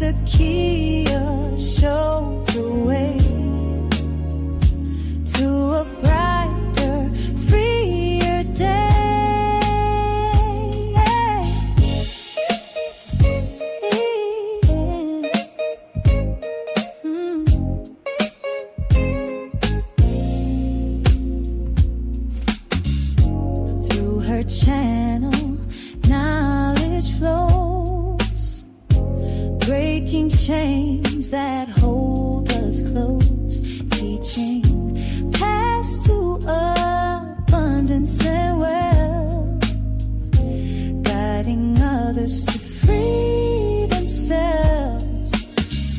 Dr. Kia shows the way to a brighter, freer day. Through her channel, knowledge flows, breaking chains that hold us close, teaching paths to abundance and wealth, guiding others to free themselves.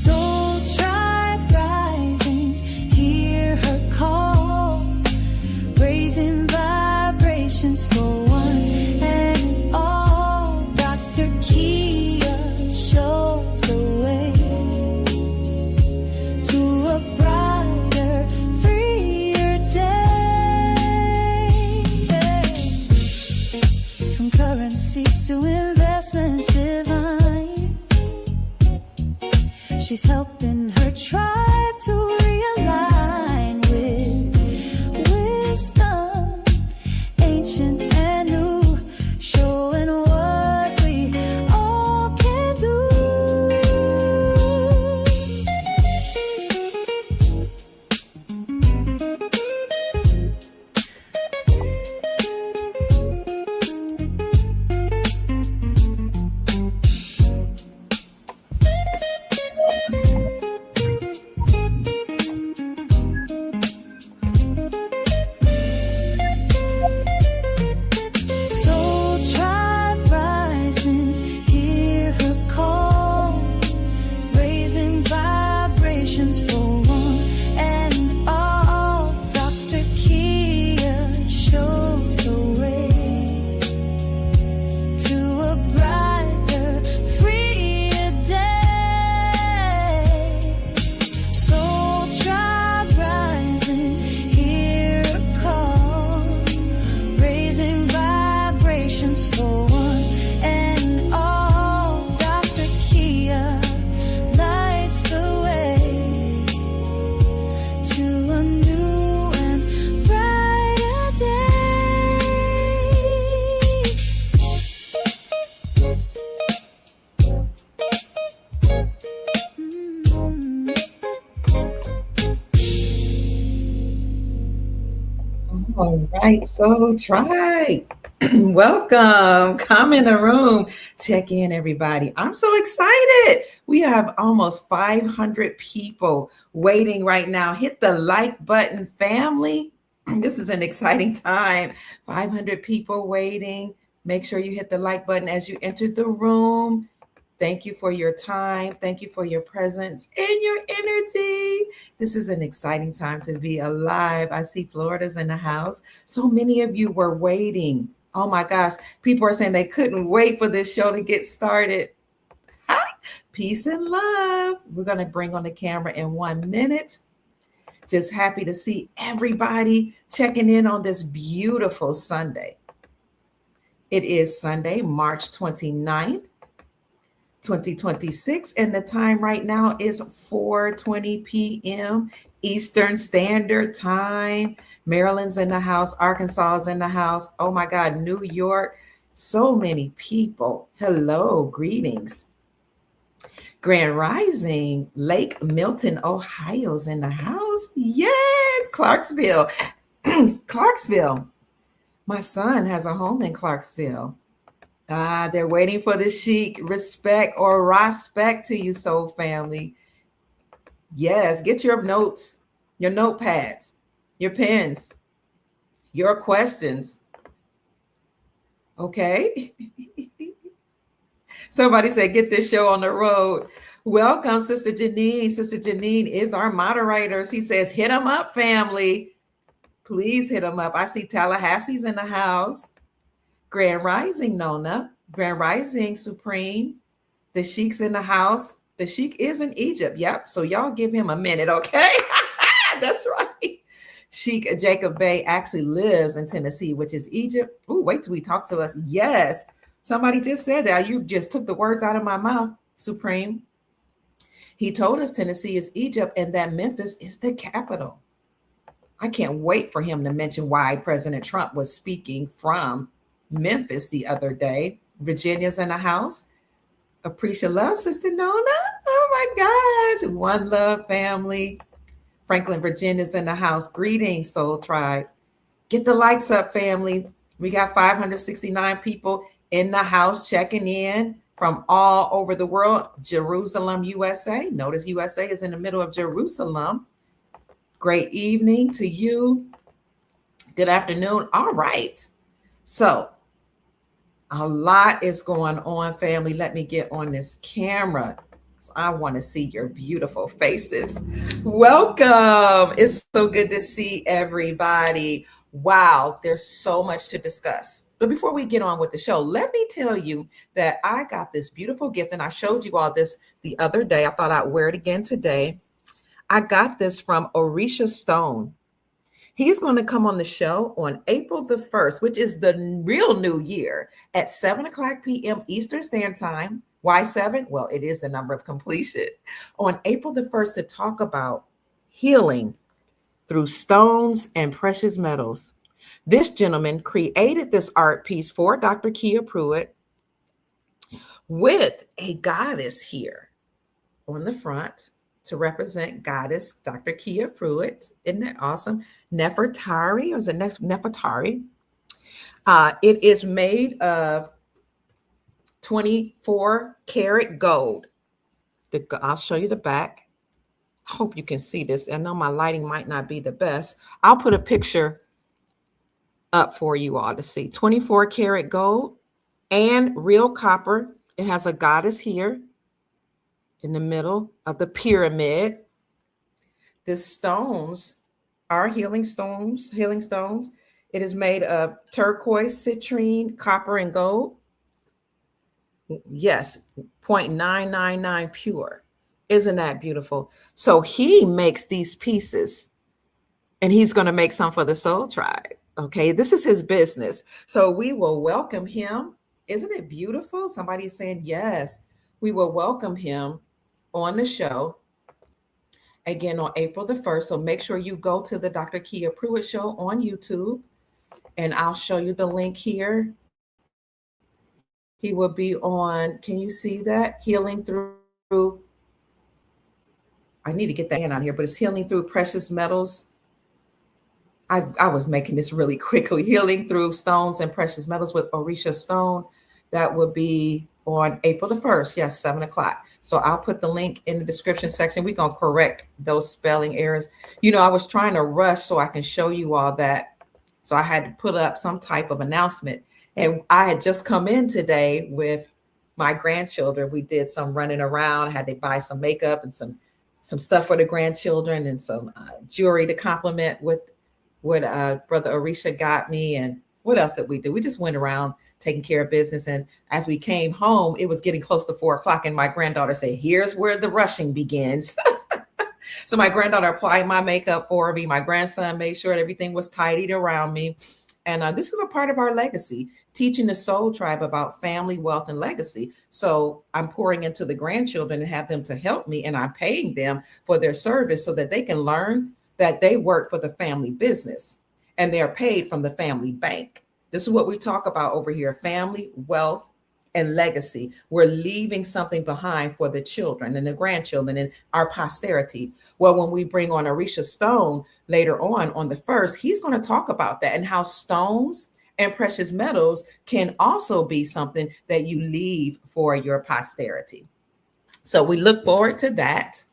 Soul tribe rising, hear her call, raising vibrations for one and all. Dr. Kia shows the way to a brighter, freer day. From currencies to investments divine, she's helping her tribe to realign with wisdom, ancient and new, showing what we all can do. Soul tribe rising, hear her call, raising vibrations for one and all. Dr. Kia shows the way to a brighter, freer day. Soul tribe rising, hear her call, raising vibrations for one and all. Dr. Kia lights the way to a new and brighter day. All right, so try. Welcome. Come in the room. Check in, everybody. I'm so excited. We have almost 500 people waiting right now. Hit the like button, family. This is an exciting time. 500 people waiting. Make sure you hit the like button as you enter the room. Thank you for your time. Thank you for your presence and your energy. This is an exciting time to be alive. I see Florida's in the house. So many of you were waiting. Oh my gosh. People are saying they couldn't wait for this show to get started. Peace and love. We're going to bring on the camera in 1 minute. Just happy to see everybody checking in on this beautiful Sunday. It is Sunday, March 29th. 2026, and the time right now is 4:20 p.m. Eastern Standard Time. Maryland's in the house, Arkansas is in the house. Oh my God, New York, so many people. Hello, greetings. Grand Rising, Lake Milton, Ohio's in the house. Yes, Clarksville. Clarksville. My son has a home in Clarksville. They're waiting for the Sheik. Respect or respect to you, soul family. Yes, get your notes, your notepads, your pens, your questions. Okay. Somebody said, get this show on the road. Welcome, Sister Janine. Sister Janine is our moderator. She says, hit them up, family. Please hit them up. I see Tallahassee's in the house. Grand Rising, Nona. Grand Rising, Supreme. The Sheik's in the house. The Sheik is in Egypt. Yep. So y'all give him a minute, okay? That's right. Chic Jacob Bay actually lives in Tennessee, which is Egypt. Oh, wait till he talks to us. Yes. Somebody just said that. You just took the words out of my mouth, Supreme. He told us Tennessee is Egypt and that Memphis is the capital. I can't wait for him to mention why President Trump was speaking from Memphis the other day. Virginia's in the house. Appreciate love, Sister Nona. Oh my gosh. One love family. Franklin, Virginia's in the house. Greetings, Soul Tribe. Get the likes up, family. We got 569 people in the house checking in from all over the world. Jerusalem, USA. Notice USA is in the middle of Jerusalem. Great evening to you. Good afternoon. All right. So a lot is going on, family. Let me get on this camera. I want to see your beautiful faces. Welcome. It's so good to see everybody. Wow, there's so much to discuss. But before we get on with the show, let me tell you that I got this beautiful gift, and I showed you all this the other day. I thought I'd wear it again today. I got this from Orisha Stone. He's going to come on the show on April the 1st, which is the real new year, at 7 o'clock p.m. Eastern Standard Time. Why 7? Well, it is the number of completion. On April the 1st to talk about healing through stones and precious metals. This gentleman created this art piece for Dr. Kia Pruitt with a goddess here on the front to represent goddess Dr. Kia Pruitt. Isn't that awesome? Nefertari, or is it Nefertari? It is made of 24 karat gold. I'll show you the back. I hope you can see this. I know my lighting might not be the best. I'll put a picture up for you all to see. 24 karat gold and real copper. It has a goddess here in the middle of the pyramid. The stones are healing stones. It is made of turquoise, citrine, copper, and gold. Yes, 0.999 pure. Isn't that beautiful? So he makes these pieces, and he's going to make some for the Soul Tribe. Okay, this is his business. So we will welcome him. Isn't it beautiful? Somebody's saying yes. We will welcome him on the show again on April the 1st. So make sure you go to the Dr. Kia Pruitt show on YouTube, and I'll show you the link here. He will be on, can you see that? Healing through, I need to get that hand on here, but it's healing through precious metals. I was making this really quickly. Healing through stones and precious metals with Orisha Stone. That would be on April the 1st. Yes, 7 o'clock. So I'll put the link in the description section. We're going to correct those spelling errors. You know, I was trying to rush so I can show you all that. So I had to put up some type of announcement. And I had just come in today with my grandchildren. We did some running around. I had to buy some makeup and some stuff for the grandchildren and some jewelry to compliment with what Brother Orisha got me. And what else did we do? We just went around taking care of business. And as we came home, it was getting close to 4 o'clock. And my granddaughter said, here's where the rushing begins. So my granddaughter applied my makeup for me. My grandson made sure everything was tidied around me. And this is a part of our legacy, teaching the Soul Tribe about family, wealth, and legacy. So I'm pouring into the grandchildren and have them to help me, and I'm paying them for their service so that they can learn that they work for the family business and they're paid from the family bank. This is what we talk about over here: family, wealth, and legacy. We're leaving something behind for the children and the grandchildren and our posterity. Well, when we bring on Orisha Stone later on the 1st, he's going to talk about that and how stones and precious metals can also be something that you leave for your posterity. So we look forward to that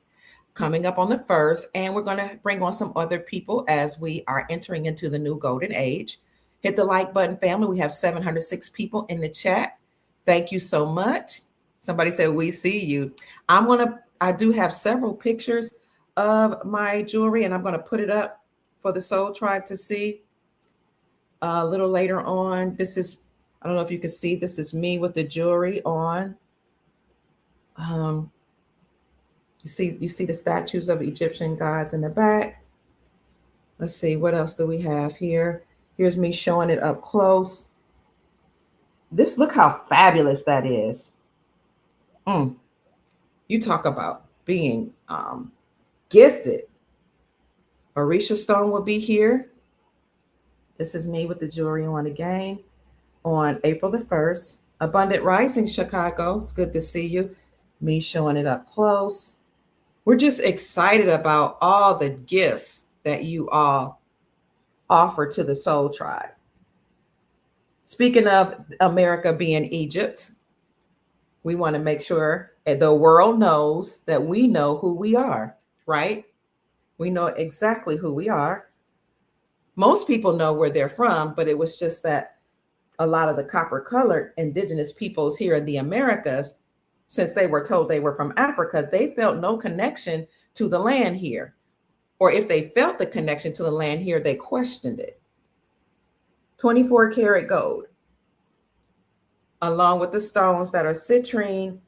coming up on the 1st, and we're going to bring on some other people as we are entering into the new golden age. Hit the like button, family. We have 706 people in the chat. Thank you so much. Somebody said, we see you. I do have several pictures of my jewelry, and I'm going to put it up for the Soul Tribe to see a little later on. This is, I don't know if you can see, this is me with the jewelry on. You see the statues of Egyptian gods in the back. Let's see, what else do we have here? Here's me showing it up close. Look how fabulous that is. You talk about being gifted. Orisha Stone will be here. This is me with the jewelry on again on April the 1st. Abundant Rising, Chicago. It's good to see you. Me showing it up close. We're just excited about all the gifts that you all offer to the Soul Tribe. Speaking of America being Egypt, we want to make sure that the world knows that we know who we are, right? We know exactly who we are. Most people know where they're from, but it was just that a lot of the copper-colored indigenous peoples here in the Americas, since they were told they were from Africa, they felt no connection to the land here. Or if they felt the connection to the land here, they questioned it. 24 karat gold, along with the stones that are citrine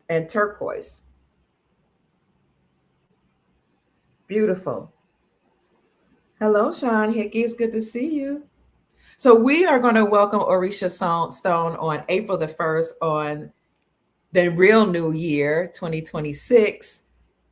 and turquoise. Beautiful. Hello, Sean Hickey. It's good to see you. So we are going to welcome Orisha Stone on April the 1st on the real new year, 2026.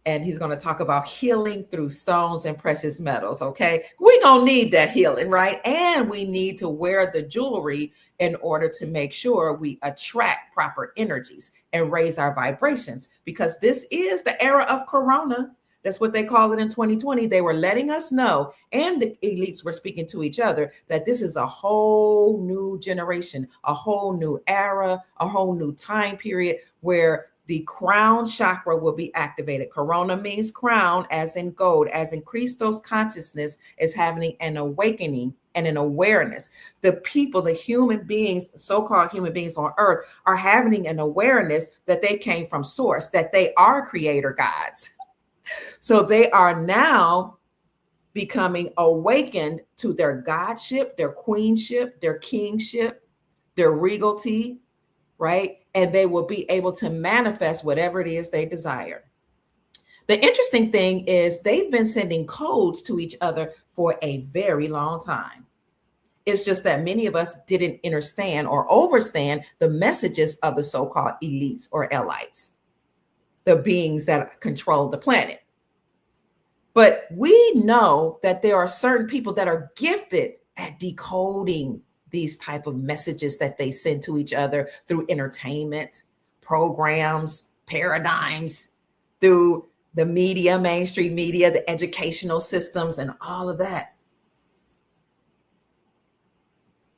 And he's going to talk about healing through stones and precious metals. Okay. We're going to need that healing, right? And we need to wear the jewelry in order to make sure we attract proper energies and raise our vibrations, because this is the era of Corona. That's what they call it in 2020. They were letting us know, and the elites were speaking to each other, that this is a whole new generation, a whole new era, a whole new time period where the crown chakra will be activated. Corona means crown, as in gold, as in Christos consciousness is having an awakening and an awareness. The people, the human beings, so-called human beings on earth, are having an awareness that they came from source, that they are creator gods. So they are now becoming awakened to their godship, their queenship, their kingship, their regalty, right? And they will be able to manifest whatever it is they desire. The interesting thing is they've been sending codes to each other for a very long time. It's just that many of us didn't understand or overstand the messages of the so-called elites or elites, the beings that control the planet. But we know that there are certain people that are gifted at decoding these type of messages that they send to each other through entertainment, programs, paradigms, through the media, mainstream media, the educational systems, and all of that.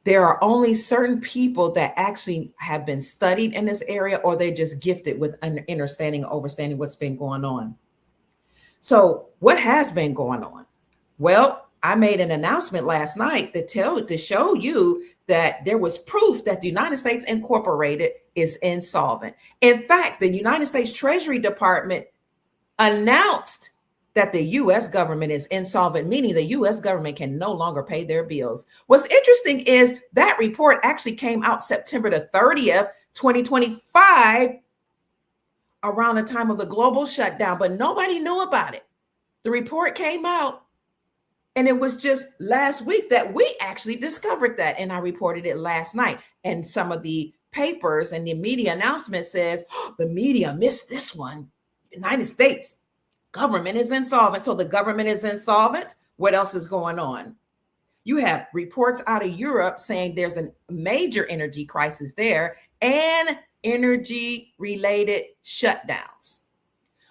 There are only certain people that actually have been studied in this area, or they're just gifted with understanding, overstanding what's been going on. So what has been going on? Well, I made an announcement last night to show you that there was proof that the United States Incorporated is insolvent. In fact, the United States Treasury Department announced that the U.S. government is insolvent, meaning the U.S. government can no longer pay their bills. What's interesting is that report actually came out September the 30th, 2025, around the time of the global shutdown, but nobody knew about it. The report came out, and it was just last week that we actually discovered that, and I reported it last night. And some of the papers and the media announcement says, oh, the media missed this one. United States government is insolvent. So the government is insolvent. What else is going on? You have reports out of Europe saying there's a major energy crisis there and energy related shutdowns.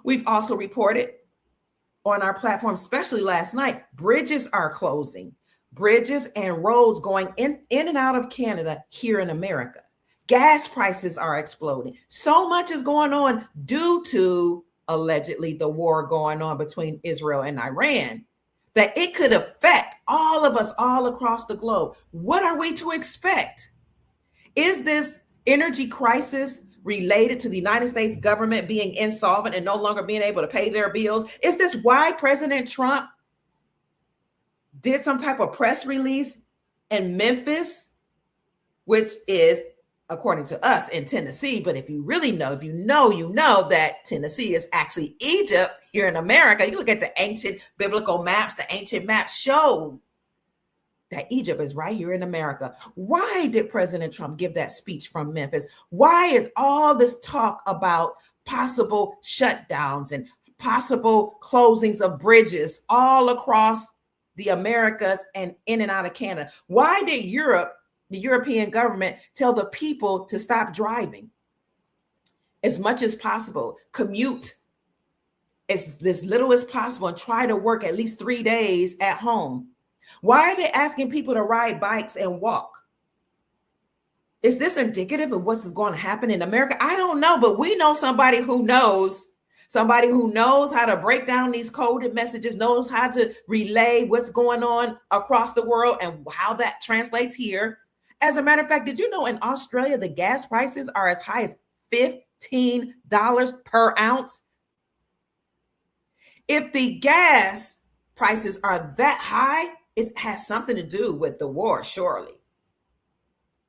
We've also reported on our platform, especially last night, bridges are closing, bridges and roads going in and out of Canada here in America. Gas prices are exploding. So much is going on due to allegedly the war going on between Israel and Iran, that it could affect all of us all across the globe. What are we to expect? Is this energy crisis related to the United States government being insolvent and no longer being able to pay their bills? Is this why President Trump did some type of press release in Memphis, which is, according to us, in Tennessee? But if you really know, you know that Tennessee is actually Egypt here in America. You look at the ancient biblical maps, the ancient maps show that Egypt is right here in America. Why did President Trump give that speech from Memphis? Why is all this talk about possible shutdowns and possible closings of bridges all across the Americas and in and out of Canada. Why did the European government, tell the people to stop driving as much as possible, commute as little as possible, and try to work at least 3 days at home? Why are they asking people to ride bikes and walk? Is this indicative of what's going to happen in America? I don't know, but we know somebody who knows how to break down these coded messages, knows how to relay what's going on across the world and how that translates here. As a matter of fact, did you know in Australia, the gas prices are as high as $15 per ounce? If the gas prices are that high, it has something to do with the war, surely.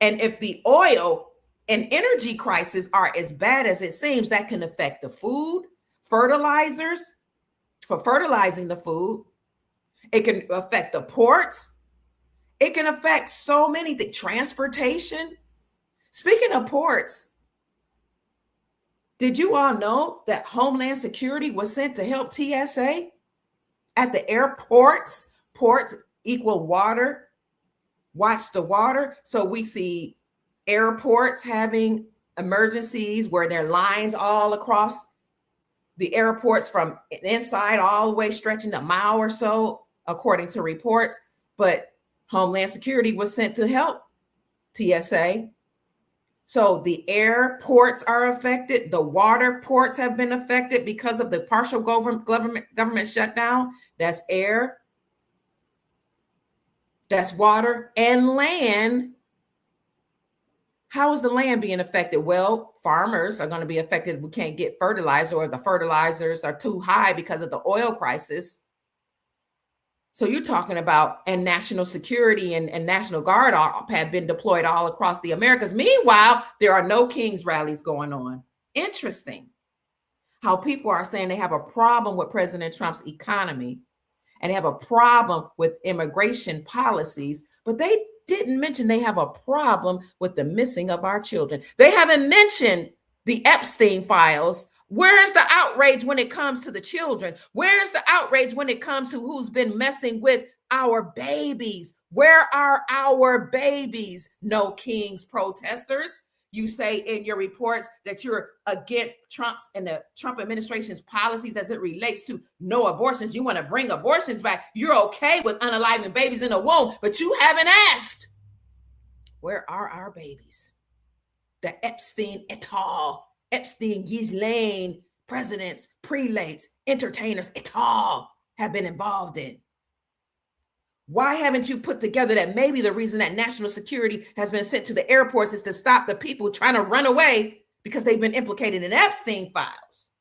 And if the oil and energy crisis are as bad as it seems, that can affect the food, fertilizers for fertilizing the food. It can affect the ports. It can affect so many things, transportation. Speaking of ports, did you all know that Homeland Security was sent to help TSA at the airports? Ports equal water. Watch the water. So we see airports having emergencies where there are lines all across the airports from inside all the way stretching a mile or so, according to reports. But Homeland Security was sent to help TSA. So the airports are affected. The water ports have been affected because of the partial government shutdown. That's air, that's water, and land. How is the land being affected? Well, farmers are going to be affected if we can't get fertilizer, or the fertilizers are too high because of the oil crisis. So you're talking about, and national security and National Guard have been deployed all across the Americas. Meanwhile, there are no King's rallies going on. Interesting how people are saying they have a problem with President Trump's economy and they have a problem with immigration policies, but they didn't mention they have a problem with the missing of our children. They haven't mentioned the Epstein files. Where is the outrage when it comes to the children? Where is the outrage when it comes to who's been messing with our babies? Where are our babies? No King's protesters. You say in your reports that you're against Trump's and the Trump administration's policies as it relates to no abortions. You want to bring abortions back. You're okay with unaliving babies in the womb, but you haven't asked, where are our babies? The Epstein et al., Epstein, Ghislaine, presidents, prelates, entertainers et al. Have been involved in. Why haven't you put together that maybe the reason that national security has been sent to the airports is to stop the people trying to run away because they've been implicated in Epstein files?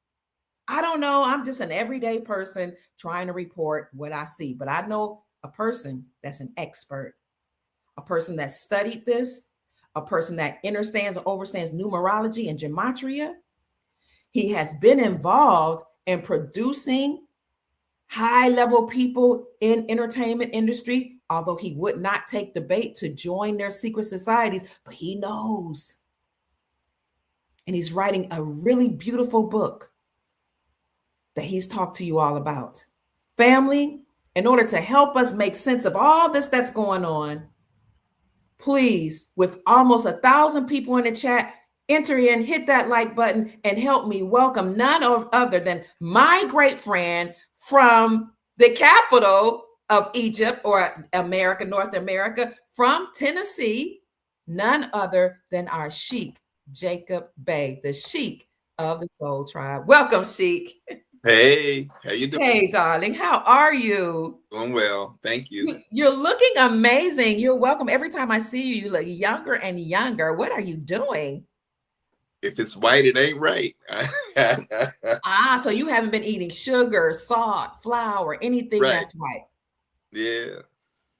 I don't know. I'm just an everyday person trying to report what I see. But I know a person that's an expert, a person that studied this, a person that understands and overstands numerology and gematria. He has been involved in producing high-level people in entertainment industry, although he would not take the bait to join their secret societies, but he knows. And he's writing a really beautiful book that he's talked to you all about. Family, in order to help us make sense of all this that's going on, please, with almost 1,000 people in the chat, enter in, hit that like button, and help me welcome none other than my great friend from the capital of Egypt, or America, North America, from Tennessee, none other than our Chic Jacob Bay, the Sheik of the Soul Tribe. Welcome, Sheik. Hey, how you doing? Hey, darling, how are you? Doing well, thank you. You're looking amazing. You're welcome. Every time I see you, you look younger and younger. What are you doing? If it's white, it ain't right. So you haven't been eating sugar, salt, flour, anything Right. That's white. Yeah.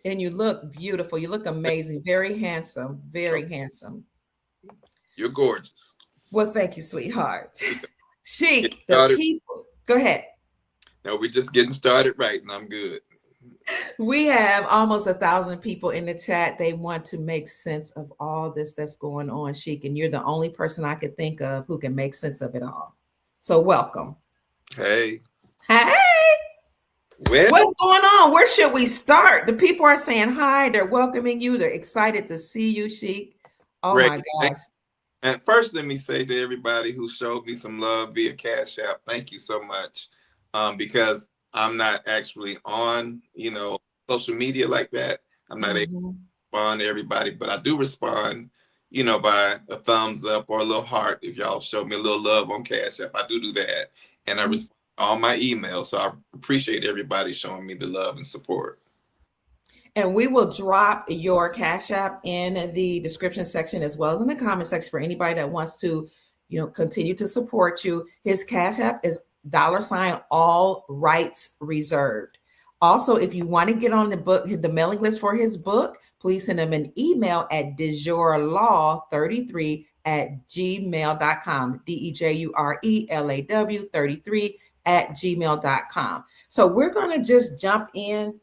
And you look beautiful. You look amazing. Very handsome. Very handsome. You're gorgeous. Well, thank you, sweetheart. Sheik, the started. people. Go ahead. No, we're just getting started right, and I'm good. We have almost 1,000 people in the chat. They want to make sense of all this that's going on, Sheik, and you're the only person I could think of who can make sense of it all. So welcome. Hey, Hey, Well, what's going on? Where should we start? The people are saying hi. They're welcoming you. They're excited to see you, Sheik. Oh great. my gosh. And first, let me say to everybody who showed me some love via Cash App, thank you so much. Because I'm not actually on, social media like that. I'm not able to Mhm. respond to everybody, but I do respond, by a thumbs up or a little heart. If y'all show me a little love on Cash App, I do that. And I respond to all my emails. So I appreciate everybody showing me the love and support. And we will drop your Cash App in the description section as well as in the comment section for anybody that wants to, continue to support you. His Cash App is $ all rights reserved. Also, if you want to get on the mailing list for his book, please send him an email at dejurelaw33@gmail.com. DEJURELAW33@gmail.com. So we're going to just jump in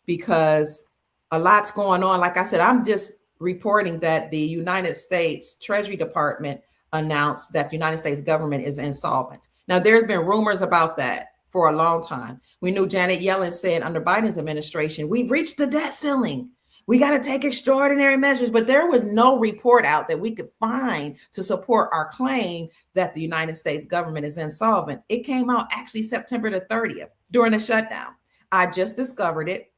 because a lot's going on. Like I said, I'm just reporting that the United States Treasury Department announced that the United States government is insolvent. Now, there's been rumors about that for a long time. We knew Janet Yellen said under Biden's administration, we've reached the debt ceiling. We got to take extraordinary measures, but there was no report out that we could find to support our claim that the United States government is insolvent. It came out actually September the 30th during a shutdown. I just discovered it.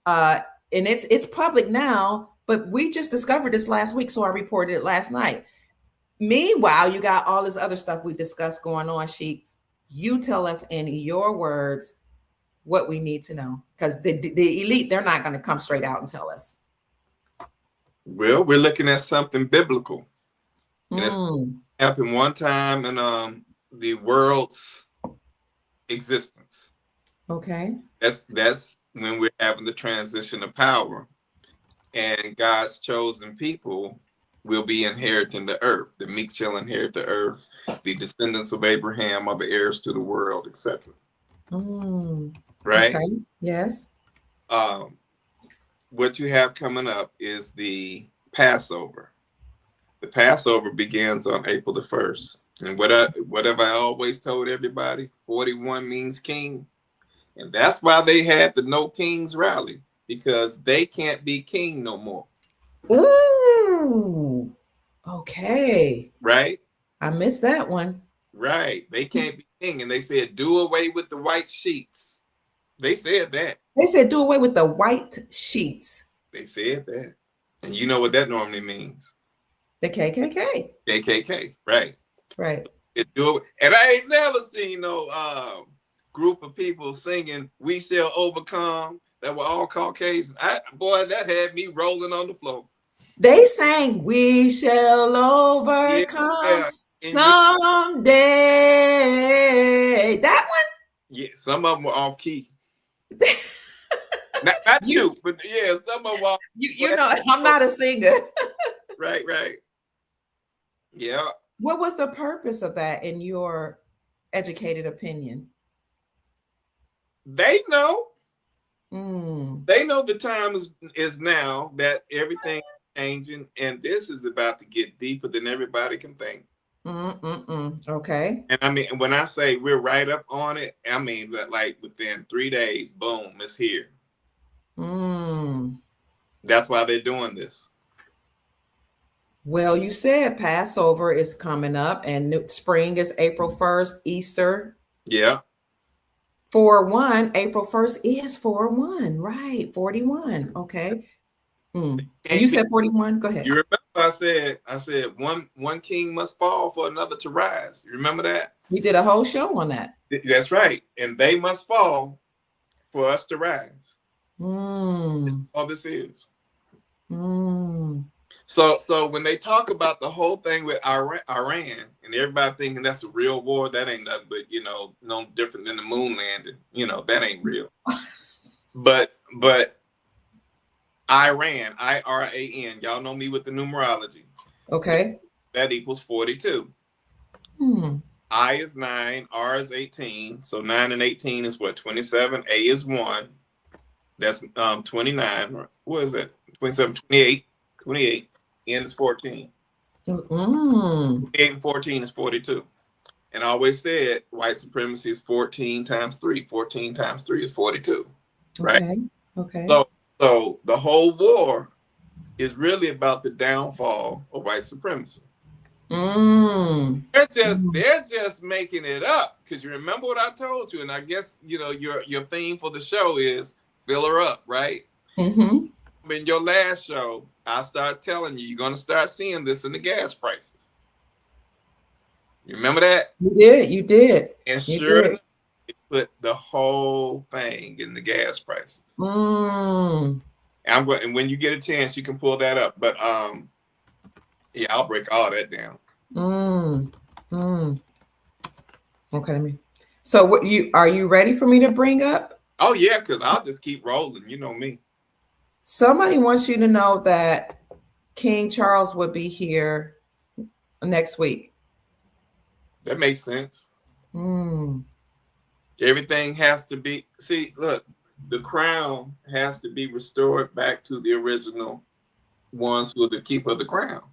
And it's public now, but we just discovered this last week, so I reported it last night. Meanwhile, you got all this other stuff we discussed going on, Sheik. You tell us in your words what we need to know, because the elite, they're not going to come straight out and tell us. Well, we're looking at something biblical. And it's Mm, happened one time in the world's existence. okay. That's when we're having the transition of power, and God's chosen people will be inheriting the earth. The meek shall inherit the earth. The descendants of Abraham are the heirs to the world, etc. Mm, Right? okay. Yes. What you have coming up is the Passover. The Passover begins on April the 1st. And what have I always told everybody? 41 means king. And that's why they had the No Kings rally, because they can't be king no more. Ooh. Okay. Right? I missed that one. Right. They can't be king. And they said, do away with the white sheets. They said that. They said do away with the white sheets. They said that. And you know what that normally means? The KKK. KKK. Right. Right. And I ain't never seen no group of people singing "We Shall Overcome" that were all Caucasian. Boy, that had me rolling on the floor. They sang "We shall overcome someday." That one? Yeah, some of them were off key. not you, but yeah, some of them were. You know, I'm not a singer. Right. Yeah. What was the purpose of that, in your educated opinion? They know. Mm. They know the time is now, that everything is changing, and this is about to get deeper than everybody can think. Okay. And I mean, when I say we're right up on it, I mean that like within 3 days, boom, it's here. That's why they're doing this. Well, you said Passover is coming up, and spring is April 1st, Easter. Yeah. 4/1, April 1st is 4/1, right? 41. Okay. And you said 41. Go ahead. You remember I said one king must fall for another to rise. You remember that? We did a whole show on that. That's right. And they must fall for us to rise. That's all this is. So when they talk about the whole thing with Iran and everybody thinking that's a real war, that ain't nothing but, no different than the moon landing. That ain't real. But Iran, IRAN, y'all know me with the numerology. Okay. That equals 42. I is 9, R is 18. So 9 and 18 is what? 27. A is 1. That's 29. What is that? 27, 28. 28. N is 14. 28 and 14 is 42. And I always said white supremacy is 14 times 3. 14 times 3 is 42. Right? Okay. Okay. So the whole war is really about the downfall of white supremacy. Mm. They're just making it up, because you remember what I told you, and I guess your theme for the show is fill her up, right? Mm-hmm. In your last show, I started telling you, you're going to start seeing this in the gas prices. You remember that? You did. And You sure did. enough, it put the whole thing in the gas prices. Mm. And when you get a chance, you can pull that up. But yeah, I'll break all that down. Okay, so what are you ready for me to bring up? Oh yeah, because I'll just keep rolling. You know me. Somebody wants you to know that King Charles would be here next week. That makes sense. Mm. Everything has to be, look, the crown has to be restored back to the original ones who are the keeper of the crown.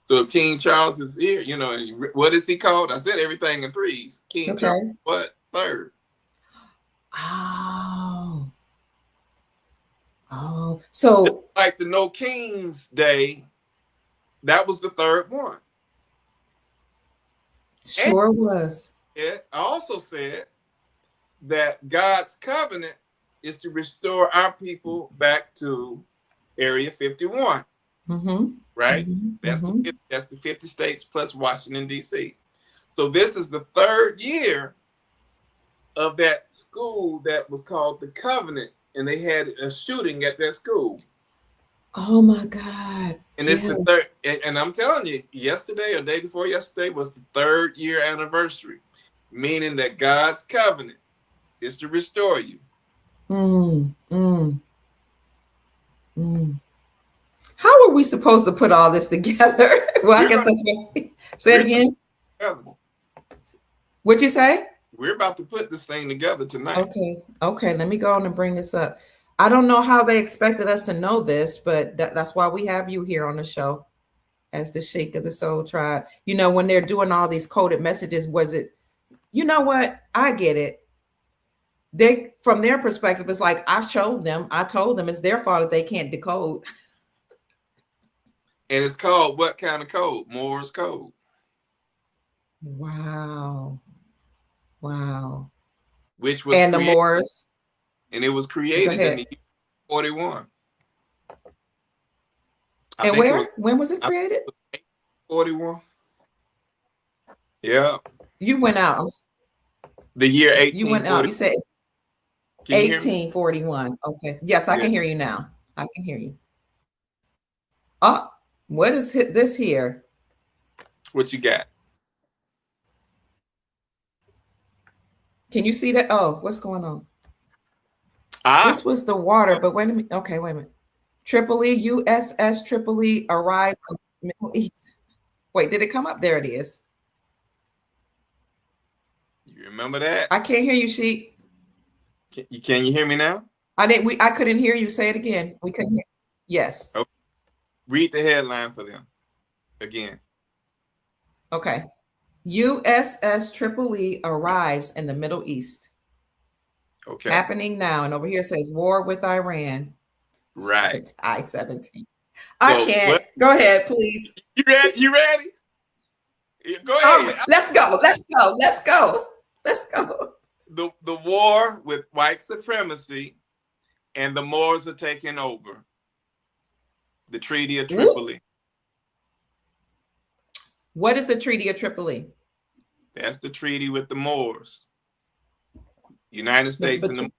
So if King Charles is here, what is he called? I said everything in threes. King Charles, what? Third. Oh, so like the No Kings Day, that was the third one. Sure was. It also said that God's covenant is to restore our people back to Area 51. Mm-hmm. Right? Mm-hmm. That's the 50 states plus Washington, D.C. So this is the third year of that school that was called the Covenant, and they had a shooting at that school. Oh my God. And it's the third, and I'm telling you, yesterday or day before yesterday was the 3rd year anniversary, meaning that God's covenant is to restore you. How are we supposed to put all this together? Well, I guess that's what. Say it again. What'd you say? We're about to put this thing together tonight. Okay. Let me go on and bring this up. I don't know how they expected us to know this, but that's why we have you here on the show as the Sheik of the Soul Tribe. When they're doing all these coded messages, was it, you know what? I get it. They, from their perspective, it's like I told them it's their fault if they can't decode. And it's called what kind of code? Morse code. Wow. Which was and the Moors. And it was created in the year 41. And where? When was it created? 41. Yeah. You went out. The year 1840. You went out. You said 1841. Okay. Yes, I can hear you now. I can hear you. Oh, what is this here? What you got? Can you see that? Oh, what's going on? This was the water, but wait a minute. Okay, wait a minute. Tripoli, USS Tripoli arrived from the Middle East. Wait, did it come up? There it is. You remember that? I can't hear you, Sheik. Can you hear me now? I couldn't hear you. Say it again. We couldn't hear. Yes. Okay. Read the headline for them again. Okay. USS Tripoli arrives in the Middle East. Okay. Happening now. And over here it says war with Iran. Right. I-17. So I can't. Go ahead, please. You ready? Go ahead. Let's go. The war with white supremacy, and the Moors are taking over. The Treaty of Tripoli. What is the Treaty of Tripoli? That's the treaty with the Moors. United States and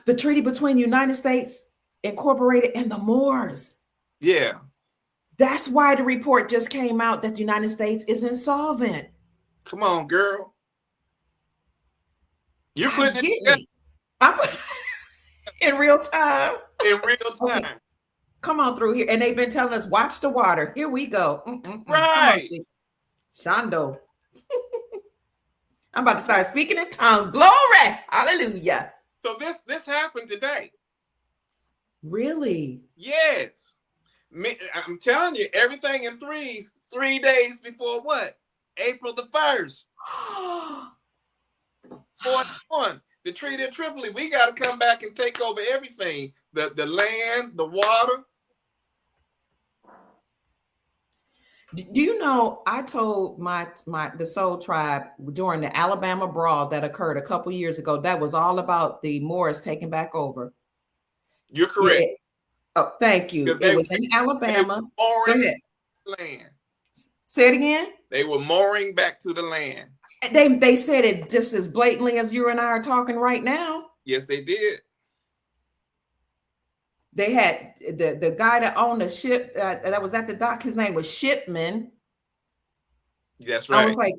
the treaty between United States Incorporated and the Moors. Yeah. That's why the report just came out that the United States is insolvent. Come on, girl. You're putting it in real time. In real time. Okay. Come on through here. And they've been telling us, watch the water. Here we go. Right. Shando. I'm about to start speaking in tongues. Glory. Hallelujah. So this happened today. Really? Yes. I'm telling you, everything in threes, 3 days before what? April the 1st. 41. The Treaty of Tripoli. We got to come back and take over everything. The land, the water. Do you know, I told the Soul Tribe during the Alabama brawl that occurred a couple years ago, that was all about the Moors taking back over. You're correct. Yeah. Oh, thank you. It was in Alabama. Go ahead. Land. Say it again. They were mooring back to the land. They said it just as blatantly as you and I are talking right now. Yes, they did. They had the guy that owned the ship that was at the dock. His name was Shipman. That's right. I was like,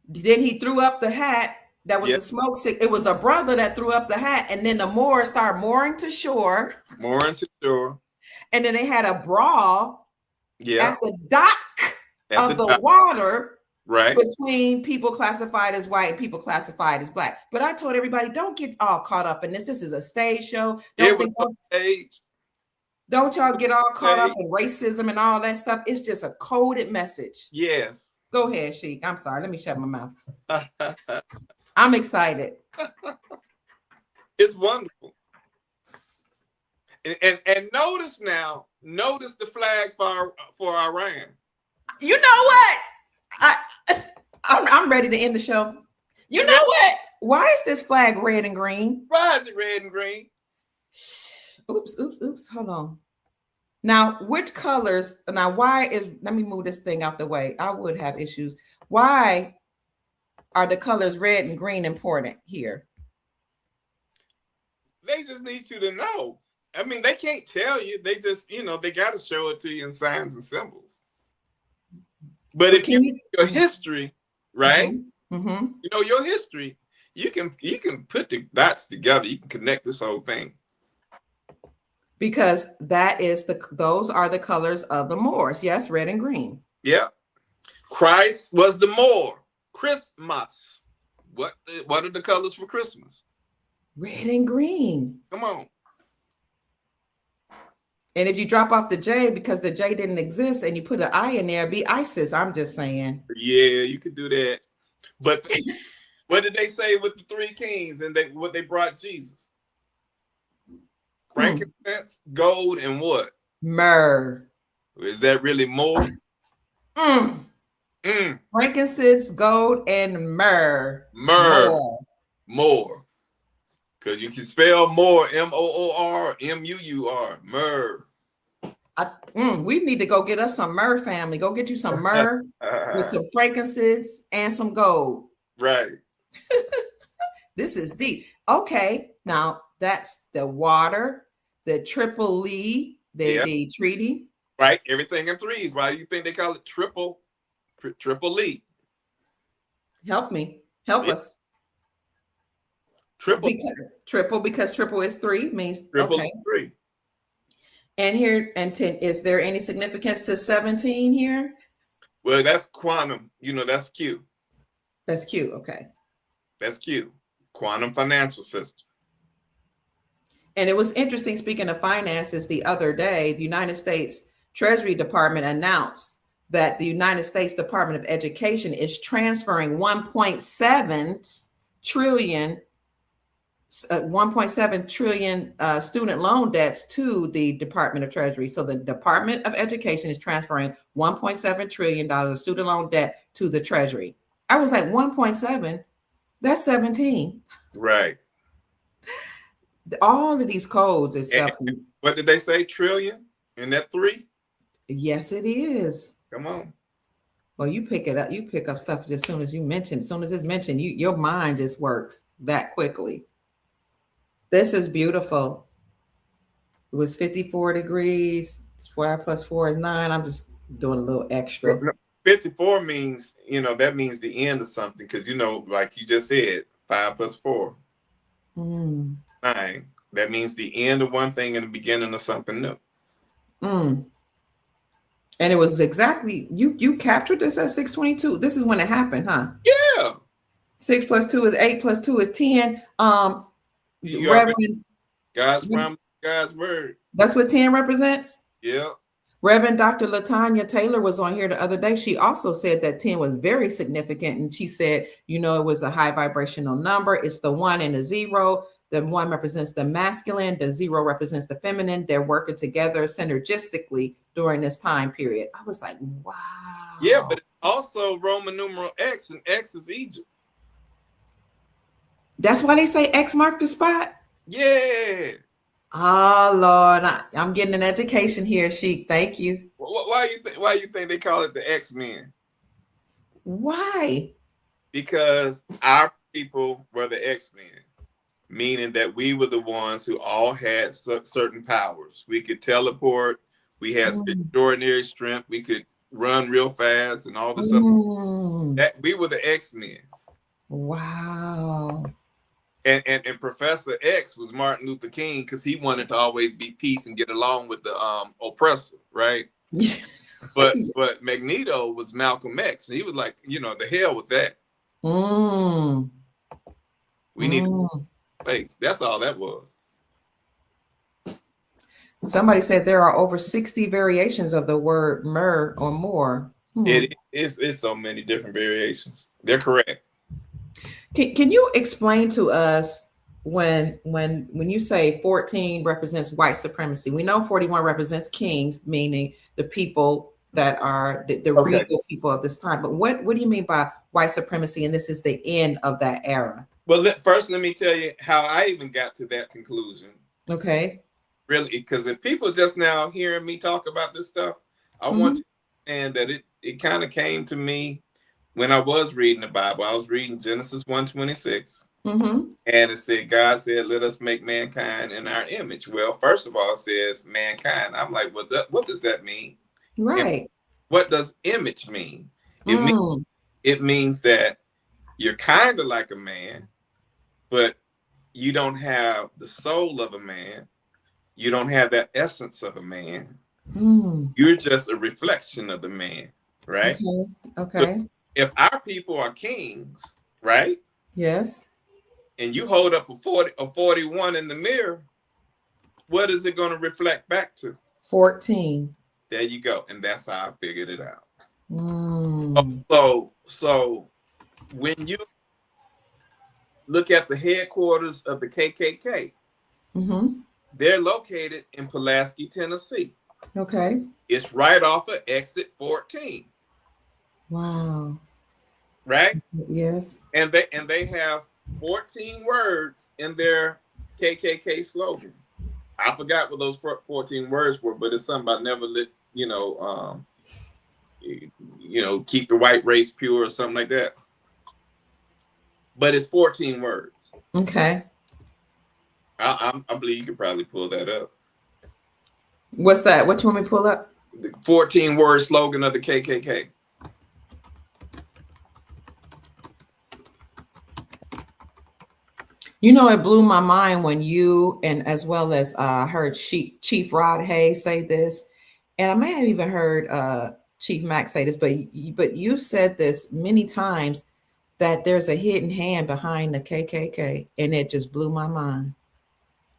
then he threw up the hat. That was the smoke sick. It was a brother that threw up the hat, and then the Moors started mooring to shore. Mooring to shore. And then they had a brawl at the dock of the dock. water, right, between people classified as white and people classified as black. But I told everybody, don't get all caught up in this. This is a stage show. Don't y'all get all caught up in racism and all that stuff. It's just a coded message. Yes. Go ahead, Sheik. I'm sorry. Let me shut my mouth. I'm excited. It's wonderful. And notice the flag for Iran. You know what? I'm ready to end the show. You know what? Why is this flag red and green? Why is it red and green? Oops. Hold on. Now, which colors? Now, let me move this thing out the way. I would have issues. Why are the colors red and green important here? They just need you to know. I mean, they can't tell you. They just, they got to show it to you in signs and symbols. But if you know your history, right? Mm-hmm. You know your history, you can put the dots together. You can connect this whole thing. Because those are the colors of the Moors. Yes, red and green. Yeah. Christ was the Moor. Christmas. What are the colors for Christmas? Red and green. Come on. And if you drop off the J because the J didn't exist and you put an I in there, it'd be ISIS. I'm just saying. Yeah, you could do that. But what did they say with the three kings and what they brought Jesus? Frankincense, gold, and what? Myrrh. Is that really more? Frankincense, gold, and myrrh. More. Because you can spell more, M-O-O-R, M-U-U-R, myrrh. We need to go get us some myrrh, family. Go get you some myrrh with some frankincense and some gold. Right. This is deep. Okay, now that's the water, the Tripoli, the treaty. Right, everything in threes. Why do you think they call it Tripoli? Help us. Triple because triple is 3 means triple is 3. And here and 10. Is there any significance to 17 here? Well, that's quantum. That's Q. That's Q. Okay. That's Q. Quantum financial system. And it was interesting. Speaking of finances, the other day, the United States Treasury Department announced that the United States Department of Education is transferring 1.7 trillion student loan debts to the Department of Treasury. So the Department of Education is transferring $1.7 trillion of student loan debt to the Treasury. I was like, 1.7, that's 17. Right. All of these codes is something. What did they say? Trillion? And that 3? Yes, it is. Come on. Well, you pick it up. You pick up stuff as soon as it's mentioned, your mind just works that quickly. This is beautiful. It was 54 degrees. 4 plus 4 is 9. I'm just doing a little extra. 54 means, that means the end of something. Because, like you just said, 5 plus 4. 9. That means the end of one thing and the beginning of something new. And it was exactly, you captured this at 6:22. This is when it happened, huh? Yeah. 6 plus 2 is 8 plus 2 is 10. Reverend, God's promise, God's word. That's what 10 represents? Yeah. Reverend Dr. Latanya Taylor was on here the other day. She also said that 10 was very significant. And she said, you know, it was a high vibrational number. It's the 1 and the 0. The 1 represents the masculine, the 0 represents the feminine. They're working together synergistically during this time period. I was like, wow. Yeah, but also Roman numeral X, and X is Egypt. That's why they say X marked the spot? Yeah. Oh, Lord. I'm getting an education here, Sheik. Thank you. Why you think they call it the X-Men? Why? Because our people were the X-Men, meaning that we were the ones who all had certain powers. We could teleport. We had extraordinary strength. We could run real fast and all this stuff. That we were the X-Men. Wow. And Professor X was Martin Luther King because he wanted to always be peace and get along with the oppressor, right? But Magneto was Malcolm X. He was like, you know, the hell with that. We need space. That's all that was. Somebody said there are over 60 variations of the word myrrh or more. It's so many different variations. They're correct. Can you explain to us when you say 14 represents white supremacy? We know 41 represents kings, meaning the people that are the real people of this time. But what do you mean by white supremacy? And this is the end of that era. Well, first, let me tell you how I even got to that conclusion. Okay. Really, because if people just now hearing me talk about this stuff, I want you to understand that it kind of came to me when I was reading the Bible. I was reading Genesis 1:26, and it said, God said, let us make mankind in our image. Well, first of all, it says mankind. I'm like, well, what does that mean? Right. And what does image mean? It means that you're kind of like a man, but you don't have the soul of a man. You don't have that essence of a man. You're just a reflection of the man, right? Okay. So if our people are kings, right? Yes. And you hold up a 41 in the mirror, what is it going to reflect back to? 14. There you go. And that's how I figured it out. So when you look at the headquarters of the KKK, they're located in Pulaski, Tennessee. Okay. It's right off of exit 14. Wow. Right? Yes. And they have 14 words in their KKK slogan. I forgot what those 14 words were, but it's something about never let, keep the white race pure or something like that. But it's 14 words. Okay. I believe you could probably pull that up. What's that? What you want me to pull up? The 14-word slogan of the KKK. You know, it blew my mind when you, and as well as heard Chief Rod Hayes say this, and I may have even heard Chief Mack say this, but you said this many times, that there's a hidden hand behind the KKK, and it just blew my mind.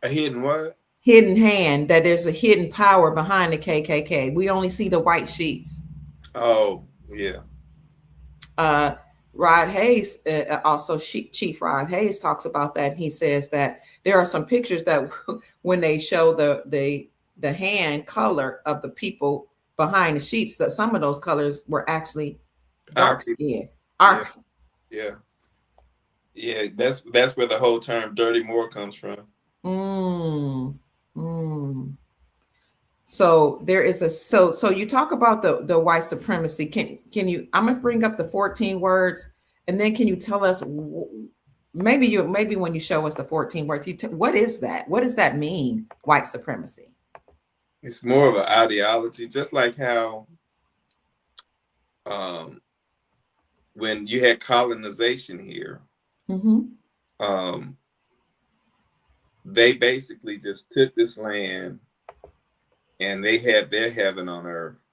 A hidden what? Hidden hand, that there's a hidden power behind the KKK. We only see the white sheets. Oh, yeah. Rod Hayes, also Chief Rod Hayes talks about that. And he says that there are some pictures that when they show the hand color of the people behind the sheets, that some of those colors were actually dark skin. Yeah. That's where the whole term "dirty Moor" comes from. So there is so you talk about the white supremacy. Can you? I'm gonna bring up the 14 words, and then can you tell us maybe when you show us the 14 words, what is that? What does that mean? White supremacy. It's more of an ideology, just like how when you had colonization here, they basically just took this land and they had their heaven on earth,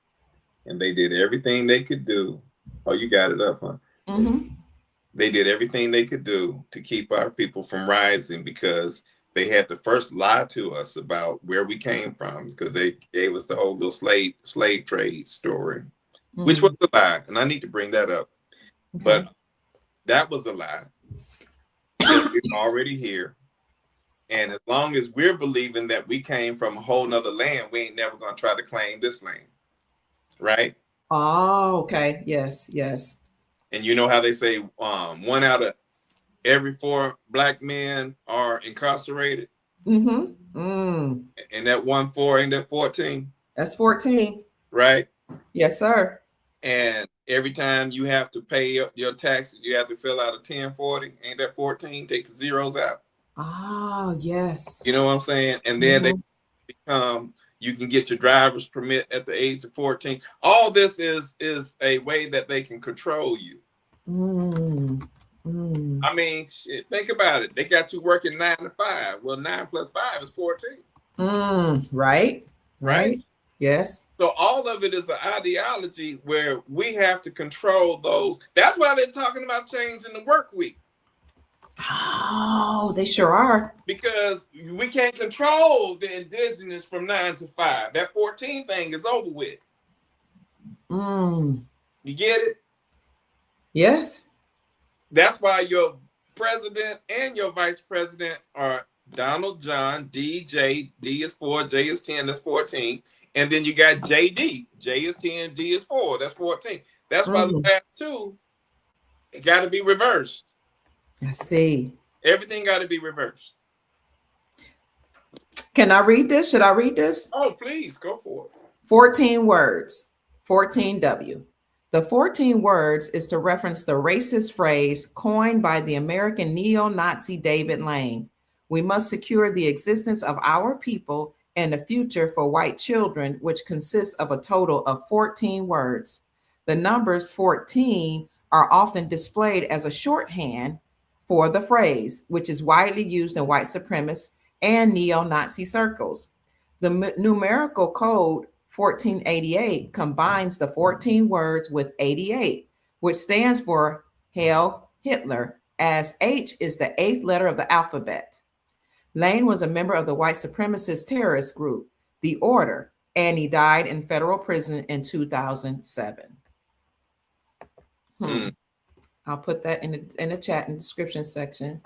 and they did everything they could do. Oh, you got it up, huh? They did everything they could do to keep our people from rising, because they had to first lie to us about where we came from, because they gave us the whole little slave trade story, which was a lie. And I need to bring that up. Okay. But that was a lie, because we're already here. And as long as we're believing that we came from a whole nother land, we ain't never going to try to claim this land. Right? Oh, okay. Yes, yes. And you know how they say 1 out of every 4 Black men are incarcerated? Mm-hmm. Mm. And that 1-4, ain't that 14? That's 14. Right? Yes, sir. And every time you have to pay your taxes, you have to fill out a 1040. Ain't that 14? Take the zeros out. Oh, yes. You know what I'm saying? And then they become, you can get your driver's permit at the age of 14. All this is a way that they can control you. I mean, shit, think about it. They got you working 9 to 5. Well, 9 plus 5 is 14. Right. Yes. So all of it is an ideology where we have to control those. That's why they're talking about changing the work week. Oh, they sure are. Because we can't control the indigenous from 9 to 5. That 14 thing is over with. You get it? Yes. That's why your president and your vice president are Donald John, DJ. D is 4, J is 10, that's 14. And then you got JD. J is 10, G is 4, that's 14. That's why the last 2, it got to be reversed. I see. Everything got to be reversed. Can I read this? Should I read this? Oh, please, go for it. 14 words, 14W. The 14 words is to reference the racist phrase coined by the American neo-Nazi David Lane. We must secure the existence of our people and a future for white children, which consists of a total of 14 words. The numbers 14 are often displayed as a shorthand for the phrase, which is widely used in white supremacist and neo-Nazi circles. The numerical code 1488 combines the 14 words with 88, which stands for Hail Hitler, as H is the 8th letter of the alphabet. Lane was a member of the white supremacist terrorist group, The Order, and he died in federal prison in 2007. I'll put that in the chat and description section.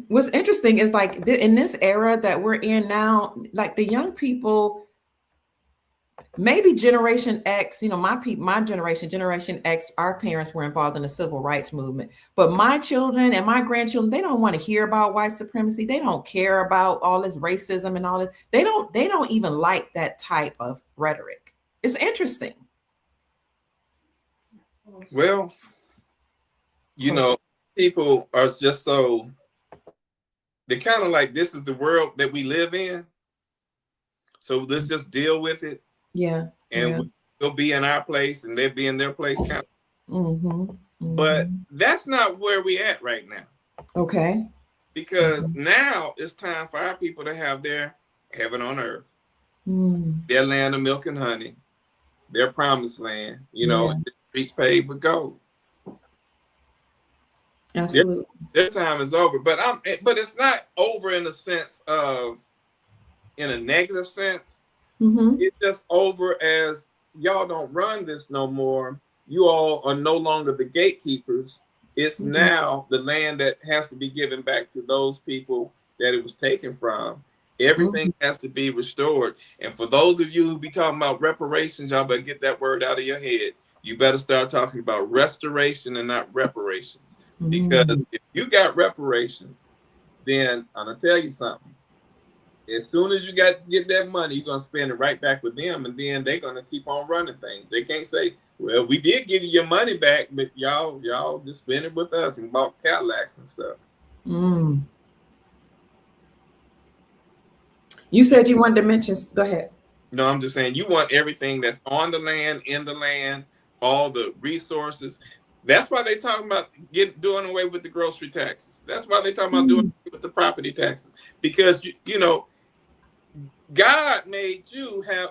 What's interesting is like in this era that we're in now, like the young people, maybe Generation X, my Generation X, our parents were involved in the civil rights movement. But my children and my grandchildren, they don't want to hear about white supremacy. They don't care about all this racism and all this. They don't even like that type of rhetoric. It's interesting. Well, people are just so, they're kind of like, this is the world that we live in. So let's just deal with it. Yeah. And we'll be in our place and they'll be in their place kind of. But that's not where we at right now. Okay. Because now it's time for our people to have their heaven on earth. Their land of milk and honey. Their promised land. The streets paved with gold. Absolutely. Their time is over. But it's not over in a sense of, in a negative sense. It's just over as y'all don't run this no more. You all are no longer the gatekeepers. It's now the land that has to be given back to those people that it was taken from. Everything has to be restored. And for those of you who be talking about reparations, y'all better get that word out of your head. You better start talking about restoration and not reparations. Because if you got reparations, then I'm going to tell you something. As soon as you get that money, you're going to spend it right back with them, and then they're going to keep on running things. They can't say, well, we did give you your money back, but y'all just spend it with us and bought Cadillacs and stuff. You said you wanted to mention, go ahead. No, I'm just saying you want everything that's on the land, in the land, all the resources. That's why they talking about doing away with the grocery taxes. That's why they talking about doing away with the property taxes. Because, God made you had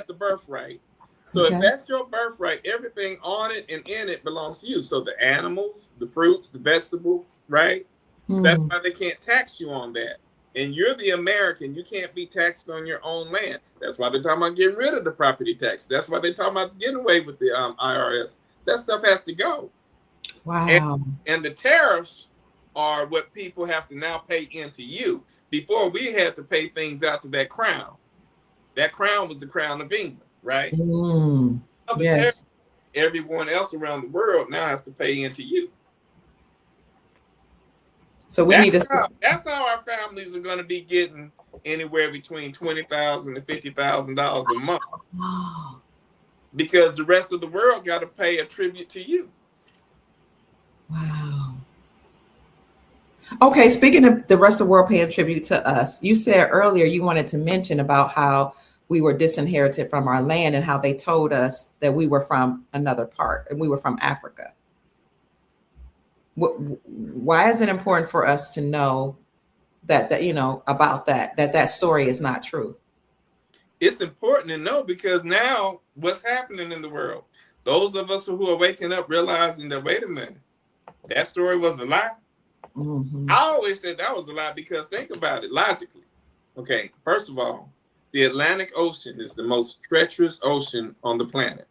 the birthright. So if that's your birthright, everything on it and in it belongs to you. So the animals, the fruits, the vegetables, right? That's why they can't tax you on that. and you're the American, you can't be taxed on your own land. That's why they're talking about getting rid of the property tax. That's why they're talking about getting away with the IRS. That stuff has to go. Wow. And the tariffs are what people have to now pay into you. Before, we had to pay things out to that crown. That crown was the crown of England, right? Mm, yes. Everyone else around the world now has to pay into you. So that's how our families are going to be getting anywhere between $20,000 to $50,000 a month, because the rest of the world got to pay a tribute to you. Wow. Okay, speaking of the rest of the world paying tribute to us, you said earlier you wanted to mention about how we were disinherited from our land and how they told us that we were from another part and we were from Africa. Why is it important for us to know that you know about that story is not true? It's important to know because now what's happening in the world? Those of us who are waking up realizing that, wait a minute, that story was a lie. Mm-hmm. I always said that was a lie because think about it logically. Okay, first of all, the Atlantic Ocean is the most treacherous ocean on the planet.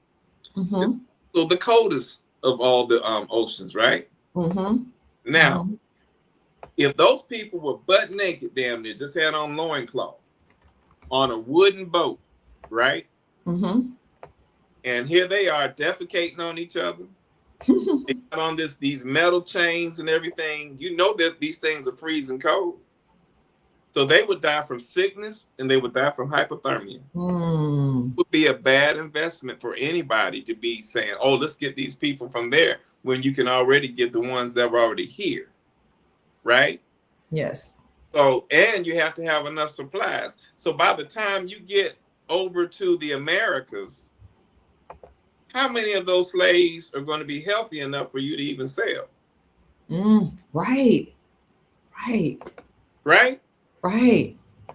Mm-hmm. So the coldest of all the oceans, right? Mm-hmm. Now, mm-hmm. if those people were butt naked, damn near, just had on loincloth on a wooden boat, right? Mm-hmm. And here they are defecating on each other. They got on these metal chains and everything. You know that these things are freezing cold. So they would die from sickness and they would die from hypothermia. It would be a bad investment for anybody to be saying, oh, let's get these people from there when you can already get the ones that were already here, right? Yes. So, and you have to have enough supplies. So by the time you get over to the Americas, how many of those slaves are going to be healthy enough for you to even sell? Right.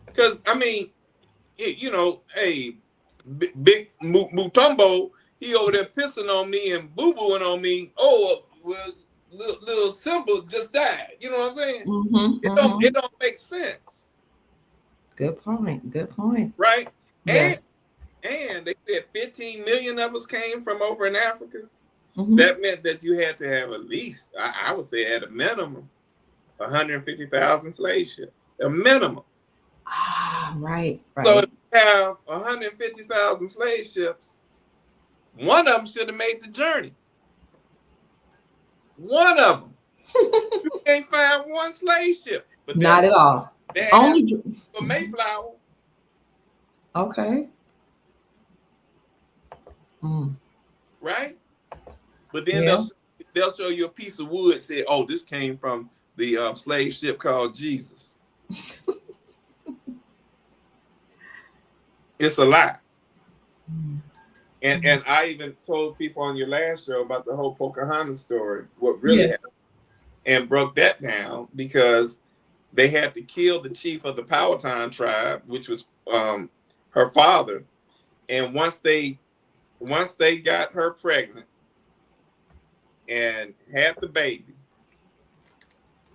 Because, I mean, you know, hey, Big Mutombo, he over there pissing on me and boo-booing on me. Oh, well, little Simba just died. You know what I'm saying? Mm-hmm. It don't make sense. Good point. Right? Yes. And they said 15 million of us came from over in Africa. Mm-hmm. That meant that you had to have at least, I would say at a minimum, 150,000 slave ships. A minimum. Right. So if you have 150,000 slave ships, one of them should have made the journey. One of them. You can't find one slave ship. But not at all. Only for Mayflower. Okay. Right? But then they'll show you a piece of wood, say, oh, this came from the slave ship called Jesus. It's a lie. And I even told people on your last show about the whole Pocahontas story, what really happened, and broke that down because they had to kill the chief of the Powhatan tribe, which was her father. And once they got her pregnant and had the baby,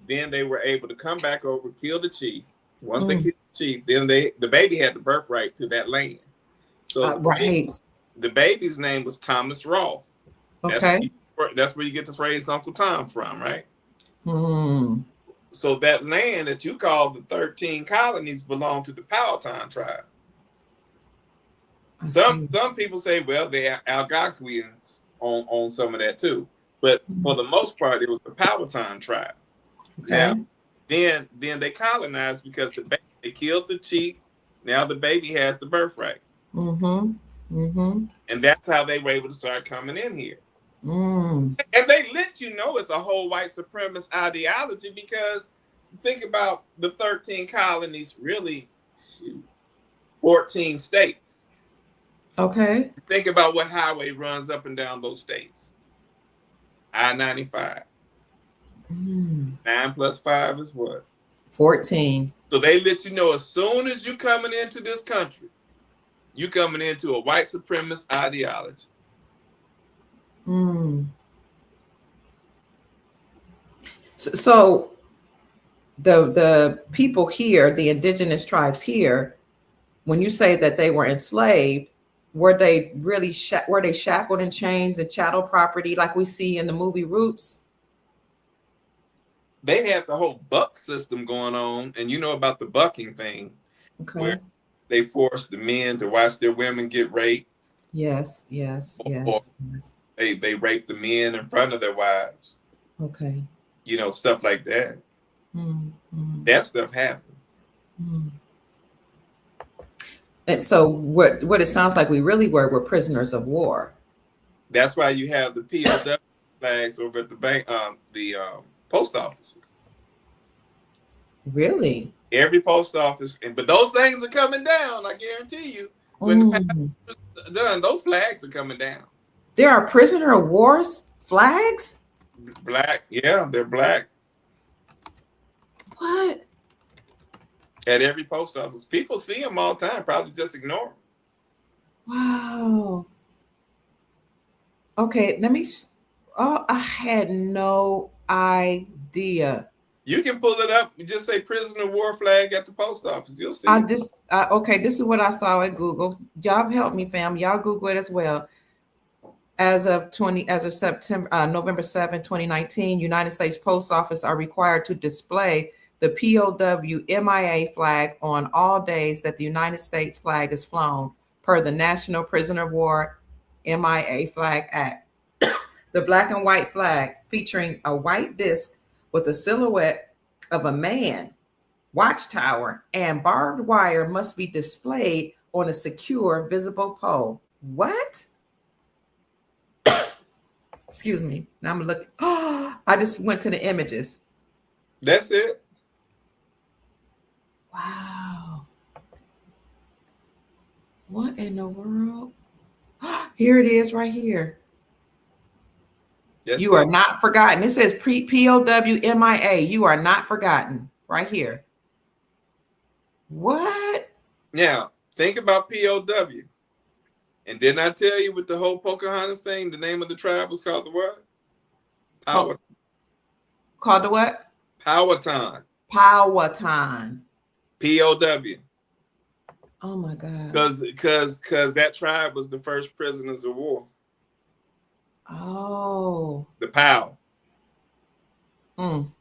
then they were able to come back over, kill the chief. Once they killed the chief, then the baby had the birthright to that land. So the baby's name was Thomas Rolfe. Okay. That's where you get the phrase Uncle Tom from, right? So that land that you call the 13 colonies belonged to the Powhatan tribe. Some people say, well, they're Algonquians on some of that too. But for the most part, it was the Powhatan tribe. Okay. Now, then they colonized because they killed the chief. Now the baby has the birthright. And that's how they were able to start coming in here. And they let you know it's a whole white supremacist ideology because think about the 13 colonies, really 14 states. Okay. Think about what highway runs up and down those states. I-95. 9 + 5 is what? 14. So they let you know as soon as you coming into this country, you coming into a white supremacist ideology. So the people here, the indigenous tribes here, when you say that they were enslaved, were they really were they shackled in chains and chattel property like we see in the movie Roots? They had the whole buck system going on, and you know about the bucking thing, where Okay. they forced the men to watch their women get raped, Yes, or yes. they raped the men in front of their wives. Okay. You know, stuff like that. Mm. That stuff happened. Mm. And so what it sounds like we really were prisoners of war. That's why you have the POW flags over at the bank, the post offices. Really? Every post office, but those things are coming down. I guarantee you. When the Mm. past is done, those flags are coming down. There are prisoner of wars flags? Black, yeah, they're black. What? At every post office. People see them all the time, probably just ignore them. Wow. Okay, let me. Oh, I had no idea. You can pull it up. You just say prisoner of war flag at the post office. You'll see I it. just okay. This is what I saw at Google. Y'all help me, fam. Y'all Google it as well. As of September, November 7, 2019, United States Post Office are required to display the POW MIA flag on all days that the United States flag is flown, per the National Prisoner of War MIA Flag Act. The black and white flag, featuring a white disc with a silhouette of a man, watchtower, and barbed wire, must be displayed on a secure, visible pole. What? Excuse me. Now I'm looking. Oh, I just went to the images. That's it. Wow. What in the world? Here it is right here. That's You are it. not forgotten. It says POW MIA. You are not forgotten right here. What? Now, think about POW. And didn't I tell you with the whole Pocahontas thing, the name of the tribe was called the what? Power. Called the what? Powhatan. Powhatan. POW. Oh my God. Because that tribe was the first prisoners of war. Oh. The POW. Mm.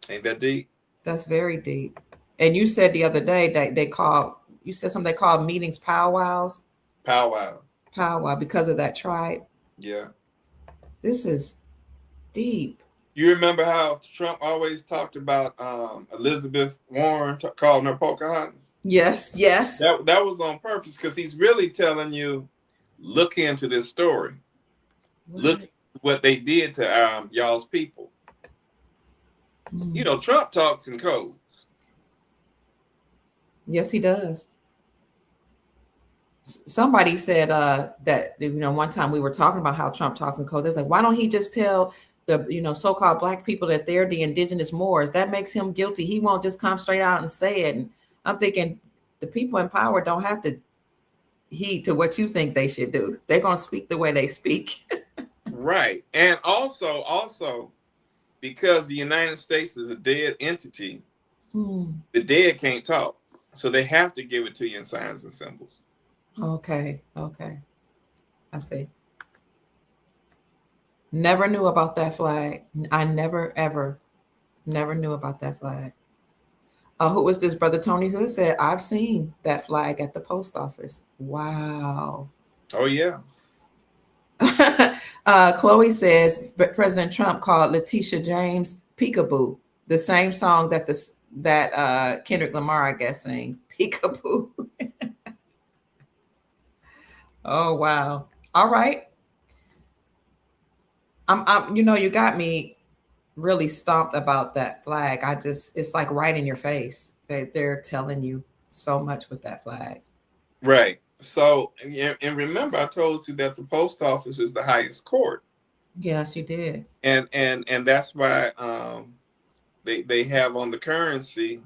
Ain't that deep? That's very deep. And you said the other day that you said something they called meetings powwows. Powwow. Powwow because of that tribe. Yeah. This is deep. You remember how Trump always talked about Elizabeth Warren calling her Pocahontas? Yes. That was on purpose because he's really telling you, look into this story. What? Look what they did to y'all's people. You know, Trump talks in codes. Yes, he does. Somebody said that one time we were talking about how Trump talks in code. They're like, why don't he just tell the so-called black people that they're the indigenous Moors? That makes him guilty. He won't just come straight out and say it. And I'm thinking the people in power don't have to heed to what you think they should do. They're gonna speak the way they speak. Right. And also because the United States is a dead entity, the dead can't talk. So they have to give it to you in signs and symbols. Okay. I see. Never knew about that flag. I never knew about that flag. Who was this? Brother Tony Hood said, I've seen that flag at the post office. Wow. Oh, yeah. Chloe says President Trump called Letitia James Peekaboo, the same song that Kendrick Lamar, I guess, sings. Peekaboo. Oh wow! All right. You got me really stomped about that flag. It's like right in your face. They're telling you so much with that flag. Right. So, and remember, I told you that the post office is the highest court. Yes, you did. And that's why they have on the currency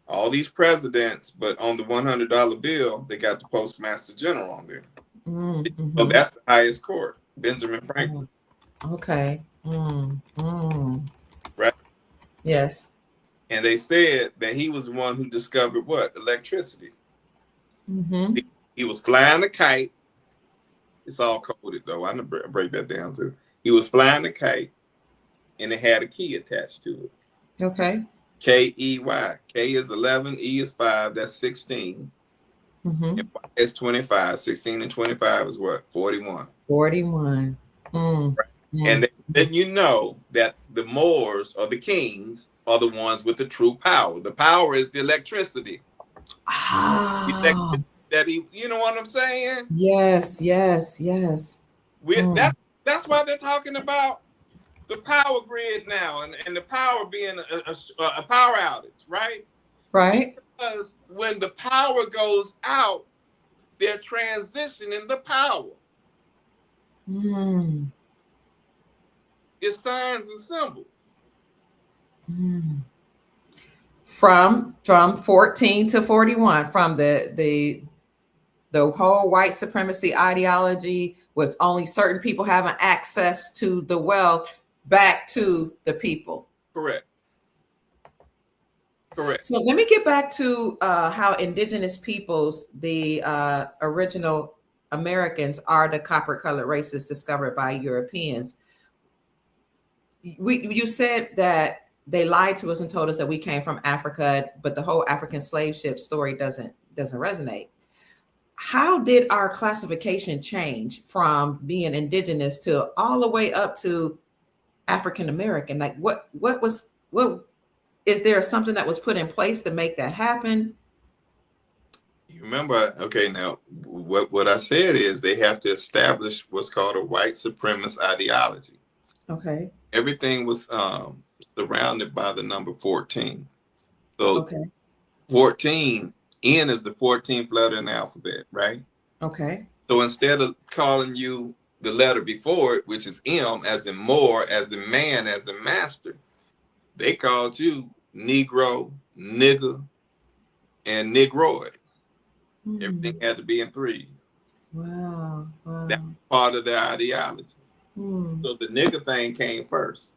all these presidents, but on the $100 bill, they got the Postmaster General on there. So that's the highest court, Benjamin Franklin. Okay. Yes. And they said that he was the one who discovered what? Electricity. Mm-hmm. He was flying a kite. It's all coded though. I break that down too. He was flying a kite and it had a key attached to it. Okay. K-E-Y. K is 11, E is 5, that's 16. Mm-hmm. And Y is 25. 16 and 25 is what? 41. 41. Mm. Right. Mm. And then you know that the Moors or the kings are the ones with the true power. The power is the electricity. Ah. That he, you know what I'm saying? Yes, yes, yes. That's why they're talking about the power grid now and the power being a power outage, right? Right. Because when the power goes out, they're transitioning the power. Mm. It's signs and symbols. Mm. From 14 to 41, from the whole white supremacy ideology with only certain people having access to the wealth back to the people. Correct. Correct. So let me get back to how indigenous peoples, the original Americans, are the copper-colored races discovered by Europeans. You said that they lied to us and told us that we came from Africa, but the whole African slave ship story doesn't resonate. How did our classification change from being indigenous to all the way up to African American? Like what is there something that was put in place to make that happen? You remember, okay, now what I said is they have to establish what's called a white supremacist ideology. Okay. Everything was surrounded by the number 14. So Okay. 14, N is the 14th letter in the alphabet, right? Okay. So instead of calling you the letter before it, which is M, as in more, as in man, as in master, they called you Negro, nigger, and Negroid. Everything had to be in threes. Wow. Wow. That's part of their ideology. So the nigger thing came first.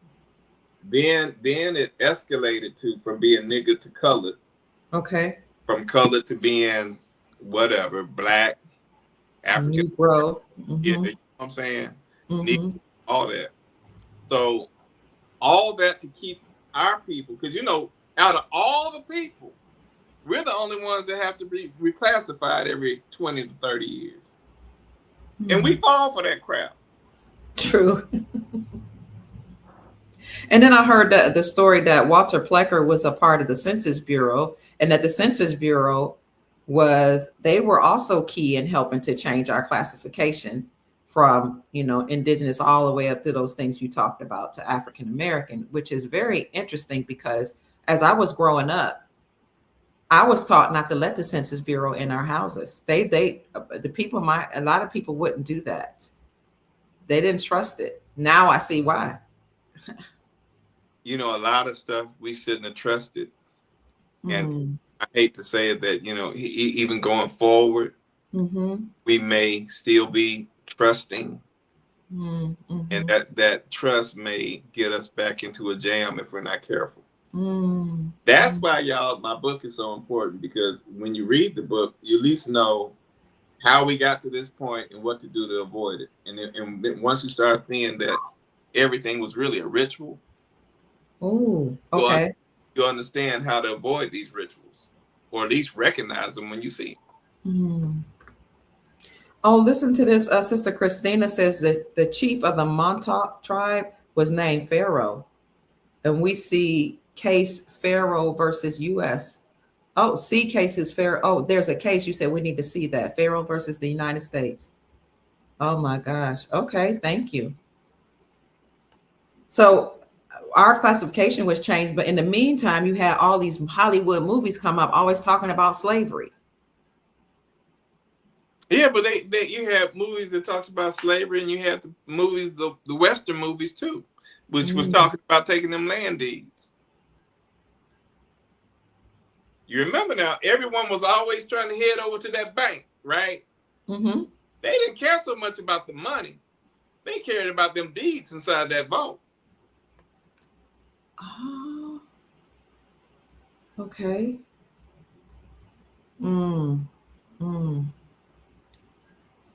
Then it escalated from being nigger to colored. Okay. From colored to being whatever, black, African. Negro. Yeah, you know what I'm saying? Mm-hmm. All that. So all that to keep our people, because out of all the people, we're the only ones that have to be reclassified every 20 to 30 years. And we fall for that crap. True. And then I heard that the story that Walter Plecker was a part of the Census Bureau, and that the Census Bureau they were also key in helping to change our classification from, indigenous all the way up to those things you talked about to African American, which is very interesting because as I was growing up, I was taught not to let the Census Bureau in our houses. A lot of people wouldn't do that. They didn't trust it. Now I see why. A lot of stuff we shouldn't have trusted. And I hate to say it that, even going forward, we may still be trusting. And that trust may get us back into a jam if we're not careful. That's why, y'all, my book is so important, because when you read the book, you at least know how we got to this point and what to do to avoid it. And then once you start seeing that everything was really a ritual, okay, you understand how to avoid these rituals, or at least recognize them when you see them. Oh, listen to this. Sister Christina says that the chief of the Montauk tribe was named Pharaoh. And we see case Pharaoh versus U.S. Oh, C case is Pharaoh. Oh, there's a case. You said we need to see that. Pharaoh versus the United States. Oh, my gosh. Okay, thank you. So our classification was changed. But in the meantime, you had all these Hollywood movies come up always talking about slavery. Yeah, but you have movies that talked about slavery, and you had the movies, the Western movies too, which was talking about taking them land deeds. You remember now, everyone was always trying to head over to that bank, right? They didn't care so much about the money. They cared about them deeds inside that vault. Oh. Okay. Mm, mm.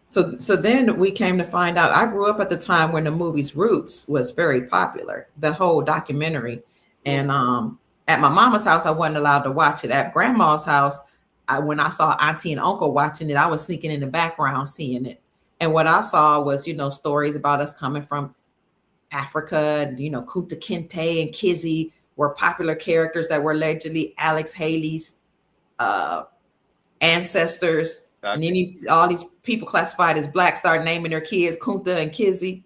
So then we came to find out. I grew up at the time when the movie's Roots was very popular, the whole documentary. And at my mama's house, I wasn't allowed to watch it. At grandma's house, when I saw auntie and uncle watching it, I was sneaking in the background seeing it. And what I saw was, stories about us coming from Africa, and Kunta Kinte and Kizzy were popular characters that were allegedly Alex Haley's uh, ancestors. And then all these people classified as black started naming their kids Kunta and Kizzy.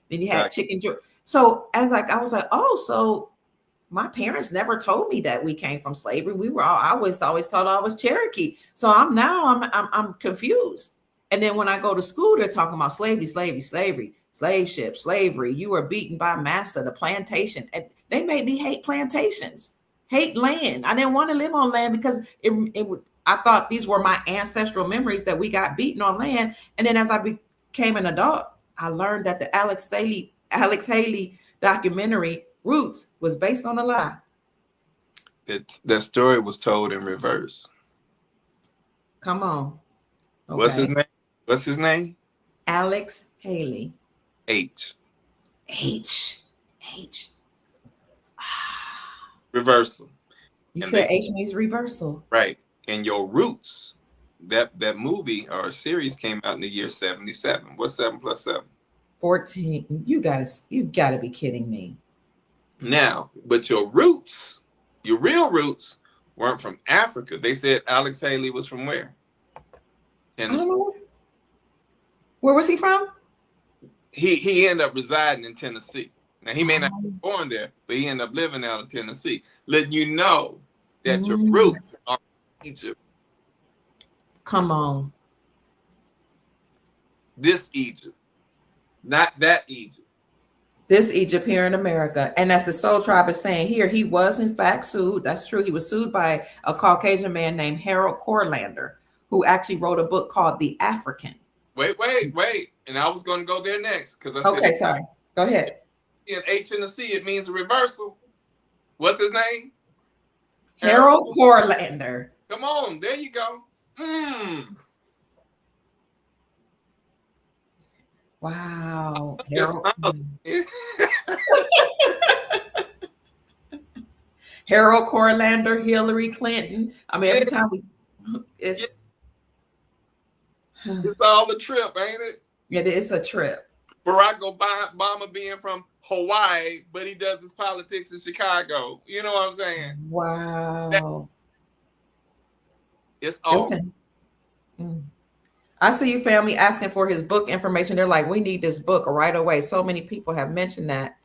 Then you had Chicken George. So I was like, oh, so my parents never told me that we came from slavery. I was always thought I was Cherokee. So I'm confused. And then when I go to school, they're talking about slavery, slave ship, slavery. You were beaten by massa, the plantation. And they made me hate plantations, hate land. I didn't want to live on land because I thought these were my ancestral memories that we got beaten on land. And then as I became an adult, I learned that the Alex Haley documentary Roots was based on a lie. That story was told in reverse. Come on. Okay. What's his name? Alex Haley. H. Reversal. You said H means reversal. Right. And your roots, that movie or series came out in the year 77. What's 7 plus 7? 14. You gotta be kidding me. Now, but your roots, your real roots, weren't from Africa. They said Alex Haley was from where? Where was he from? He ended up residing in Tennessee. Now, he may not be born there, but he ended up living out in Tennessee, letting you know that your roots are Egypt. Come on. This Egypt, not that Egypt. This Egypt here in America. And as the Soul Tribe is saying here, he was in fact sued. That's true. He was sued by a Caucasian man named Harold Corlander, who actually wrote a book called The African. Wait. And I was going to go there next because I said, okay, sorry. Go ahead. In H and the C, it means a reversal. What's his name? Harold Corlander. Come on, there you go. Wow. Harold Corlander, Hillary Clinton. I mean, every time it's all a trip, ain't it? It is a trip. Barack Obama being from Hawaii, but he does his politics in Chicago. You know what I'm saying? Wow. It's all. I see you family asking for his book information. They're like, we need this book right away. So many people have mentioned that.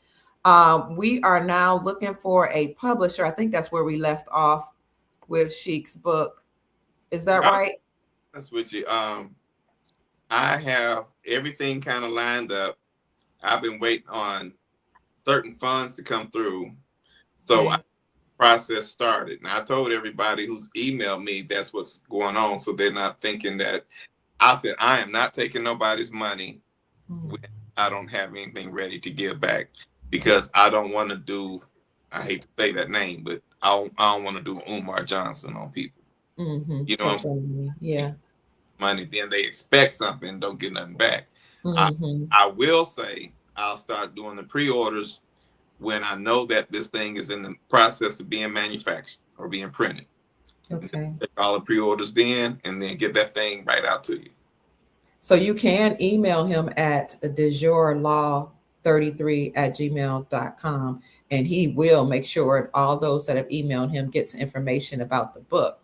We are now looking for a publisher. I think that's where we left off with Sheik's book. Is that right? That's with you. I have everything kind of lined up. I've been waiting on certain funds to come through. So process started. And I told everybody who's emailed me that's what's going on. So they're not thinking that I said, I am not taking nobody's money when I don't have anything ready to give back, because I don't want to do, I hate to say that name, but I don't want to do Umar Johnson on people. You know what I'm saying? Yeah. Money, then they expect something, don't get nothing back. I will say I'll start doing the pre-orders when I know that this thing is in the process of being manufactured or being printed. Okay. Take all the pre-orders then, and then get that thing right out to you. So you can email him at dejourlaw33@gmail.com, and he will make sure all those that have emailed him gets information about the book.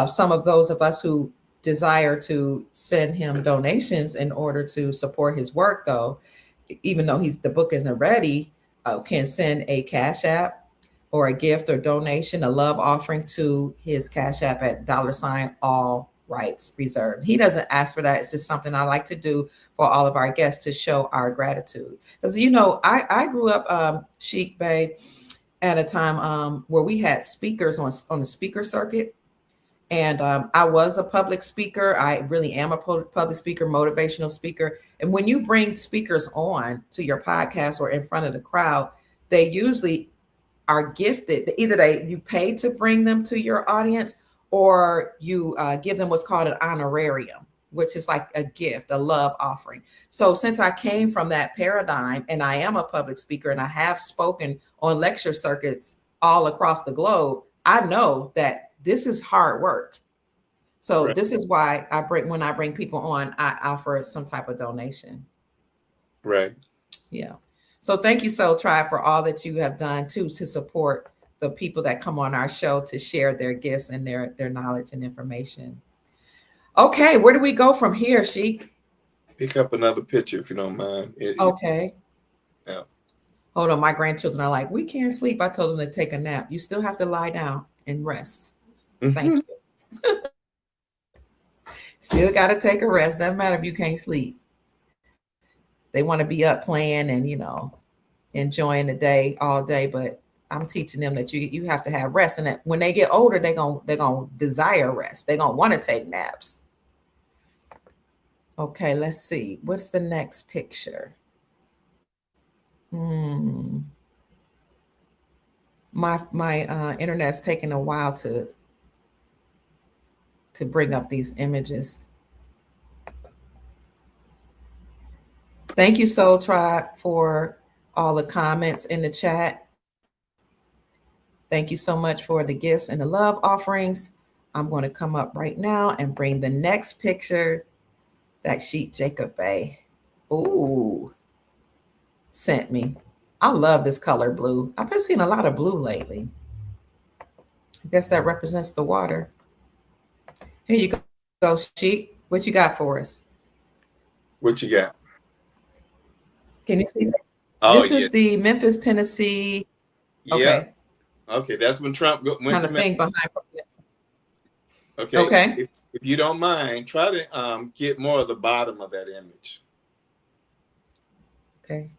Some of those of us who desire to send him donations in order to support his work, though, even though the book isn't ready, can send a Cash App or a gift or donation, a love offering to his Cash App at $ all rights reserved. He doesn't ask for that. It's just something I like to do for all of our guests to show our gratitude. Because, I grew up Chic Bay at a time where we had speakers on the speaker circuit. And I was a public speaker. I really am a public speaker, motivational speaker. And when you bring speakers on to your podcast or in front of the crowd, they usually are gifted. Either you pay to bring them to your audience, or you give them what's called an honorarium, which is like a gift, a love offering. So since I came from that paradigm, and I am a public speaker, and I have spoken on lecture circuits all across the globe, I know that this is hard work. So Right. this is why when I bring people on, I offer some type of donation. Right. Yeah. So thank you, Soul Tribe, for all that you have done too to support the people that come on our show to share their gifts and their knowledge and information. Okay, where do we go from here, Sheik? Pick up another picture if you don't mind. Okay. Yeah. Hold on, my grandchildren are like, we can't sleep. I told them to take a nap. You still have to lie down and rest. Thank you. Still got to take a rest. Doesn't matter if you can't sleep. They want to be up playing and, enjoying the day all day, but I'm teaching them that you have to have rest, and that when they get older, they're gonna desire rest. They're gonna want to take naps. Okay, let's see. What's the next picture? My internet's taking a while to bring up these images. Thank you, Soul Tribe, for all the comments in the chat. Thank you so much for the gifts and the love offerings. I'm going to come up right now and bring the next picture that Chic Jacob Bay sent me. I love this color blue. I've been seeing a lot of blue lately. I guess that represents the water. Here you go, Chic. What you got for us? What you got? Can you see that? Oh, this is the Memphis, Tennessee. Yeah. Okay, that's when Trump went kind to of thing behind. Okay. Okay. If you don't mind, try to get more of the bottom of that image. Okay.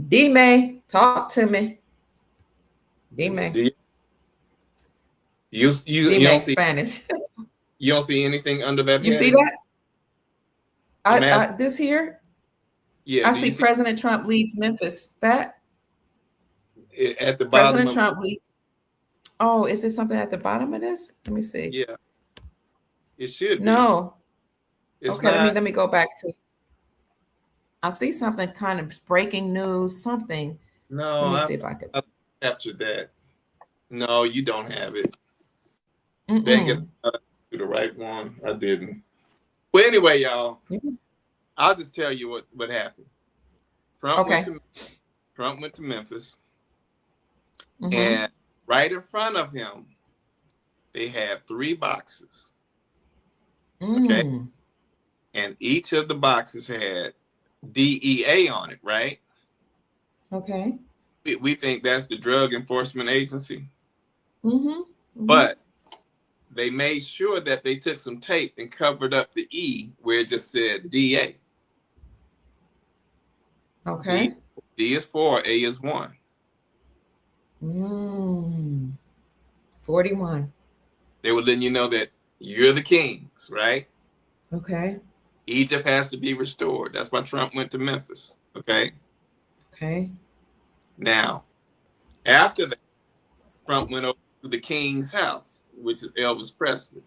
D-May, talk to me. D-May. You don't see Spanish. You don't see anything under that. You see that? This here? Yeah. I see President Trump leads Memphis. That? At the bottom. President Trump leads. Oh, is there something at the bottom of this? Let me see. Yeah. It should be. No. It's okay, not. let me go back to. I see something kind of breaking news, something. No, let me see if I could capture that. No, you don't have it. Dang it, to the right one. I didn't. Well, anyway, y'all, I'll just tell you what happened. Trump went to Memphis, and right in front of him, they had 3 boxes. Okay, and each of the boxes had DEA on it, right? Okay. We think that's the Drug Enforcement Agency. But they made sure that they took some tape and covered up the E where it just said DA. Okay. D is 4, A is 1. 41. They were letting you know that you're the kings, right? Okay. Egypt has to be restored. That's why Trump went to Memphis. Okay. Okay. Now, after that, Trump went over to the king's house, which is Elvis Presley.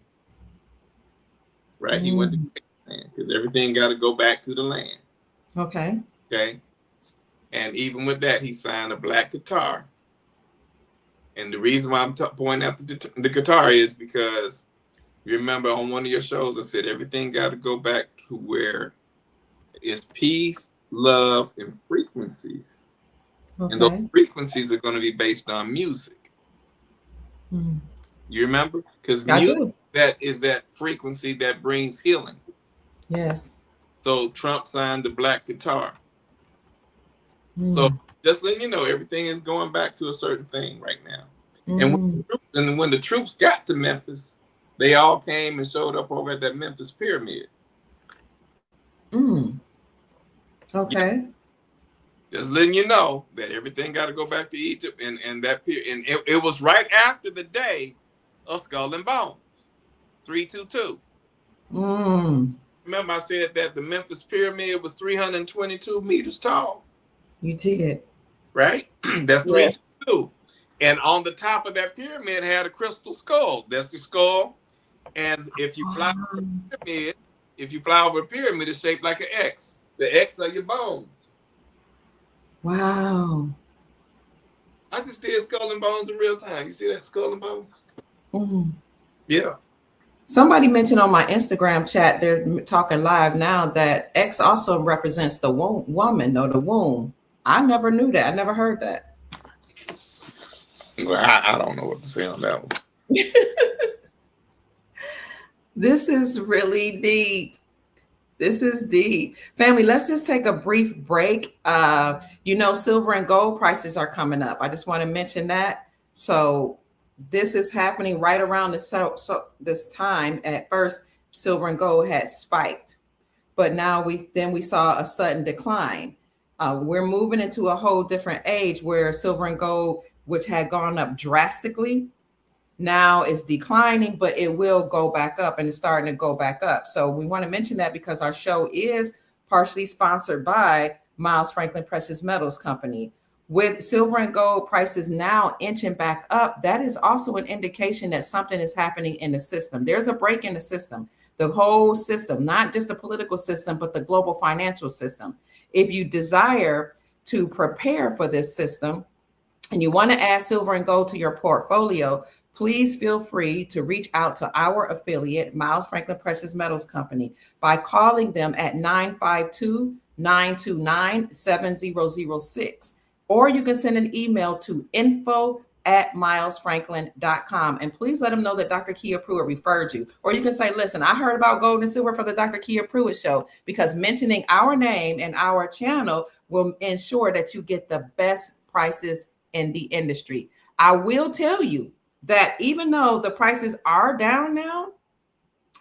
Right? He went to the land because everything got to go back to the land. Okay. Okay. And even with that, he signed a black guitar. And the reason why I'm pointing out the guitar is because you remember on one of your shows, I said everything got to go back to where it's peace, love, and frequencies. Okay. And those frequencies are going to be based on music. You remember? Because music, that is that frequency that brings healing. Yes. So Trump signed the black guitar. So just letting you know, everything is going back to a certain thing right now. And when the troops got to Memphis, they all came and showed up over at that Memphis pyramid. Okay. Just letting you know that everything got to go back to Egypt, and that and it was right after the day of Skull and Bones, 322. Remember I said that the Memphis pyramid was 322 meters tall. You did. Right? That's 322. And on the top of that pyramid had a crystal skull. That's the skull. And if you fly over a pyramid, it's shaped like an X. The X are your bones. Wow. I just did skull and bones in real time. You see that skull and bones? Mm. Yeah. Somebody mentioned on my Instagram chat, they're talking live now, that X also represents the woman or the womb. I never knew that. I never heard that. Well, I don't know what to say on that one. This is really deep. This is deep. Family, let's just take a brief break. Silver and gold prices are coming up. I just want to mention that. So this is happening right around this time. At first, silver and gold had spiked, but now we saw a sudden decline. We're moving into a whole different age where silver and gold, which had gone up drastically, now is declining, but it will go back up, and it's starting to go back up. So we want to mention that because our show is partially sponsored by Miles Franklin Precious Metals Company. With silver and gold prices now inching back up, that is also an indication that something is happening in the system. There's a break in the system, the whole system, not just the political system, but the global financial system. If you desire to prepare for this system and you want to add silver and gold to your portfolio, please feel free to reach out to our affiliate, Miles Franklin Precious Metals Company, by calling them at 952-929-7006. Or you can send an email to info@milesfranklin.com. And please let them know that Dr. Kia Pruitt referred you. Or you can say, listen, I heard about gold and silver for the Dr. Kia Pruitt show, because mentioning our name and our channel will ensure that you get the best prices in the industry. I will tell you that even though the prices are down now,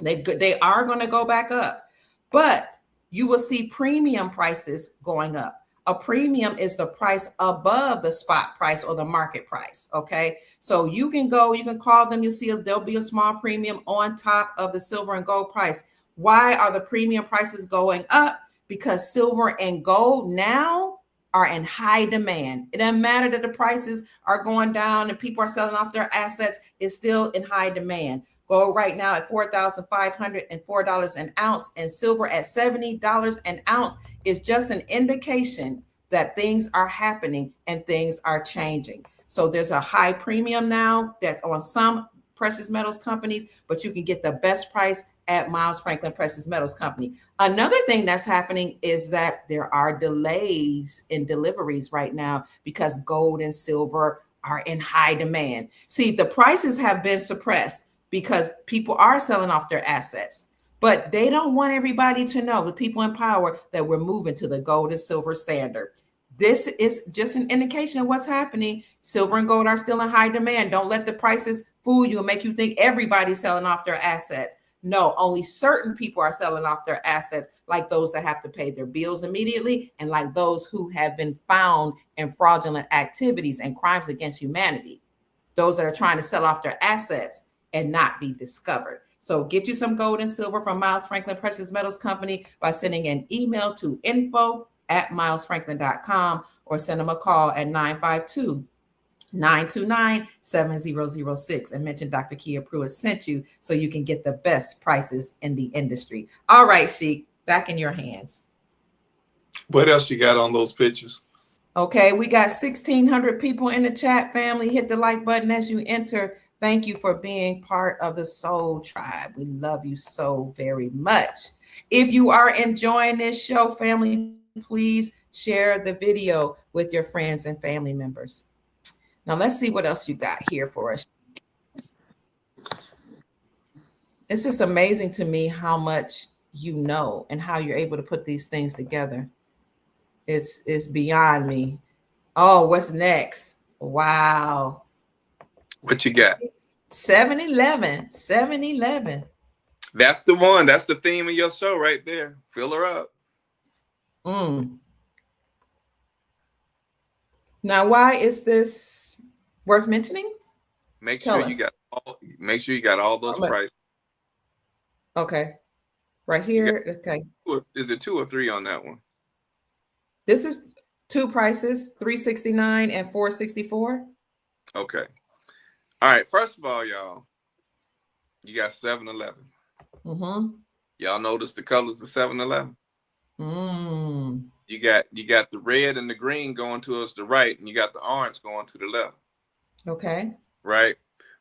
they are going to go back up, but you will see premium prices going up. A premium is the price above the spot price or the market price. Okay. So you can call them. You'll see there'll be a small premium on top of the silver and gold price. Why are the premium prices going up? Because silver and gold now are in high demand. It doesn't matter that the prices are going down and people are selling off their assets. It's still in high demand. Gold right now at $4,504 an ounce, and silver at $70 an ounce is just an indication that things are happening and things are changing. So there's a high premium now that's on some precious metals companies, but you can get the best price at Miles Franklin Precious Metals Company. Another thing that's happening is that there are delays in deliveries right now because gold and silver are in high demand. See, the prices have been suppressed because people are selling off their assets, but they don't want everybody to know, the people in power, that we're moving to the gold and silver standard. This is just an indication of what's happening. Silver and gold are still in high demand. Don't let the prices fool you and make you think everybody's selling off their assets. No, only certain people are selling off their assets, like those that have to pay their bills immediately, and like those who have been found in fraudulent activities and crimes against humanity. Those that are trying to sell off their assets and not be discovered. So get you some gold and silver from Miles Franklin Precious Metals Company by sending an email to info@milesfranklin.com or send them a call at 952-929-7006 and mention Dr. Kia Pruitt sent you so you can get the best prices in the industry. All right, Sheik, back in your hands. What else you got on those pictures? Okay, we got 1,600 people in the chat, family. Hit the like button as you enter. Thank you for being part of the Soul Tribe. We love you so very much. If you are enjoying this show, family, please share the video with your friends and family members. Now, let's see what else you got here for us. It's just amazing to me how much you know and how you're able to put these things together. It's beyond me. Oh, what's next? Wow. What you got? 7-Eleven. 7-Eleven. That's the one. That's the theme of your show right there. Fill her up. Now, why is this worth mentioning? Make sure you got all those prices. Okay. Right here. Okay. Is it 2 or 3 on that one? This is 2 prices, $369 and $464. Okay. All right. First of all, y'all, you got 7-Eleven. Mm-hmm. Y'all notice the colors of 7-Eleven? Mm. You got the red and the green going towards the right, and you got the orange going to the left. Okay. Right?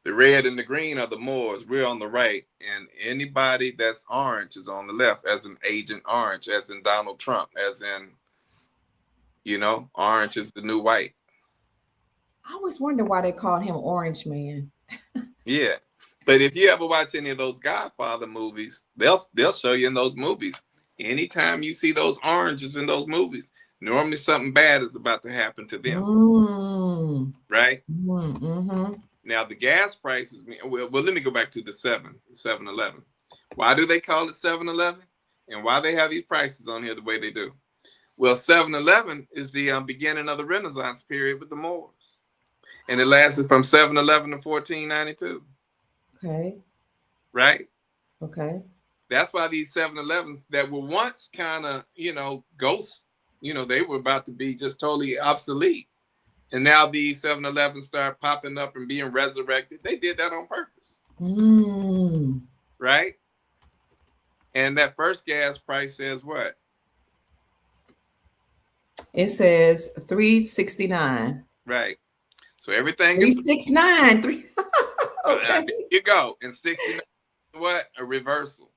The red and the green are the Moors. We're on the right, and anybody that's orange is on the left, as in Agent Orange, as in Donald Trump, as in, orange is the new white. I always wonder why they called him Orange Man. Yeah. But if you ever watch any of those Godfather movies, they'll show you in those movies. Anytime you see those oranges in those movies, normally something bad is about to happen to them. Mm. Right? Mm-hmm. Now the gas prices, well, let me go back to the 7-Eleven. Why do they call it 7-Eleven? And why they have these prices on here the way they do? Well, 7-Eleven is the beginning of the Renaissance period with the Moors. And it lasted from 7-Eleven to 1492. Okay. Right? Okay. That's why these 7-Elevens that were once kind of, ghosts, they were about to be just totally obsolete. And now these 7-Elevens start popping up and being resurrected. They did that on purpose. Mm. Right? And that first gas price says what? It says 369. Right. So everything is 369. Okay. there you go. And 69, what? A reversal.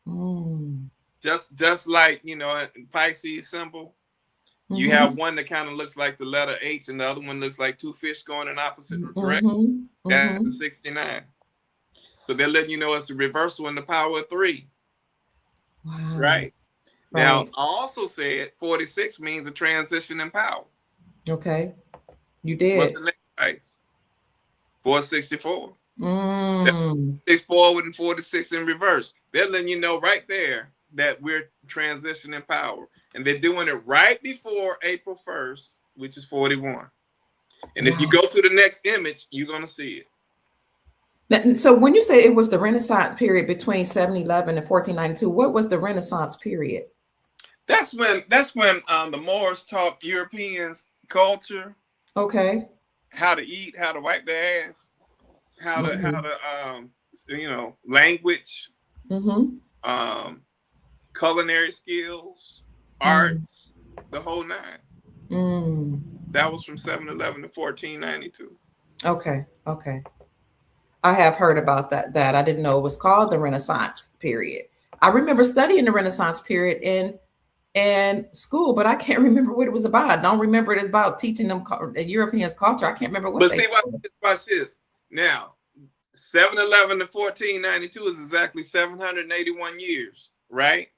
Mm. Just like, Pisces symbol. You Mm-hmm. have one that kind of looks like the letter H, and the other one looks like two fish going in opposite directions. Mm-hmm. That's the 69. So they're letting you know it's a reversal in the power of 3. Wow. Right? Now, I also said 46 means a transition in power. Okay. You did. What's the next price? 464. Mm. 6 forward and 46 in reverse. They're letting you know right there that we're transitioning power. And they're doing it right before April 1st, which is 41. And if you go to the next image, you're going to see it. Now, so when you say it was the Renaissance period between 7-Eleven and 1492, what was the Renaissance period? That's when the Moors taught Europeans culture. Okay. How to eat, how to wipe their ass, how to language, culinary skills, arts, the whole 9. That was from 7-Eleven to 1492. Okay. I have heard about that. I didn't know it was called the Renaissance period. I remember studying the Renaissance period in school, but I can't remember what it was about. I don't remember it about teaching them Europeans culture. I can't remember what. But see, watch this. Now, 7-Eleven to 1492 is exactly 781 years, right?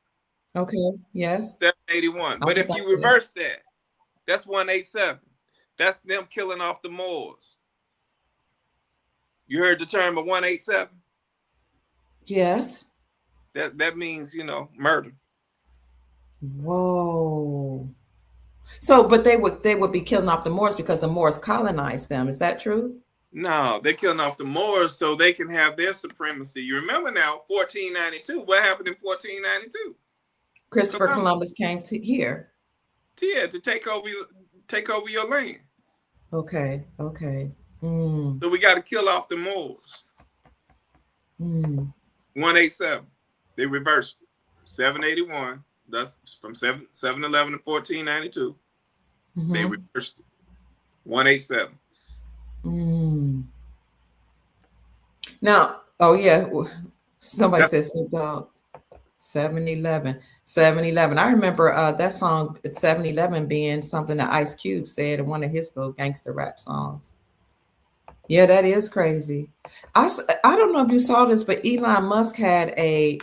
Okay. Yes. 781. But if you reverse that, that's 187. That's them killing off the Moors. You heard the term of 187? Yes. That means, murder. Whoa. So, but they would be killing off the Moors because the Moors colonized them. Is that true? No, they're killing off the Moors so they can have their supremacy. You remember now, 1492. What happened in 1492? Christopher Columbus came to here. Yeah, to take over your land. Okay. So we got to kill off the Moors. 187. They reversed it. 781. That's from 7-Eleven to 1492. They reversed it. 187. Now, somebody says 7-Eleven. 7-Eleven. I remember that song at 7-Eleven being something that Ice Cube said in one of his little gangster rap songs. Yeah, that is crazy. I don't know if you saw this, but Elon Musk had a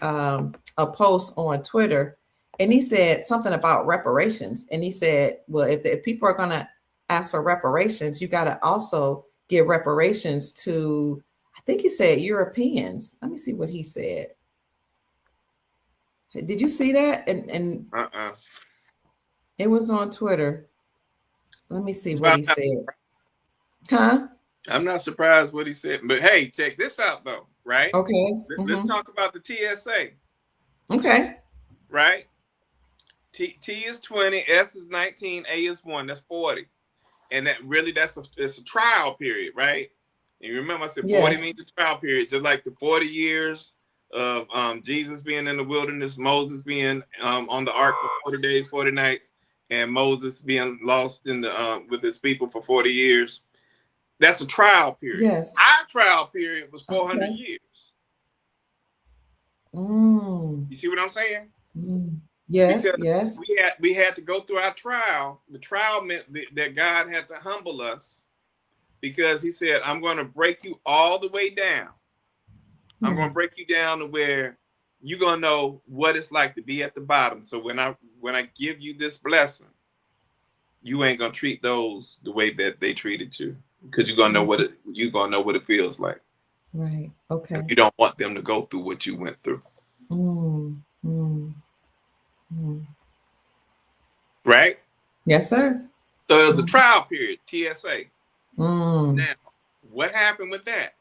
post on Twitter, and he said something about reparations. And he said, well, if people are going to ask for reparations, you got to also give reparations to, I think he said Europeans. Let me see what he said. Did you see that? And it was on Twitter. Let me see what he said. Huh? I'm not surprised what he said. But hey, check this out though, right? Okay. Let's talk about the TSA. Okay. Right? T is 20, S is 19, A is 1. That's 40. And that really, it's a trial period, right? And you remember I said 40 Yes. means a trial period, just like the 40 years of Jesus being in the wilderness, Moses being on the ark for 40 days, 40 nights, and Moses being lost in the with his people for 40 years. That's a trial period. Yes. Our trial period was 400 Okay. years. Mm. You see what I'm saying? Mm. Yes, Because yes. we had to go through our trial. The trial meant that God had to humble us, because he said, I'm going to break you all the way down. I'm going to break you down to where you're going to know what it's like to be at the bottom. So when I give you this blessing, you ain't going to treat those the way that they treated you, because you're going to know what it feels like. Right. Okay. You don't want them to go through what you went through. Mm. Mm. Mm. Right? Yes, sir. So it was a trial period, TSA. Mm. Now, what happened with that?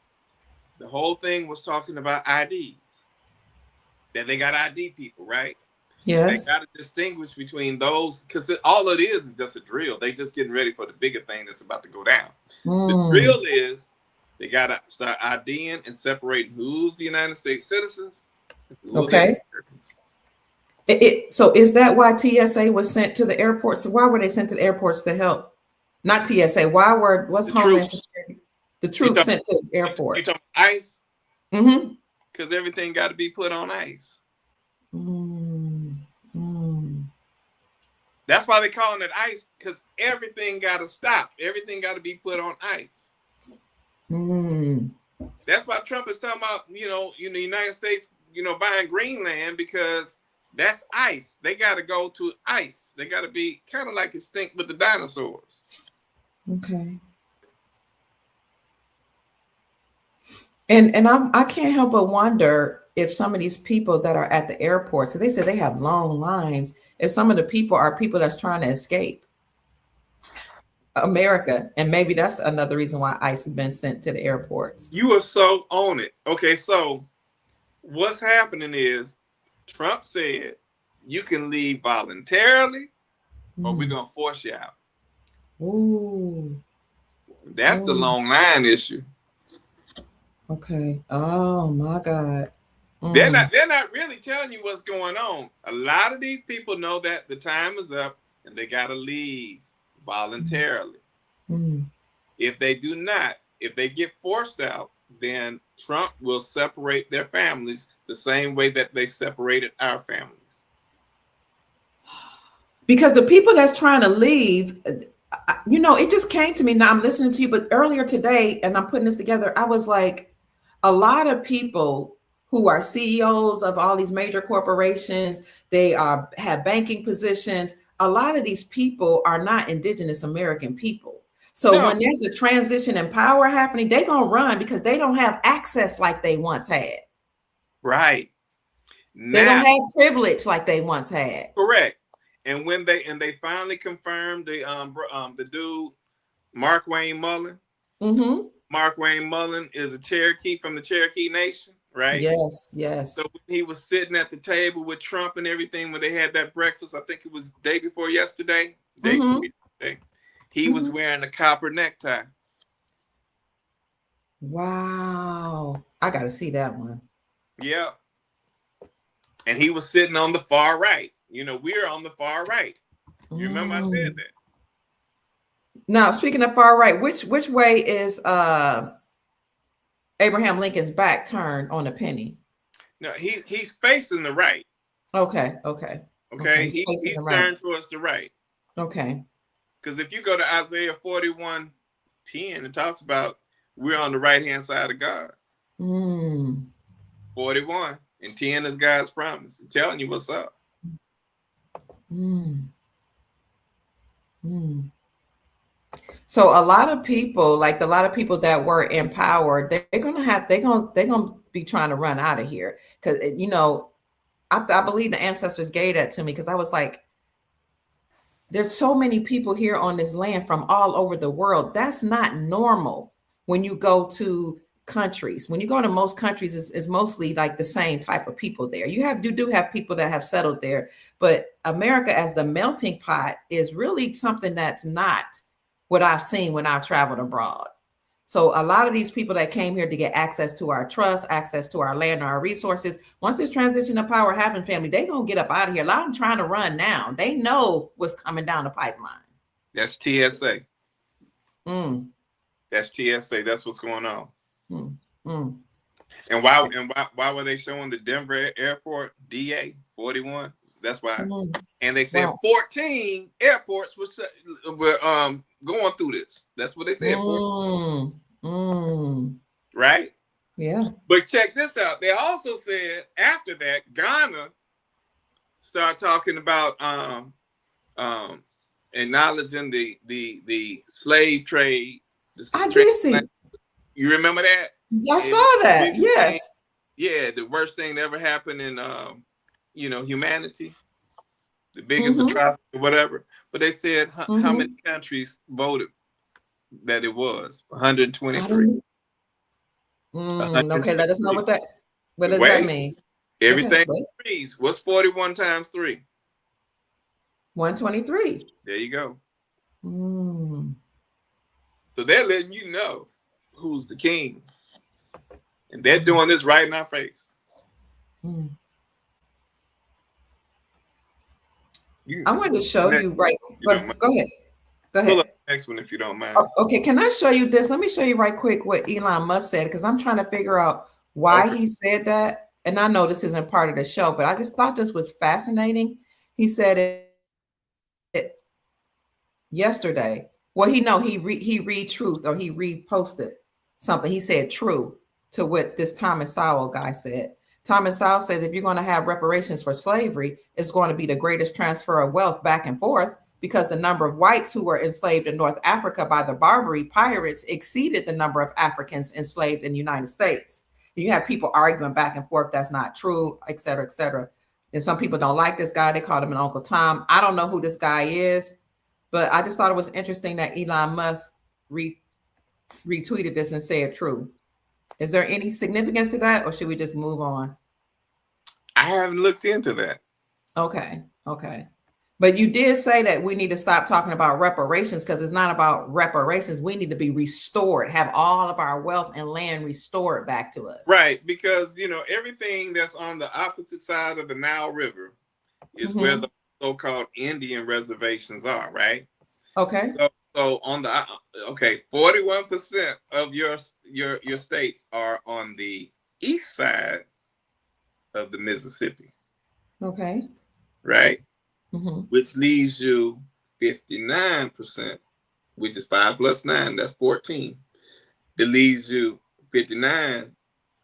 The whole thing was talking about IDs. That they got ID people, right? Yes. They got to distinguish between those, because all it is just a drill. They just getting ready for the bigger thing that's about to go down. The drill is they got to start IDing and separating who's the United States citizens and who are the Americans. So is that why TSA was sent to the airports? Why were they sent to the airports to help? Not TSA. What's The Homeland troops. Security? The troops sent to the airport. You talking about ICE? Mm-hmm. Because everything got to be put on ICE. Mm. Mm. That's why they calling it ICE, because everything got to stop. Everything got to be put on ICE. Mm. That's why Trump is talking about, the United States, buying Greenland, because that's ICE. They got to go to ICE. They got to be kind of like extinct with the dinosaurs. Okay. And I can't help but wonder if some of these people that are at the airports, because they said they have long lines, if some of the people are people that's trying to escape America, and maybe that's another reason why ICE has been sent to the airports. You are so on it. Okay, so what's happening is Trump said you can leave voluntarily, or we're gonna force you out. Ooh. That's the long line issue. Okay. Oh my God. They're not really telling you what's going on. A lot of these people know that the time is up and they gotta leave voluntarily. If they do not, if they get forced out, then Trump will separate their families the same way that they separated our families. Because the people that's trying to leave, it just came to me. Now I'm listening to you, but earlier today, and I'm putting this together, I was like, a lot of people who are CEOs of all these major corporations, they have banking positions. A lot of these people are not indigenous American people. So when there's a transition in power happening, they're going to run because they don't have access like they once had. Right. They don't have privilege like they once had. Correct. And when they finally confirmed the dude, Mark Wayne Mullen. Mm-hmm. Mark Wayne Mullen is a Cherokee from the Cherokee Nation, right? Yes, yes. So when he was sitting at the table with Trump and everything, when they had that breakfast, I think it was the day before yesterday, he was wearing a copper necktie. Wow. I got to see that one. Yeah. And he was sitting on the far right. We're on the far right. You remember I said that? Now, speaking of far right, which way is Abraham Lincoln's back turned on a penny? No, he's facing the right. Okay. He's turned towards the right. Okay. Because if you go to Isaiah 41:10, it talks about we're on the right hand side of God. 41 and 10 is God's promise. I'm telling you what's up. So a lot of people that were in power, they're gonna be trying to run out of here, because I believe the ancestors gave that to me, because I was like, there's so many people here on this land from all over the world. That's not normal. When you go to countries, when you go to most countries, is mostly like the same type of people there. You do have people that have settled there, but America as the melting pot is really something that's not what I've seen when I've traveled abroad. So a lot of these people that came here to get access to our trust, access to our land, our resources, once this transition of power happens, family, they gonna get up out of here. A lot of them trying to run now. They know what's coming down the pipeline. That's TSA. Mm. That's TSA. That's what's going on. Mm. Mm. And why were they showing the Denver airport DA 41? That's why. Mm. And they said 14 airports were going through this. That's what they said. Right? Yeah. But check this out. They also said after that, Ghana started talking about acknowledging the slave trade. I did see. You remember that? I saw that. Yes. Yeah, the worst thing that ever happened in humanity. The biggest atrocity, whatever. But they said how many countries voted that it was? 123. Okay, let us know what does that mean? Everything threes. What's 41 times 3? 123. There you go. So they're letting you know who's the king. And they're doing this right in our face. I wanted to show you right. Go ahead. Go ahead. Pull up the next one if you don't mind. Okay, can I show you this? Let me show you right quick what Elon Musk said, because I'm trying to figure out why he said that. And I know this isn't part of the show, but I just thought this was fascinating. He said it yesterday. Well, he read truth, or he reposted something. He said true to what this Thomas Sowell guy said. Thomas Sowell says if you're going to have reparations for slavery, it's going to be the greatest transfer of wealth back and forth, because the number of whites who were enslaved in North Africa by the Barbary pirates exceeded the number of Africans enslaved in the United States. You have people arguing back and forth that's not true, et cetera, et cetera. And some people don't like this guy. They called him an Uncle Tom. I don't know who this guy is, but I just thought it was interesting that Elon Musk retweeted this and said true. Is there any significance to that, or should we just move on? I haven't looked into that. Okay. But you did say that we need to stop talking about reparations, because it's not about reparations. We need to be restored, have all of our wealth and land restored back to us. Right, because, everything that's on the opposite side of the Nile River is where the so-called Indian reservations are, right? Okay. So on 41% of your states are on the east side of the Mississippi. Okay. Right? Which leaves you 59%, which is 5 plus 9, that's 14. It leaves you 59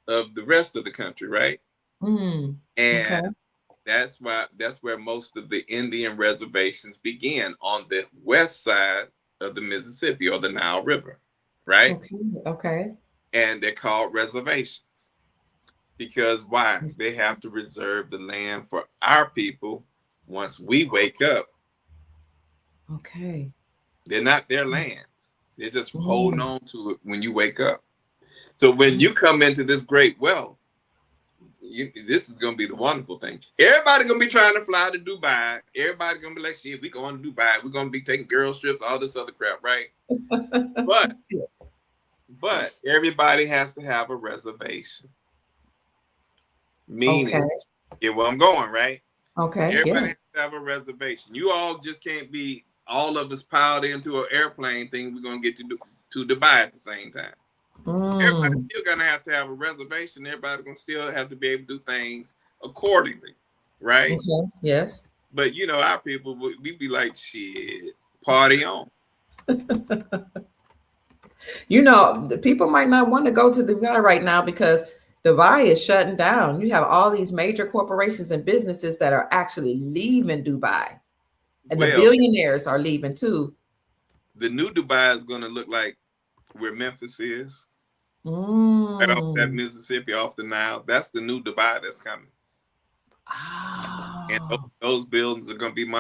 of the rest of the country, right? And that's where most of the Indian reservations begin, on the west side of the Mississippi, or the Nile River, right? Okay. And they're called reservations because why? They have to reserve the land for our people. Once we wake up, they're not their lands. They're just holding on to it when you wake up. So when you come into this great wealth, this is going to be the wonderful thing. Everybody going to be trying to fly to Dubai. Everybody going to be like, shit, we going to Dubai. We're going to be taking girl trips, all this other crap, right? But everybody has to have a reservation. Meaning, get where I'm going, right? Everybody has to have a reservation. You all just can't be all of us piled into an airplane thing. We're going to get to Dubai at the same time. Everybody's still going to have a reservation. Everybody's going to still have to be able to do things accordingly, right? Yes. But, our people, we be like, shit, party on. The people might not want to go to Dubai right now because Dubai is shutting down. You have all these major corporations and businesses that are actually leaving Dubai. And the billionaires are leaving too. The new Dubai is going to look like where Memphis is. Right off that Mississippi, off the Nile. That's the new Dubai that's coming. And those buildings are going to be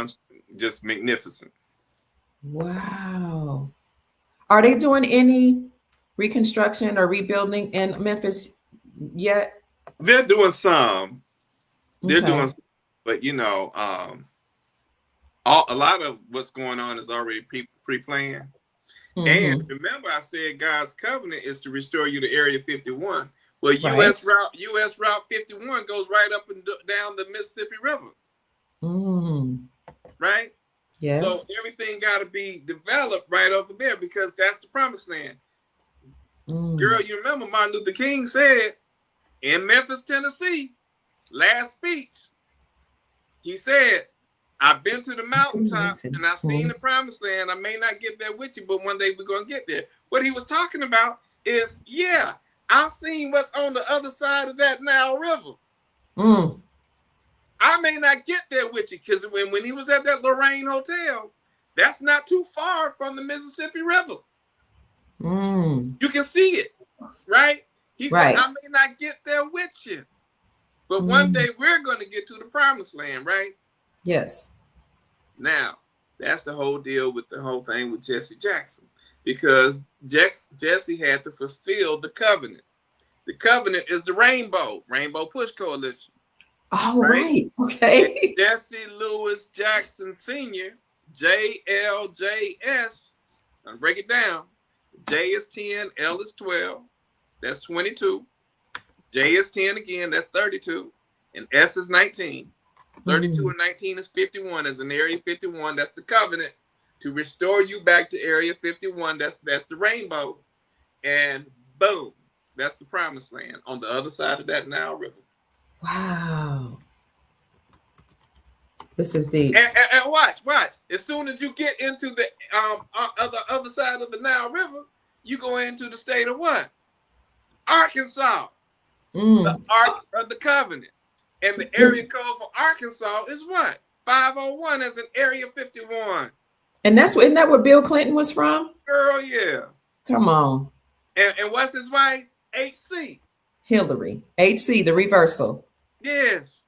just magnificent. Wow. Are they doing any reconstruction or rebuilding in Memphis yet? They're doing some. They're doing some, but a lot of what's going on is already pre-planned. And remember, I said God's covenant is to restore you to Area 51. Well, Right. US Route 51 goes right up and down the Mississippi River. Right? Yes. So everything got to be developed right over there because that's the promised land. Girl, you remember Martin Luther King said in Memphis, Tennessee, last speech, he said, I've been to the mountaintop and I've seen the promised land. I may not get there with you, but one day we're going to get there. What he was talking about is, yeah, I've seen what's on the other side of that Nile River. I may not get there with you because when he was at that Lorraine Hotel, that's not too far from the Mississippi River. You can see it, right? He said, I may not get there with you, but one day we're going to get to the promised land, right? Yes. Now, that's the whole deal with the whole thing with Jesse Jackson, because Jesse had to fulfill the covenant. The covenant is the Rainbow Push Coalition. Oh, right. Okay. And Jesse Lewis Jackson Sr., JLJS, I'll break it down. J is 10, L is 12, that's 22. J is 10 again, that's 32. And S is 19. 32 and 19 is 51. As in Area 51, that's the covenant to restore you back to Area 51. That's the rainbow. And boom, that's the promised land on the other side of that Nile River. Wow. This is deep. And watch. As soon as you get into the other side of the Nile River, you go into the state of what? Arkansas. The Ark of the Covenant. And the area code for Arkansas is what? 501 as in Area 51. And isn't that where Bill Clinton was from? Girl, yeah. Come on. And what's his wife? HC. Hillary. HC, the reversal. Yes.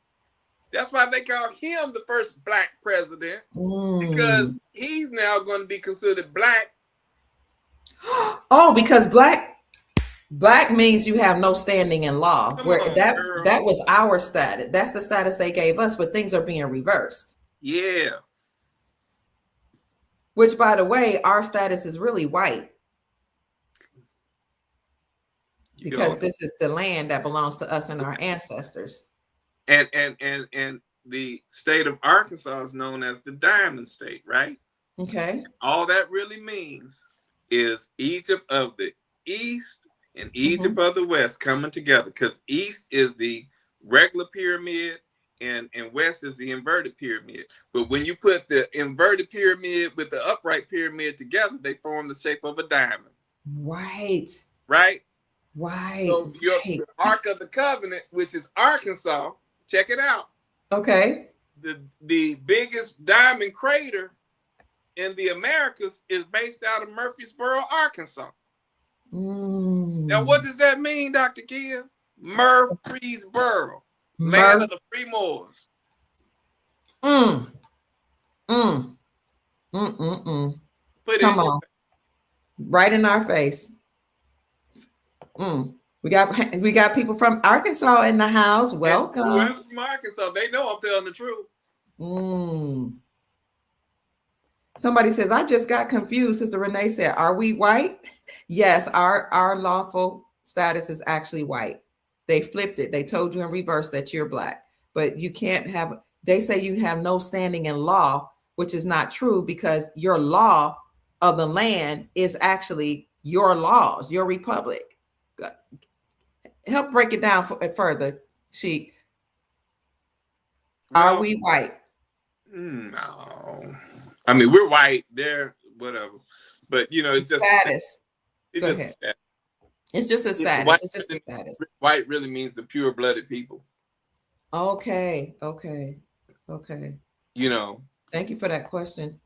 That's why they call him the first black president, because he's now going to be considered black. Oh, because black means you have no standing in law. That was our status. That's the status they gave us, but things are being reversed. Yeah. Which, by the way, our status is really white. Because this is the land that belongs to us and our ancestors. And the state of Arkansas is known as the Diamond State, right? Okay. All that really means is Egypt of the East and Egypt of the West coming together, because East is the regular pyramid and West is the inverted pyramid. But when you put the inverted pyramid with the upright pyramid together, they form the shape of a diamond. Right. Right? Right. So the Ark of the Covenant, which is Arkansas, check it out. Okay. The biggest diamond crater in the Americas is based out of Murfreesboro, Arkansas. Now, what does that mean, Dr. Kia? Murfreesboro, land of the free Moors. Come on. Right in our face. We got people from Arkansas in the house. Welcome. Whoever's from Arkansas, they know I'm telling the truth. Somebody says, I just got confused. Sister Renee said, are we white? Yes, our lawful status is actually white. They flipped it. They told you in reverse that you're black, but you can't have, they say you have no standing in law, which is not true, because your law of the land is actually your laws, your republic. Help break it down further, Sheik. Are we white? No. I mean, we're white. They're whatever. But, it's just status. It's just a status. It's just a status. White really means the pure-blooded people. Okay. Thank you for that question.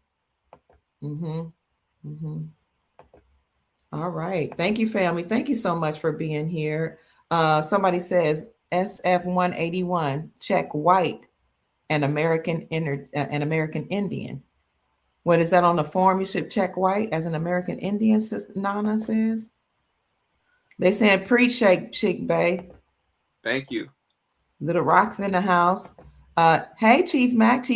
All right. Thank you, family. Thank you so much for being here. Somebody says SF181, check white and American Indian. What is that on the form? You should check white as an American Indian, Sister Nana says. They saying preach, Chic Bay. Thank you. Little Rock's in the house. Hey, Chief Mac,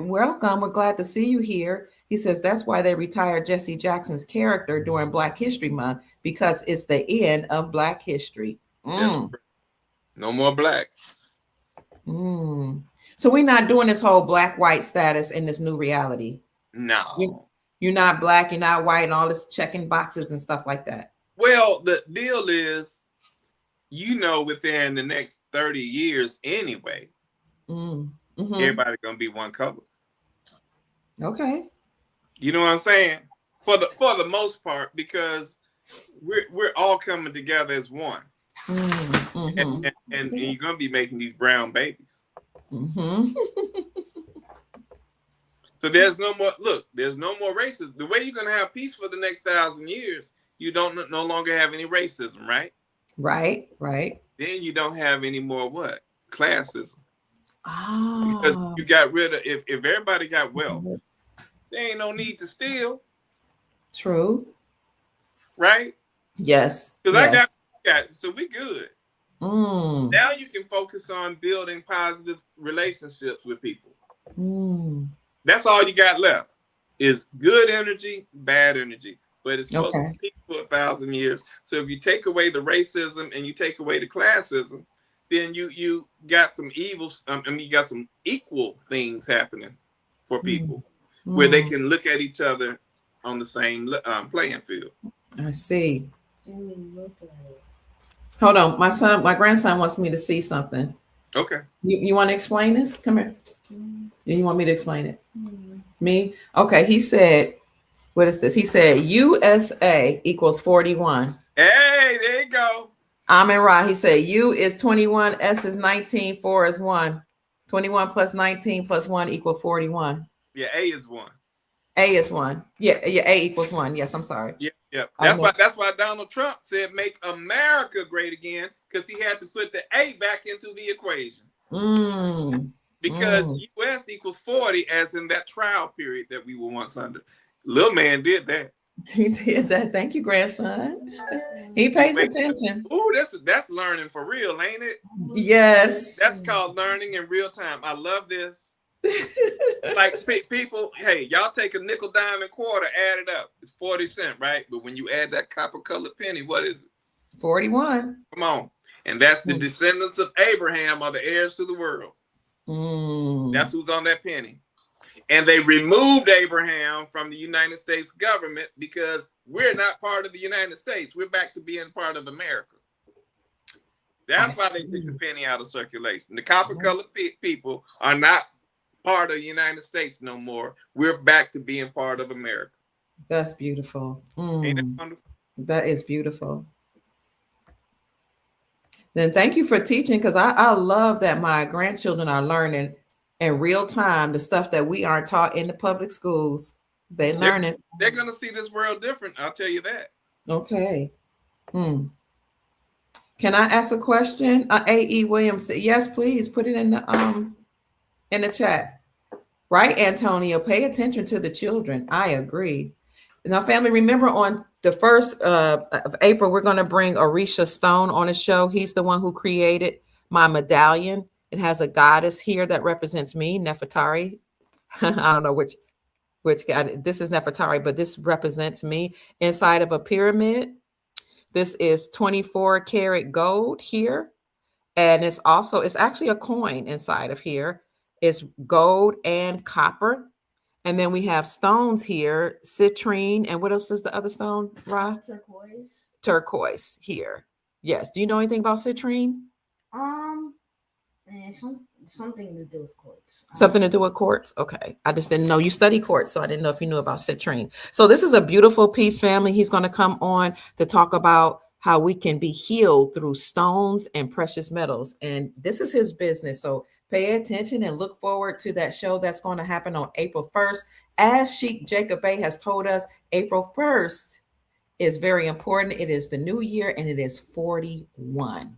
welcome. We're glad to see you here. He says that's why they retired Jesse Jackson's character during Black History Month, because it's the end of Black history. That's no more black. So we're not doing this whole black-white status in this new reality. No. You're not black, you're not white, and all this checking boxes and stuff like that. Well, the deal is, within the next 30 years anyway, everybody's gonna be one color. Okay. You know what I'm saying? For the most part, because we're all coming together as one. And you're gonna be making these brown babies. So there's no more racism. The way you're gonna have peace for the next 1,000 years, you don't no longer have any racism, right? Right. Then you don't have any more what? Classism. Oh. Because you got rid of, if everybody got wealth, there ain't no need to steal. True. Right? Yes. Because I got, so we good. Now you can focus on building positive relationships with people. That's all you got left is good energy, bad energy. But it's supposed to be for 1,000 years. So if you take away the racism and you take away the classism, then you got some evils. You got some equal things happening for people where they can look at each other on the same playing field. I see. Hold on, my grandson wants me to see something. Okay. You want to explain this? Come here. You want me to explain it? Me? Okay. He said, what is this? He said USA equals 41. Hey, there you go. Amin Ra. He said U is 21, S is 19, 4 is 1. 21 plus 19 plus 1 equals 41. Yeah, A is 1. A is 1. Yeah, A equals 1. Yes, I'm sorry. Yeah. That's why Donald Trump said make America great again, because he had to put the A back into the equation. Because US equals 40, as in that trial period that we were once under. Little man did that. He did that. Thank you, grandson. He pays attention. Ooh, that's learning for real, ain't it? Yes. That's called learning in real time. I love this. Like people, hey, y'all take a nickel, dime, and quarter, add it up. It's 40 cents, right? But when you add that copper-colored penny, what is it? 41. Come on. And that's the descendants of Abraham are the heirs to the world. That's who's on that penny. And they removed Abraham from the United States government because we're not part of the United States. We're back to being part of America. That's why they took the penny out of circulation. The copper-colored people are not part of the United States no more. We're back to being part of America. That's beautiful. Ain't that wonderful? That is beautiful. Then thank you for teaching, because I love that my grandchildren are learning in real time the stuff that we aren't taught in the public schools. They're learning. They're going to see this world different. I'll tell you that. Okay. Can I ask a question? A.E. Williams said, yes, please put it in the chat. Right, Antonio, pay attention to the children. I agree. Now, family, remember on the 1st of April, we're going to bring Orisha Stone on the show. He's the one who created my medallion. It has a goddess here that represents me, Nefertari. I don't know which god. This is Nefertari, but this represents me inside of a pyramid. This is 24 karat gold here. And it's actually a coin inside of here. It's gold and copper. And then we have stones here, citrine. And what else is the other stone, Ra? Turquoise here. Yes. Do you know anything about citrine? Something to do with quartz. Something to do with quartz? Okay. I just didn't know you study quartz, so I didn't know if you knew about citrine. So this is a beautiful piece, family. He's going to come on to talk about how we can be healed through stones and precious metals. And this is his business. So pay attention and look forward to that show that's going to happen on April 1st. As Chic Jacob Bay has told us, April 1st is very important. It is the new year and it is 41.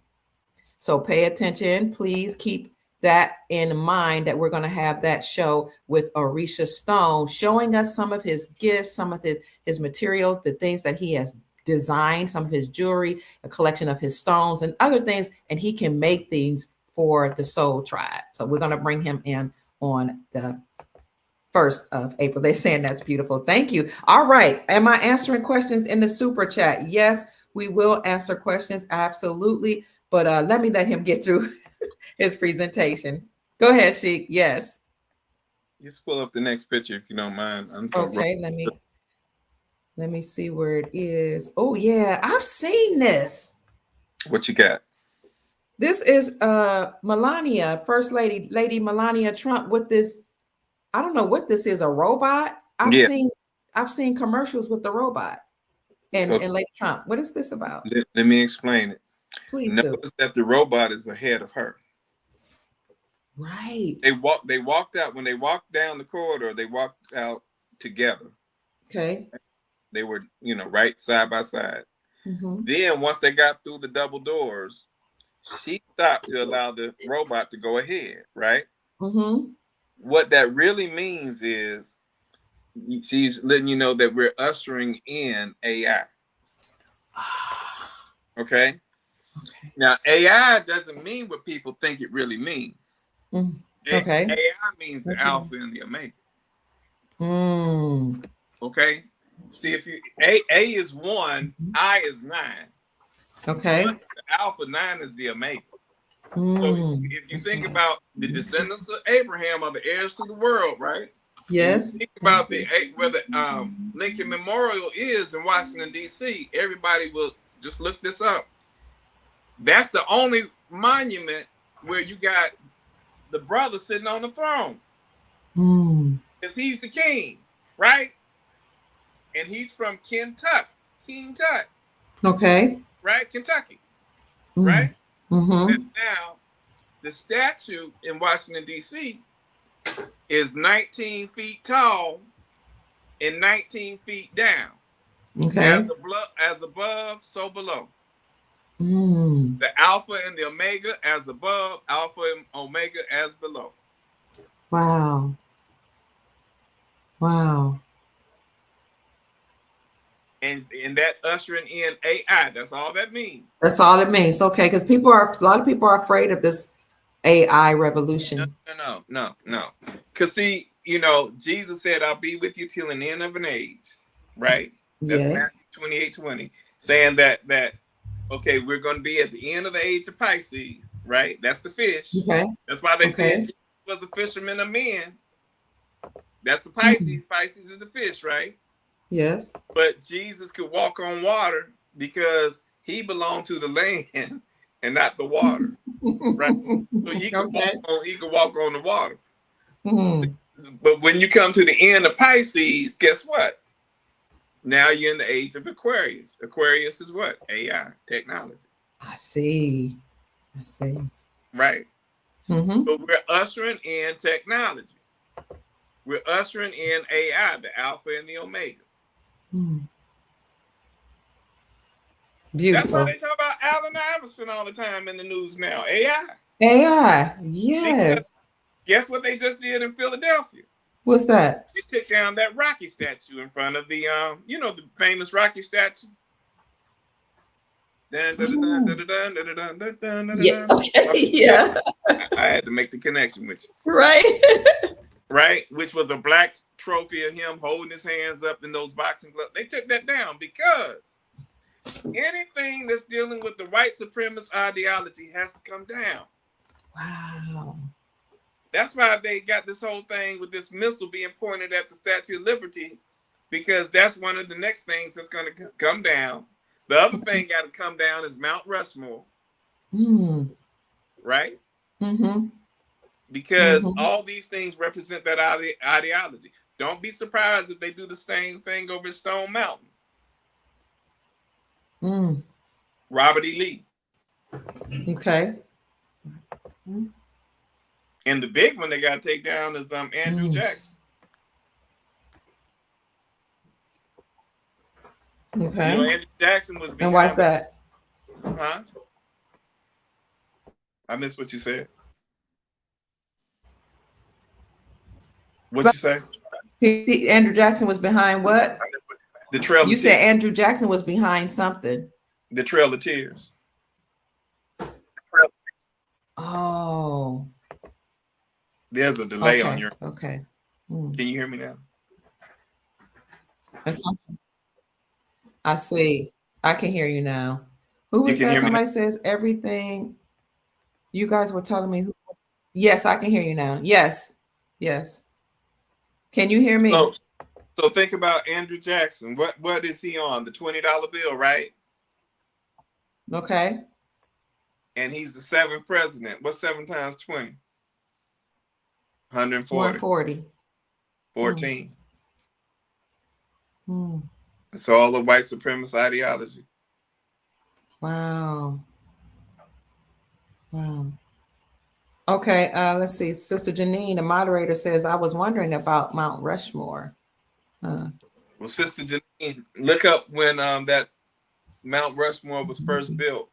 So pay attention. Please keep that in mind, that we're going to have that show with Orisha Stone, showing us some of his gifts, some of his material, the things that he has designed, some of his jewelry, a collection of his stones and other things. And he can make things for the Soul Tribe. So we're going to bring him in on the 1st of April. They're saying that's beautiful. Thank you. All right. Am I answering questions in the super chat? Yes, we will answer questions. Absolutely. But let him get through his presentation. Go ahead, Sheik. Yes. Just pull up the next picture if you don't mind. Okay. Let me see where it is. Oh yeah, I've seen this. What you got? This is Melania, First Lady Melania Trump with this. I don't know what this is, a robot. I've Yeah. seen commercials with the robot and Okay. Lady Trump. What is this about? Let me explain it. Please do. Notice that the robot is ahead of her. Right. They walked out when they walked down the corridor, they walked out together. Okay. They were, right side by side. Mm-hmm. Then once they got through the double doors, she stopped to allow the robot to go ahead, right? Mm-hmm. What that really means is she's letting you know that we're ushering in AI. Okay? Now, AI doesn't mean what people think it really means. Okay. AI means the alpha and the omega. Okay? See, if you A is 1, I is 9. Okay. 1 is the alpha, 9 is the omega. So if you think about the descendants of Abraham are the heirs to the world, right? Yes. Think about where the Lincoln Memorial is in Washington, D.C. Everybody will just look this up. That's the only monument where you got the brother sitting on the throne. Because he's the king, right? And he's from Kentucky. Okay. Right? Kentucky. Right? Mm-hmm. Now, the statue in Washington, D.C. is 19 feet tall and 19 feet down. Okay. As above, so below. The alpha and the omega as above, alpha and omega as below. Wow. And that ushering in AI, that's all that means. That's all it means. Okay, because a lot of people are afraid of this AI revolution. No. Because see, Jesus said, I'll be with you till the end of an age, right? That's Yes. Matthew 28:20, saying that okay, we're going to be at the end of the age of Pisces, right? That's the fish. Okay. That's why they said Jesus was a fisherman of men. That's the Pisces. Pisces is the fish, right? Yes. But Jesus could walk on water because he belonged to the land and not the water, right? So he could walk on the water. But when you come to the end of Pisces, guess what? Now you're in the age of Aquarius. Aquarius is what? AI, technology. I see. Right. But we're ushering in technology. We're ushering in AI, the alpha and the omega. Beautiful. That's why they talk about Allen Iverson all the time in the news now. AI. Yes. Because guess what they just did in Philadelphia? What's that? They took down that Rocky statue in front of the the famous Rocky statue. Yeah. Okay. Yeah. I had to make the connection with you. Right. Right? Which was a black trophy of him holding his hands up in those boxing gloves. They took that down because anything that's dealing with the white supremacist ideology has to come down. Wow. That's why they got this whole thing with this missile being pointed at the Statue of Liberty, because that's one of the next things that's going to come down. The other thing got to come down is Mount Rushmore. Right? Because all these things represent that ideology. Don't be surprised if they do the same thing over Stone Mountain. Robert E. Lee. Okay. And the big one they got to take down is Andrew Jackson. Okay. Andrew Jackson was behind. And why's that? Huh? I missed what you said. What'd you say? Andrew Jackson was behind what? The Trail of You Tears. said Andrew Jackson was behind something. The Trail of Tears. Oh. There's a delay on your. Okay. Mm. Can you hear me now? That's something. I see. I can hear you now. Who You was can that? hear me now? Somebody says everything. You guys were telling me. Yes, I can hear you now. Yes. Yes. Can you hear So, me? so think about Andrew Jackson. What is he on? The $20 bill, right? Okay. And he's the seventh president. What's 7 times 20? 140. 140. 14. Hmm. It's all the white supremacist ideology. Wow. Wow. Okay, let's see. Sister Janine, the moderator, says, I was wondering about Mount Rushmore. Well, Sister Janine, look up when that Mount Rushmore was first built.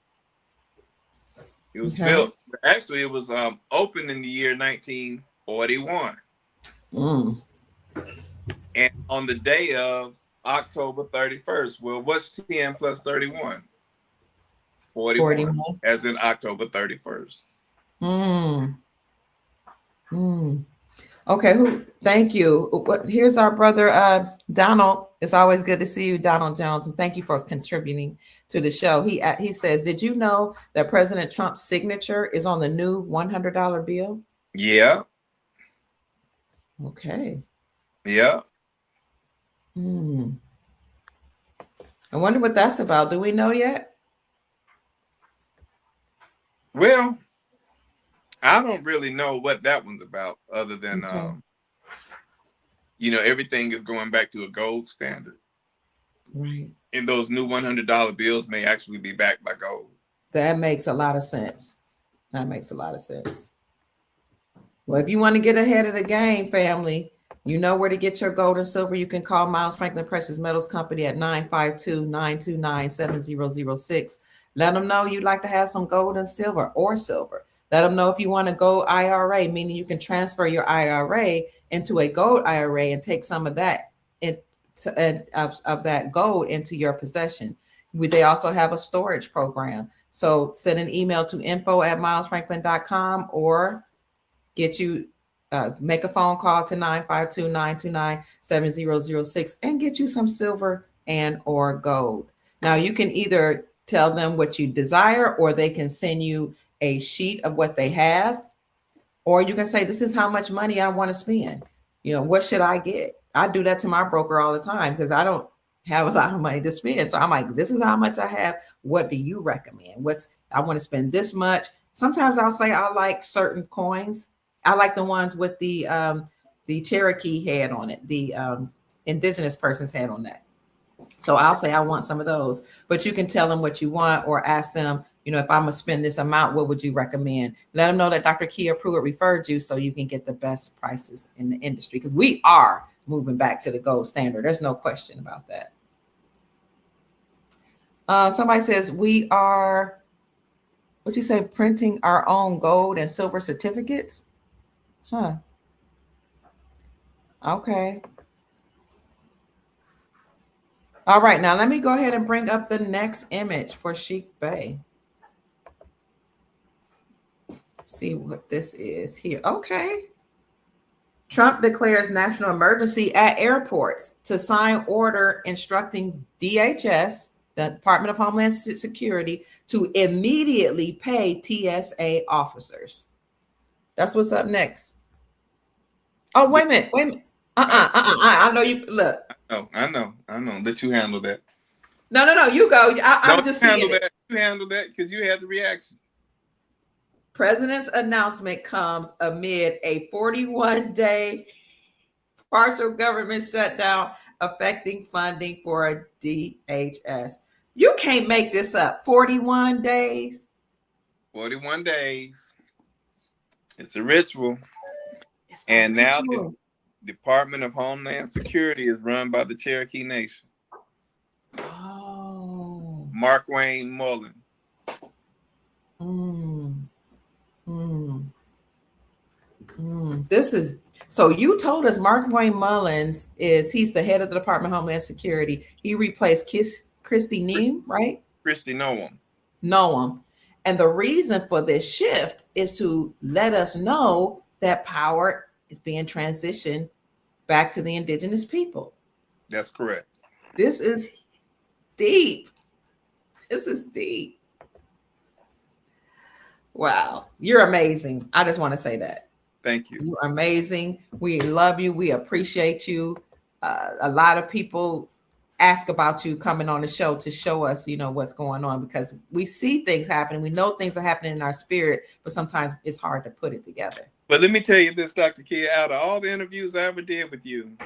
It was Okay. built. Actually, it was opened in the year 1941. Mm. And on the day of October 31st. Well, what's 10 plus 31? 41. 41. As in October 31st. Mm. Mm. Okay, thank you. Here's our brother Donald. It's always good to see you, Donald Jones, and thank you for contributing to the show. He says, did you know that President Trump's signature is on the new $100 bill? Yeah. Okay. Yeah. I wonder what that's about. Do we know yet? Well, I don't really know what that one's about, other than Okay. everything is going back to a gold standard. Right. And those new $100 bills may actually be backed by gold. That makes a lot of sense. That makes a lot of sense. Well, if you want to get ahead of the game, family, you know where to get your gold and silver. You can call Miles Franklin Precious Metals Company at 952-929-7006. Let them know you'd like to have some gold and silver or silver. Let them know if you want to go IRA, meaning you can transfer your IRA into a gold IRA and take some of that of that gold into your possession. They also have a storage program. So send an email to info@milesfranklin.com or make a phone call to 952-929-7006 and get you some silver and or gold. Now you can either tell them what you desire, or they can send you a sheet of what they have, or you can say, this is how much money I want to spend. What should I get? I do that to my broker all the time because I don't have a lot of money to spend. So I'm like, this is how much I have. What do you recommend? I want to spend this much. Sometimes I'll say I like certain coins. I like the ones with the Cherokee head on it, the indigenous person's head on that. So I'll say I want some of those, but you can tell them what you want or ask them, if I'm gonna spend this amount, what would you recommend? Let them know that Dr. Kia Pruitt referred you so you can get the best prices in the industry, because we are moving back to the gold standard. There's no question about that. Somebody says we are, what'd you say, printing our own gold and silver certificates? Huh. Okay. All right, now let me go ahead and bring up the next image for Chic Bay. See what this is here. Okay. Trump declares national emergency at airports to sign order instructing DHS, the Department of Homeland Security, to immediately pay TSA officers. That's what's up next. Oh, wait a minute. I know you look. I know. Let you handle that. No. You go. I'm just seeing it. You handle that because you had the reaction. President's announcement comes amid a 41-day partial government shutdown affecting funding for DHS. You can't make this up. 41 days. 41 days. It's a ritual. And now the Department of Homeland Security is run by the Cherokee Nation. Oh. Mark Wayne Mullen. This is, so you told us Mark Wayne Mullins he's the head of the Department of Homeland Security. He replaced Kristi Noem, right? Kristi Noem. Noem. And the reason for this shift is to let us know that power is being transitioned back to the indigenous people. That's correct. This is deep. This is deep. Wow. You're amazing. I just want to say that. Thank you. You're amazing. We love you. We appreciate you. A lot of people ask about you coming on the show to show us, what's going on, because we see things happening. We know things are happening in our spirit, but sometimes it's hard to put it together. But let me tell you this, Dr. Kia, out of all the interviews I ever did with you,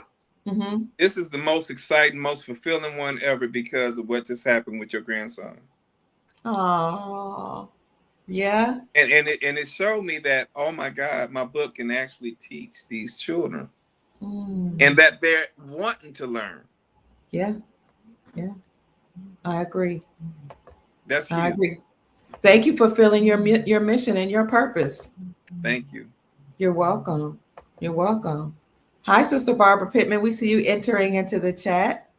this is the most exciting, most fulfilling one ever because of what just happened with your grandson. Oh, yeah. And it showed me that, oh my God, my book can actually teach these children and that they're wanting to learn. Yeah. Yeah. I agree. That's huge. I agree. Thank you for fulfilling your mission and your purpose. Thank you. You're welcome. You're welcome. Hi, Sister Barbara Pittman. We see you entering into the chat.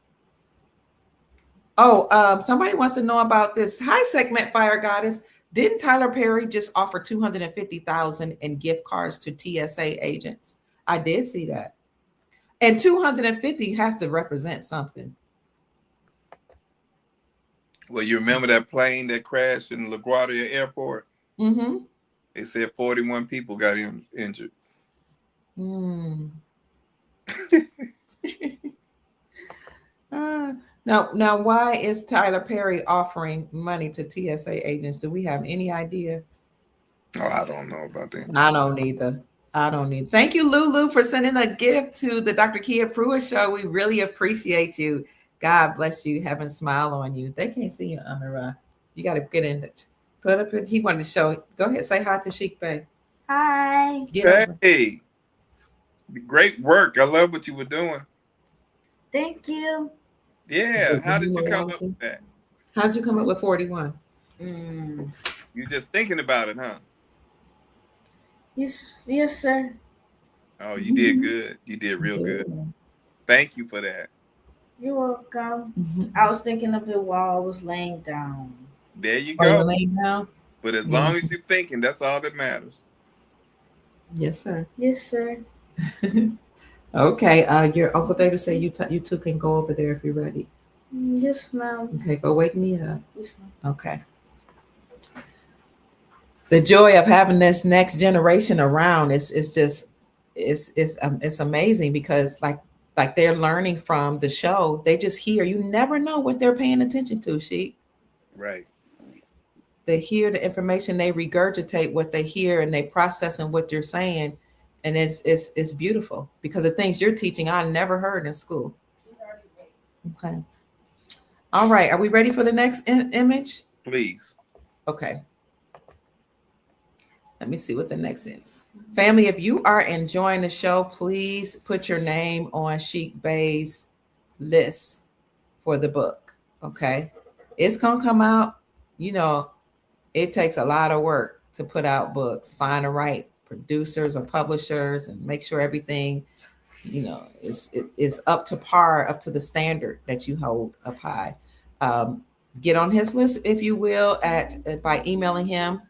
Oh, somebody wants to know about this. Hi, Segment Fire Goddess. Didn't Tyler Perry just offer $250,000 in gift cards to TSA agents? I did see that. And 250 has to represent something. Well, you remember that plane that crashed in LaGuardia Airport? Mm-hmm. They said 41 people got injured. Now, why is Tyler Perry offering money to TSA agents? Do we have any idea? Oh, I don't know about that. I don't either. Thank you, Lulu, for sending a gift to the Dr. Kia Pruitt show. We really appreciate you. God bless you. Heaven smile on you. They can't see you, Amira. You got to get in it. Put up. He wanted to show. Go ahead. Say hi to Chic Bay. Hi. Hey, great work. I love what you were doing. Thank you. Yeah. How did you come up with that? How did you come up with 41? You're just thinking about it, huh? Yes, sir. Oh, you did good. You did real good. Thank you for that. You're welcome. I was thinking of it while I was laying down. There you go. Laying down? But as long as you're thinking, that's all that matters. Yes, sir. Yes, sir. Okay. Your Uncle David said you two can go over there if you're ready. Yes, ma'am. Okay, go wake me up. Yes, ma'am. Okay. The joy of having this next generation around is just it's amazing, because like they're learning from the show. They just hear. You never know what they're paying attention to, Sheik. Right. They hear the information, they regurgitate what they hear, and they process in what you're saying, and it's beautiful, because the things you're teaching I never heard in school. Okay. All right. Are we ready for the next image? Please. Okay. Let me see what the next is. Family, if you are enjoying the show, please put your name on Chic Bay's list for the book. Okay. It's going to come out. It takes a lot of work to put out books, find the right producers or publishers, and make sure everything, is up to par, up to the standard that you hold up high. Get on his list, if you will, by emailing him,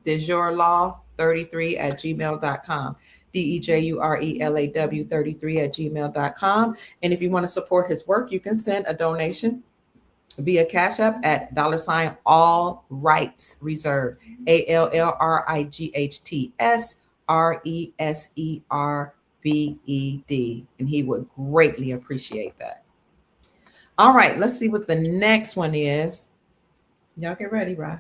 dejourlaw33@gmail.com. DEJURELAW33@gmail.com. And if you want to support his work, you can send a donation via Cash App at $ all rights reserved, ALLRIGHTS RESERVED. And he would greatly appreciate that. All right, let's see what the next one is. Y'all get ready, right?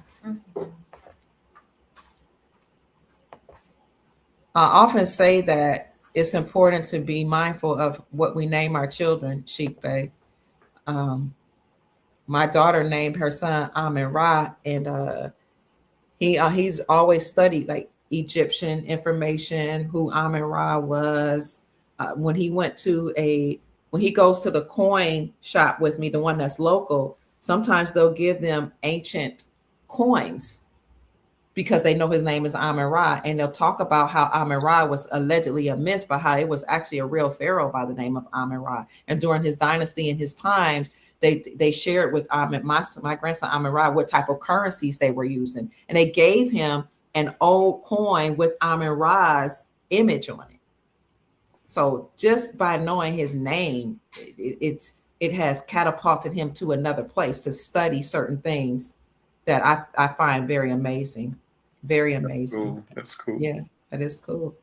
I often say that it's important to be mindful of what we name our children, Chic Bay. My daughter named her son Amin Ra, and he's always studied like Egyptian information, who Amin Ra was. When he goes to the coin shop with me, the one that's local, sometimes they'll give them ancient coins because they know his name is Amin Ra, and they'll talk about how Amin Ra was allegedly a myth, but how it was actually a real pharaoh by the name of Amin Ra. And during his dynasty and his times, they shared with my grandson Amin Ra what type of currencies they were using, and they gave him an old coin with Amin Ra's image on it. So just by knowing his name, it has catapulted him to another place to study certain things that I find very amazing. Very amazing. Cool. That's cool. Yeah, that is cool.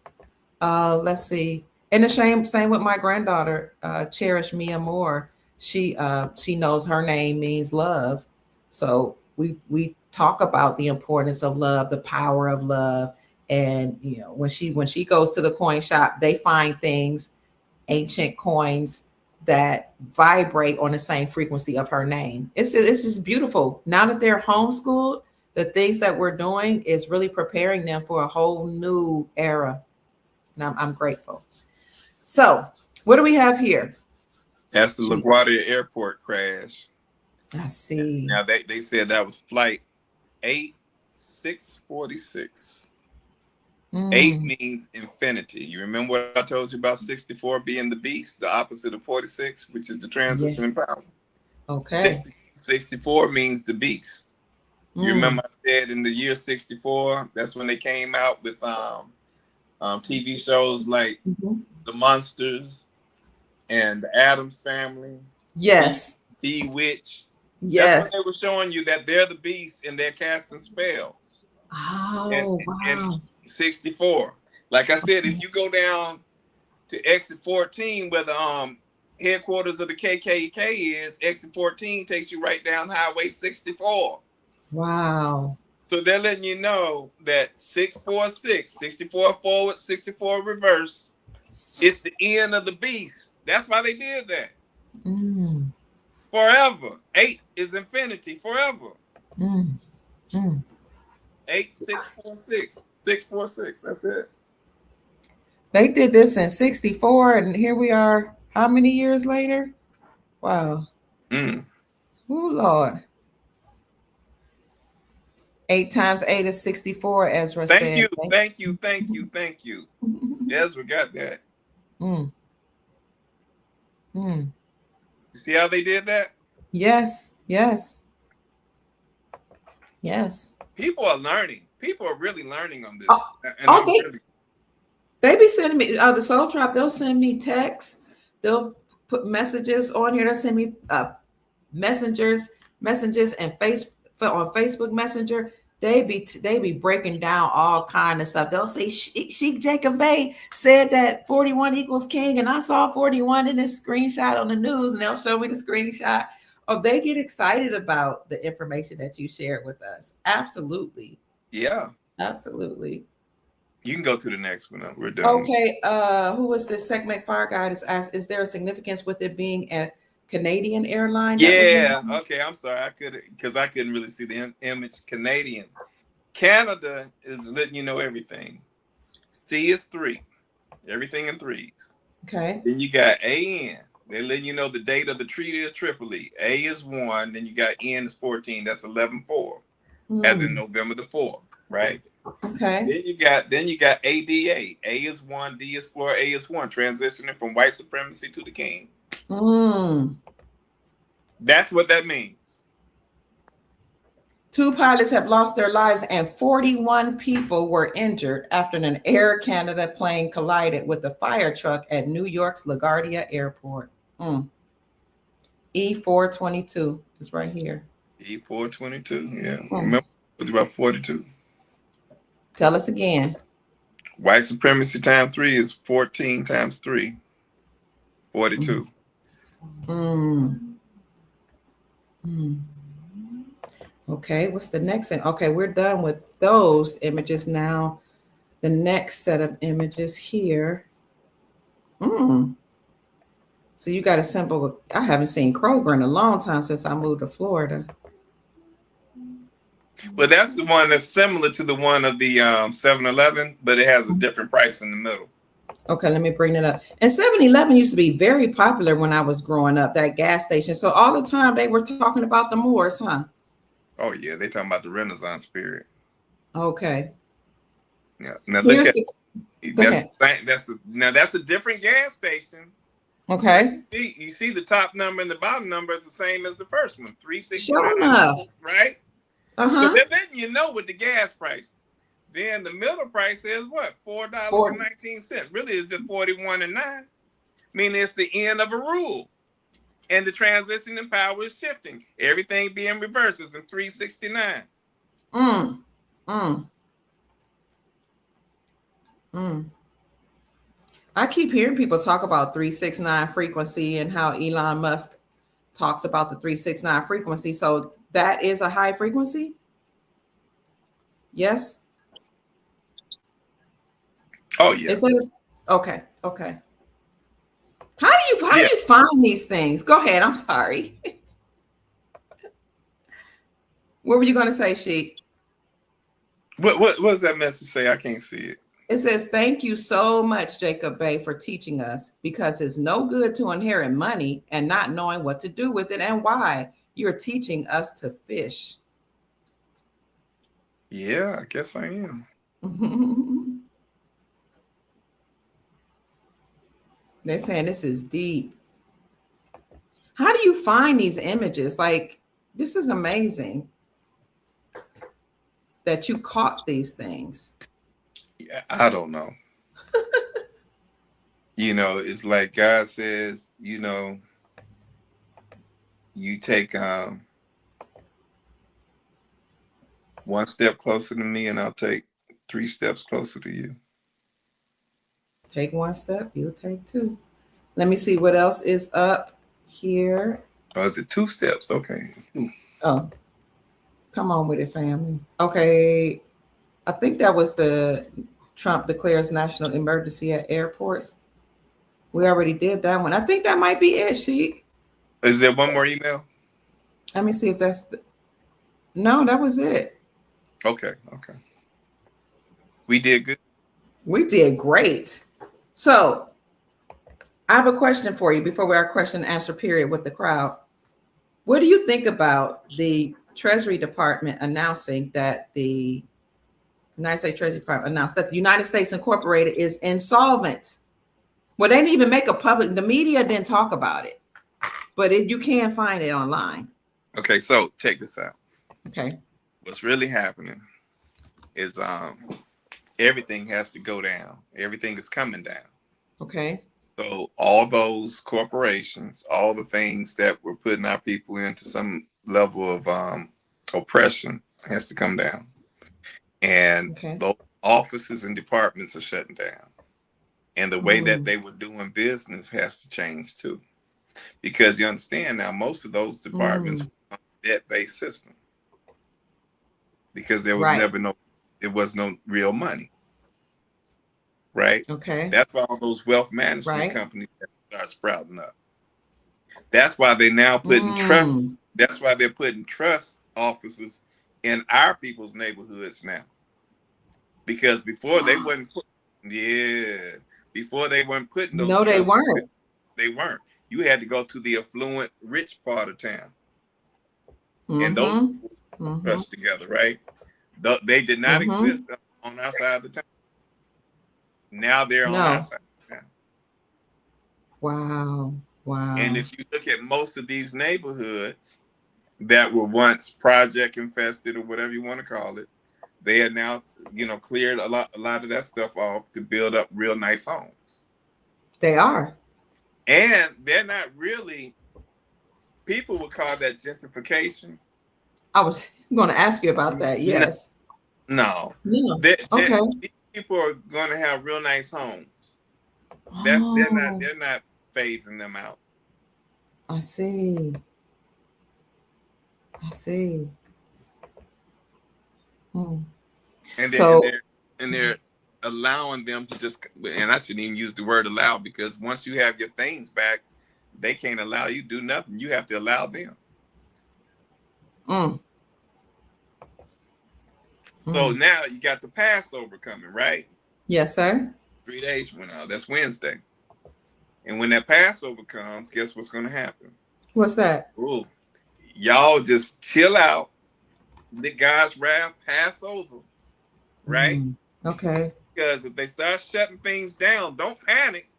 Let's see. And the same with my granddaughter, Cherish Mia Moore. She knows her name means love. So we talk about the importance of love, the power of love. And when she goes to the coin shop, they find things, ancient coins that vibrate on the same frequency of her name. It's just beautiful. Now that they're homeschooled, the things that we're doing is really preparing them for a whole new era. And I'm grateful. So, what do we have here? That's the LaGuardia Airport crash. I see. Now they said that was flight 8646. 8 means infinity. You remember what I told you about 64 being the beast, the opposite of 46, which is the transition in power. Okay. 64 means the beast. You remember I said in the year 64, that's when they came out with TV shows like The Monsters and the Addams Family. Yes. Bewitched. Yes. That's when they were showing you that they're the beast and they're casting spells. Oh, wow. And 64. Like I said, if you go down to exit 14 where the headquarters of the KKK is, exit 14 takes you right down Highway 64. Wow. So they're letting you know that 646, 64 forward, 64 reverse, it's the end of the beast. That's why they did that. Forever. 8 is infinity, forever. 8646, 646. That's it. They did this in 64, and here we are. How many years later? Wow. Oh, Lord. 8 times 8 is 64, Ezra said. Thank you. Ezra got that. You see how they did that? Yes. People are learning. People are really learning on this. They be sending me the Soul Tribe. They'll send me texts. They'll put messages on here. They'll send me messages and on Facebook Messenger. They be breaking down all kind of stuff. They'll say Chic Jacob Bay said that 41 equals king, and I saw 41 in this screenshot on the news, and they'll show me the screenshot. Oh, they get excited about the information that you shared with us. Absolutely. Yeah. Absolutely. You can go to the next one. We're done. Okay. Who was this segment? Fire Guide is asked, is there a significance with it being a Canadian airline? Yeah. Okay. I'm sorry. I couldn't really see the image. Canadian. Canada is letting you know everything. C is 3. Everything in 3s. Okay. Then you got AN. They're letting you know the date of the Treaty of Tripoli. A is 1. Then you got N is 14. That's 11/4. As in November the 4th. Right. Okay. Then you got ADA. A is 1. D is 4. A is 1. Transitioning from white supremacy to the king. That's what that means. 2 pilots have lost their lives and 41 people were injured after an Air Canada plane collided with a fire truck at New York's LaGuardia Airport. E422 is right here. E422, yeah. Remember, it was about 42. Tell us again. White supremacy times 3 is 14 times 3. 42. Okay, what's the next thing? Okay, we're done with those images now. The next set of images here. So you got a simple, I haven't seen Kroger in a long time since I moved to Florida. Well, that's the one that's similar to the one of the 7-Eleven, but it has a different price in the middle. Okay, let me bring it up. And 7-Eleven used to be very popular when I was growing up, that gas station. So all the time they were talking about the Moors, huh? Oh, yeah, they talking about the Renaissance period. Okay. Yeah. Now look that's a different gas station. Okay. You see the top number and the bottom number is the same as the first one, 369. Sure enough. Right? So they're letting you know with the gas prices. Then the middle price is what? $4.19. Really, it's just 41.9. Meaning it's the end of a rule. And the transition in power is shifting. Everything being reversed is in 369. Mm. Mm. Mm. I keep hearing people talk about 369 frequency and how Elon Musk talks about the 369 frequency. So that is a high frequency? Yes? Oh, yeah. Is that okay? Okay. How do you find these things? Go ahead. I'm sorry. What were you going to say, Sheik? What does that message say? I can't see it. It says, "Thank you so much, Jacob Bay, for teaching us, because it's no good to inherit money and not knowing what to do with it and why. You're teaching us to fish." Yeah, I guess I am. They're saying this is deep. How do you find these images? Like, this is amazing that you caught these things. Yeah, I don't know. It's like God says, you take one step closer to me and I'll take 3 steps closer to you. Take one step, you'll take 2. Let me see what else is up here. Oh, is it 2 steps? Okay. Oh, come on with it, family. Okay. I think that was the Trump declares national emergency at airports. We already did that one. I think that might be it, Sheik. Is there one more email? Let me see if that's no, that was it. Okay. We did good. We did great. So I have a question for you before we our question and answer period with the crowd. What do you think about the Treasury Department announcing that the United States Treasury Department announced that the United States Incorporated is insolvent? Well, they didn't even make a public, the media didn't talk about it, but you can find it online. Okay, so check this out. Okay. What's really happening is everything has to go down. Everything is coming down. Okay. So all those corporations, all the things that were putting our people into some level of oppression has to come down. And those offices and departments are shutting down. And the way that they were doing business has to change too. Because you understand now, most of those departments were on a debt-based system. Because there was no real money. Right? Okay. That's why all those wealth management companies start sprouting up. That's why they're now putting trust. That's why they're putting trust offices in our people's neighborhoods now. Because before they weren't before they weren't putting those. No, they weren't. They weren't. You had to go to the affluent, rich part of town. And those trust together, right? They did not exist on our side of the town. Now they're on our side of town. Wow. And if you look at most of these neighborhoods that were once project infested or whatever you want to call it, they are now, cleared a lot of that stuff off to build up real nice homes. They are. And they're not really, people would call that gentrification. I was going to ask you about that. Yes. No. Okay. These people are going to have real nice homes. They're not phasing them out. I see. And they're allowing them to just, and I shouldn't even use the word allow, because once you have your things back, they can't allow you to do nothing. You have to allow them. So now you got the Passover coming, right? Yes, sir. 3 days from now. That's Wednesday. And when that Passover comes, guess what's going to happen? What's that? Ooh, y'all just chill out. Let God's wrath pass over, right? Okay. Because if they start shutting things down, don't panic.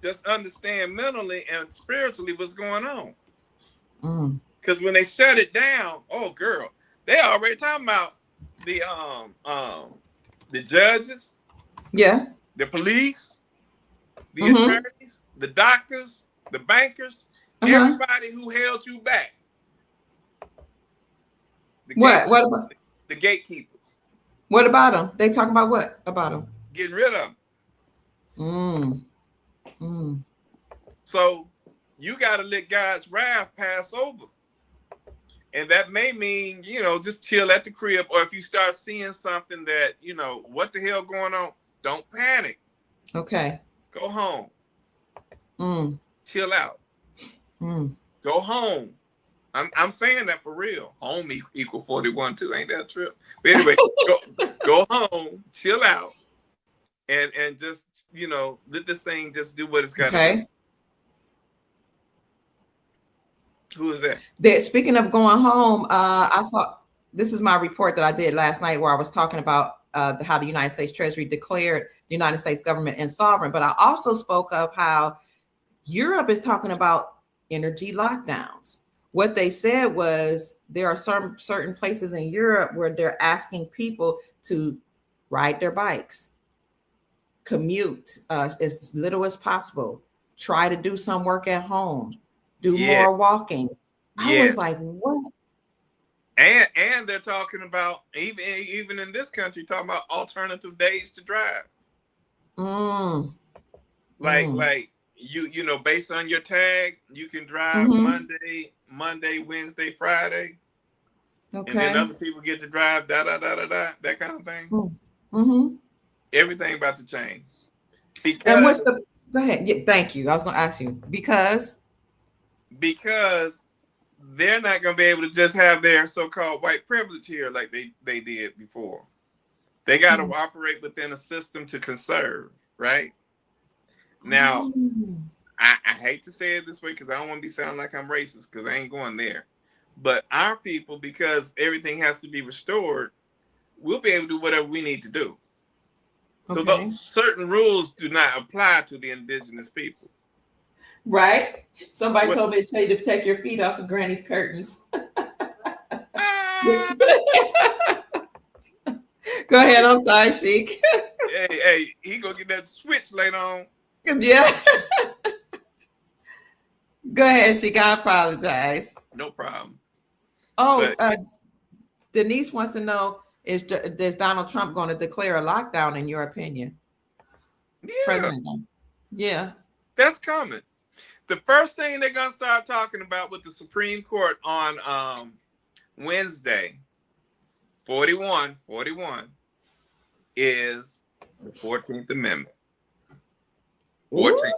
Just understand mentally and spiritually what's going on. Because when they shut it down, oh, girl, they already talking about the judges, Yeah. the police, the Mm-hmm. attorneys, the doctors, the bankers, Uh-huh. everybody who held you back. The What? gate, What about? the gatekeepers, What about them? They talking about what about them? getting rid of them. Mm. Mm. So you got to let God's wrath pass over. And that may mean, just chill at the crib. Or if you start seeing something that, what the hell going on, don't panic. Okay. Go home. Mm. Chill out. Mm. Go home. I'm saying that for real. Home equal 41 too. Ain't that a trip? But anyway, go home, chill out, and just, let this thing just do what it's got to do. Who is that? Speaking of going home, I saw, this is my report that I did last night where I was talking about how the United States Treasury declared the United States government insolvent. But I also spoke of how Europe is talking about energy lockdowns. What they said was there are certain places in Europe where they're asking people to ride their bikes, commute as little as possible, try to do some work at home, do more walking. I was like, what? And they're talking about, even in this country, talking about alternative days to drive. Like you based on your tag, you can drive Monday, Wednesday, Friday. Okay. And then other people get to drive that kind of thing. Mm-hmm. Everything about to change. And what's the, go ahead. Yeah, thank you. I was going to ask you because they're not going to be able to just have their so-called white privilege here like they did before. They got to operate within a system to conserve, right? Now, I hate to say it this way because I don't want to be sounding like I'm racist because I ain't going there. But our people, because everything has to be restored, we'll be able to do whatever we need to do. So those certain rules do not apply to the indigenous people. Right? Somebody told me to tell you to take your feet off of Granny's curtains. Go ahead, I'm sorry, Sheik. hey, he gonna get that switch later on. Yeah. Go ahead, Sheik. I apologize. No problem. Oh, Denise wants to know, is Donald Trump going to declare a lockdown in your opinion? Yeah. President. Yeah. That's coming. The first thing they're going to start talking about with the Supreme Court on Wednesday, 41, is the 14th Amendment. 14th.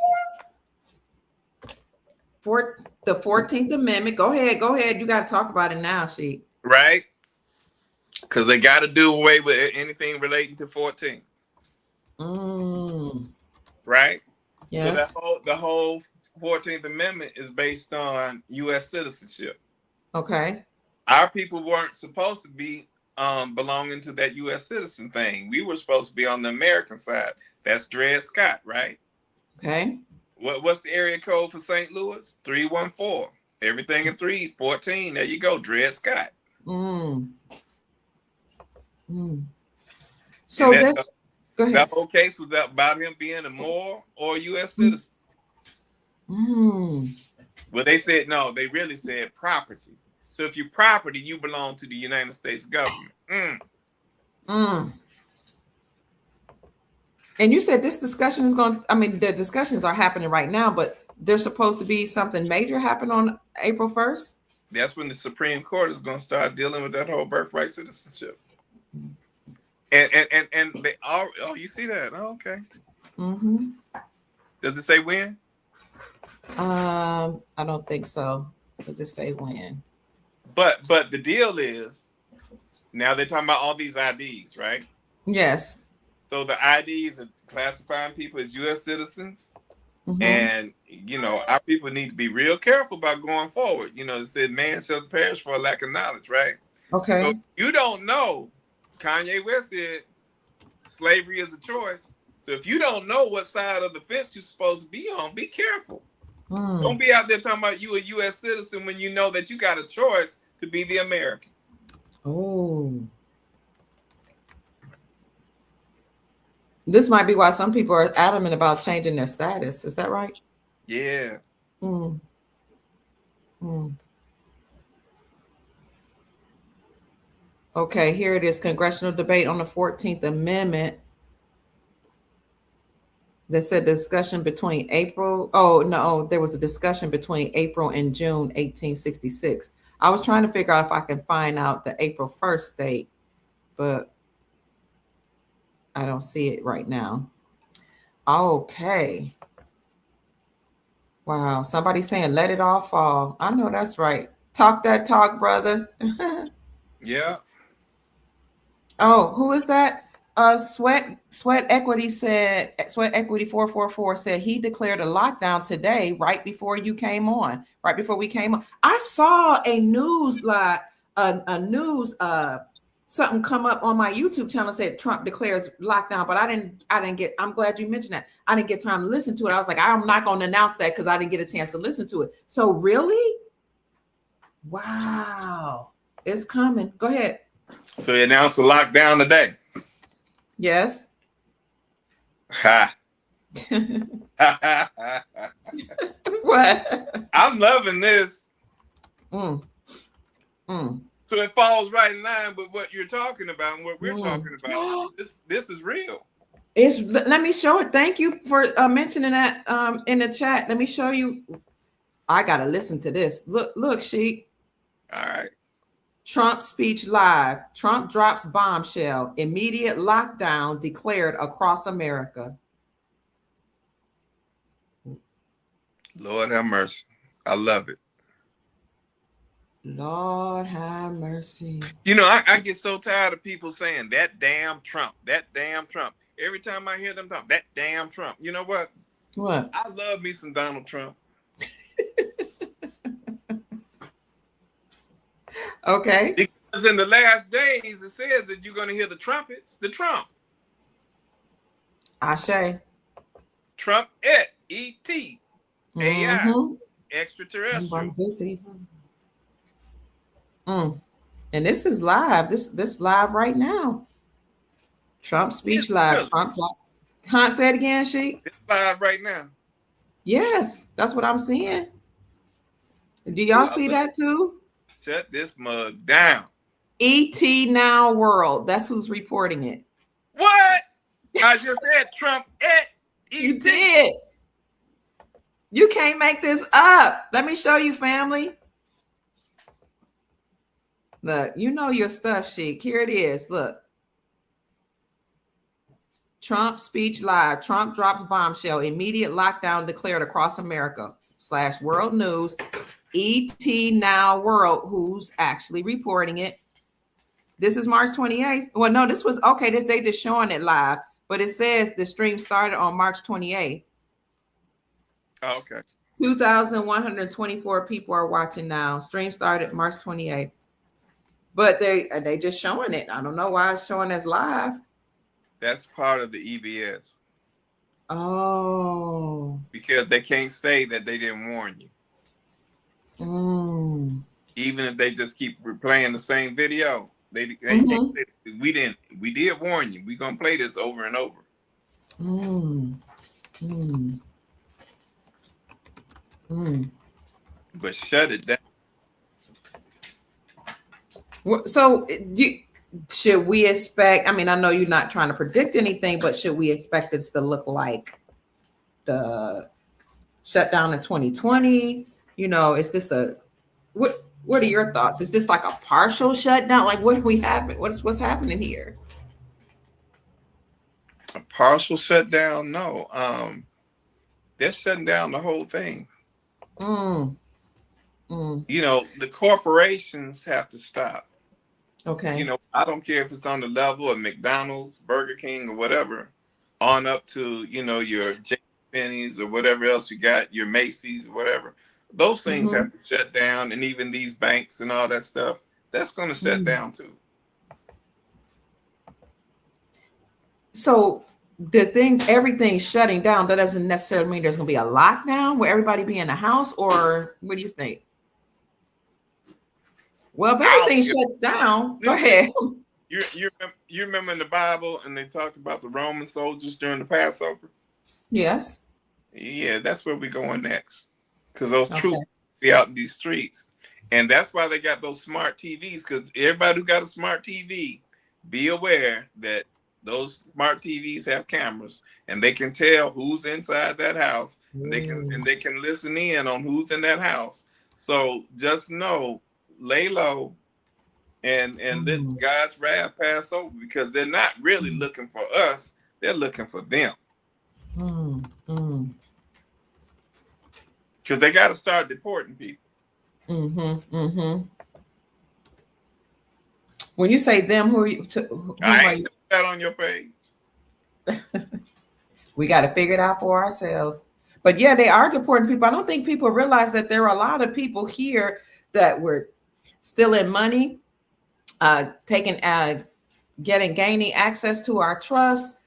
The 14th Amendment. Go ahead. You got to talk about it now, Sheik. Right? Because they got to do away with anything relating to 14. Right? Yes. So the whole 14th Amendment is based on U.S. citizenship. Okay. Our people weren't supposed to be belonging to that U.S. citizen thing. We were supposed to be on the American side. That's Dred Scott, right? Okay. What's the area code for St. Louis? 314. Everything in 3 is 14. There you go, Dred Scott. So that's go ahead. That whole case was about him being a Moor or a U.S. citizen. Well, they said no. They really said property. So if you're property, you belong to the United States government. And you said this discussion is going. I mean, the discussions are happening right now, but there's supposed to be something major happen on April 1st. That's when the Supreme Court is going to start dealing with that whole birthright citizenship. And they all. Oh, you see that? Oh, okay. Does it say when? I don't think so. Does it say when? But the deal is, now they're talking about all these IDs, right? Yes. So the IDs are classifying people as U.S. citizens. And, our people need to be real careful about going forward. It said man shall perish for a lack of knowledge, right? Okay. So you don't know. Kanye West said slavery is a choice. So if you don't know what side of the fence you're supposed to be on, be careful. Don't be out there talking about you a U.S. citizen when you know that you got a choice to be the American. Oh. This might be why some people are adamant about changing their status. Is that right? Yeah. Mm. Mm. Okay, here it is. Congressional debate on the 14th Amendment. They said discussion between April. Oh, no, there was a discussion between April and June 1866. I was trying to figure out if I can find out the April 1st date, but I don't see it right now. Okay. Wow. Somebody's saying let it all fall. I know that's right. Talk that talk, brother. Yeah. Oh, who is that? Sweat Equity said, Sweat Equity 444 said he declared a lockdown today, right before you came on, right before we came on. I saw a news something come up on my YouTube channel said Trump declares lockdown, but I didn't get, I'm glad you mentioned that. I didn't get time to listen to it. I was like, I'm not going to announce that because I didn't get a chance to listen to it. So really? Wow. It's coming. Go ahead. So he announced a lockdown today. Yes. Ha. What? I'm loving this. Mm. Mm. So it falls right in line with what you're talking about and what we're Mm. talking about. This is real. Let me show it. Thank you for mentioning that in the chat. Let me show you. I gotta listen to this. Look, Sheik. All right. Trump speech live. Trump drops bombshell. Immediate lockdown declared across America. Lord have mercy. I love it. Lord have mercy. You know, I get so tired of people saying that damn Trump, that damn Trump. Every time I hear them talk, that damn Trump. You know what? What? I love me some Donald Trump. Okay. Because in the last days, it says that you're going to hear the trumpets, the Trump. Ashe. Trump E.T. AI. Extraterrestrial. I'm busy. And this is live. This live right now. Trump speech live. Trump. Say it again, Sheik. It's live right now. Yes, that's what I'm seeing. Do y'all see that too? Shut this mug down. ET Now World. That's who's reporting it. What? I just said Trump ET. You did. You can't make this up. Let me show you, family. Look, you know your stuff, Sheik. Here it is. Look. Trump speech live. Trump drops bombshell. Immediate lockdown declared across America. / World News. ET Now World, who's actually reporting it. This is March 28th. Well, no, this was okay. They just showing it live, but it says the stream started on March 28th. Oh, okay. 2,124 people are watching now. Stream started March 28th. But they just showing it. I don't know why it's showing as live. That's part of the EBS. Oh. Because they can't say that they didn't warn you. Even if they just keep replaying the same video. We did warn you. We're gonna play this over and over. But shut it down. So should we expect, I mean, I know you're not trying to predict anything, but should we expect this to look like the shutdown in 2020? You know, is this what are your thoughts? Is this like a partial shutdown? Like what's happening here? A partial shutdown? No. They're shutting down the whole thing. You know, the corporations have to stop. Okay. You know, I don't care if it's on the level of McDonald's, Burger King, or whatever, on up to, you know, your JCPenney's or whatever else you got, your Macy's, whatever. Those things have to shut down, and even these banks and all that stuff, that's going to shut down too. So everything's shutting down. That doesn't necessarily mean there's going to be a lockdown where everybody be in the house, or what do you think? Well, if everything shuts down, go ahead. you remember in the Bible, and they talked about the Roman soldiers during the Passover. Yes. Yeah, that's where we're going next, because those Okay. troops be out in these streets, and that's why they got those smart TVs. Because everybody who got a smart TV, be aware that those smart TVs have cameras, and they can tell who's inside that house, and they can listen in on who's in that house. So just know, lay low, and let God's wrath pass over, because they're not really looking for us; they're looking for them. Because they got to start deporting people. When you say them, who are I you? ain't put that on your page. We got to figure it out for ourselves. But yeah, they are deporting people. I don't think people realize that there are a lot of people here that were stealing money, gaining access to our trust.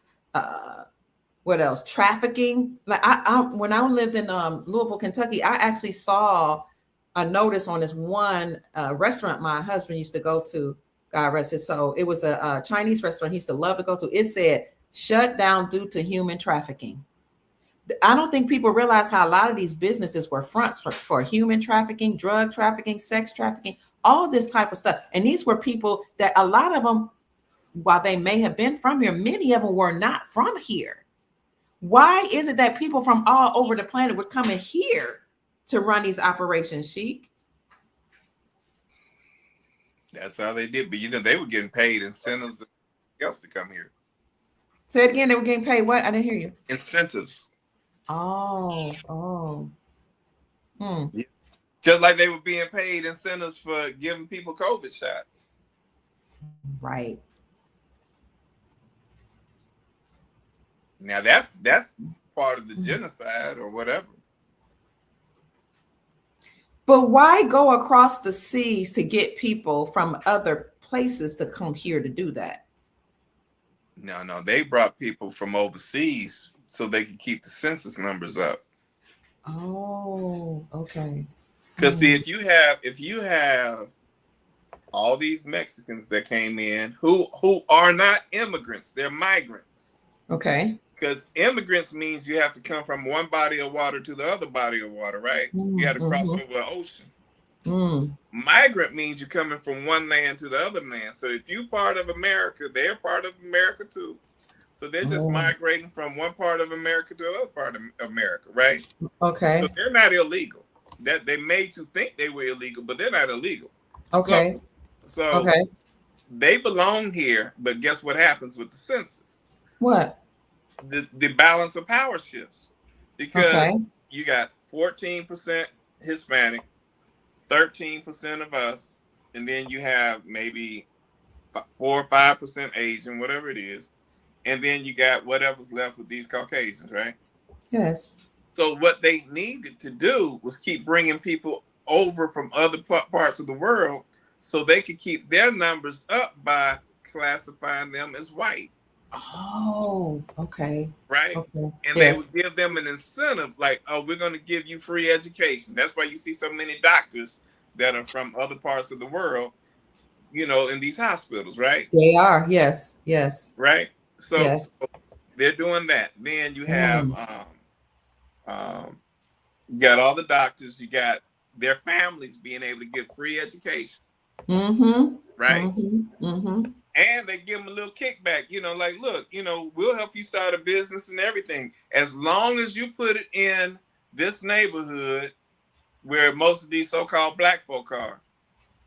What else? Trafficking. Like when I lived in Louisville, Kentucky, I actually saw a notice on this one restaurant my husband used to go to. God rest his soul. It was a Chinese restaurant he used to love to go to. It said, "Shut down due to human trafficking." I don't think people realize how a lot of these businesses were fronts for human trafficking, drug trafficking, sex trafficking, all this type of stuff. And these were people that a lot of them, while they may have been from here, many of them were not from here. Why is it that people from all over the planet were coming here to run these operations, Sheik? That's how they did. But they were getting paid incentives else to come here. Say it again. They were getting paid what? I didn't hear you. Incentives. Oh. Yeah. Just like they were being paid incentives for giving people COVID shots. Right. Now that's part of the genocide or whatever. But why go across the seas to get people from other places to come here to do that? No, they brought people from overseas so they could keep the census numbers up. Oh, okay. Because see, if you have all these Mexicans that came in who are not immigrants, they're migrants. Okay. Because immigrants means you have to come from one body of water to the other body of water, right? You had to cross over an ocean. Migrant means you're coming from one land to the other land. So if you're part of America, they're part of America too. So they're just migrating from one part of America to the other part of America, right? Okay. So they're not illegal. That they made you think they were illegal, but they're not illegal. Okay. So they belong here, but guess what happens with the census? What? The balance of power shifts, because you got 14% Hispanic, 13% of us, and then you have maybe 4 or 5% Asian, whatever it is, and then you got whatever's left with these Caucasians, right? Yes. So what they needed to do was keep bringing people over from other parts of the world so they could keep their numbers up by classifying them as white. Oh, okay. Right. Okay. And they would give them an incentive, like, oh, we're going to give you free education. That's why you see so many doctors that are from other parts of the world, in these hospitals, right? They are. Yes. Right. So, yes. So they're doing that. Then you have you got all the doctors, you got their families being able to get free education. Right. And they give them a little kickback, like, look, we'll help you start a business and everything, as long as you put it in this neighborhood where most of these so-called black folk are.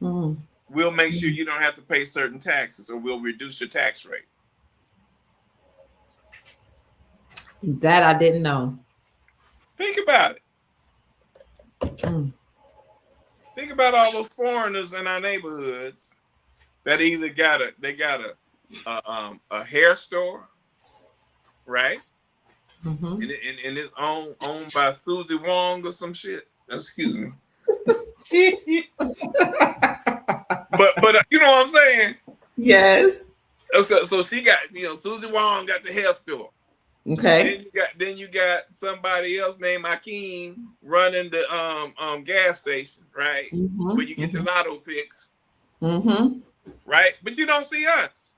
We'll make sure you don't have to pay certain taxes, or we'll reduce your tax rate. That I didn't know. Think about it. Think about all those foreigners in our neighborhoods that either got a hair store, right? And it's owned by Susie Wong or some shit. Excuse me. but you know what I'm saying? Yes. So she got, Susie Wong got the hair store. Okay. Then you got somebody else named Akeem running the gas station, right? Where you get your lotto picks. Right? But you don't see us.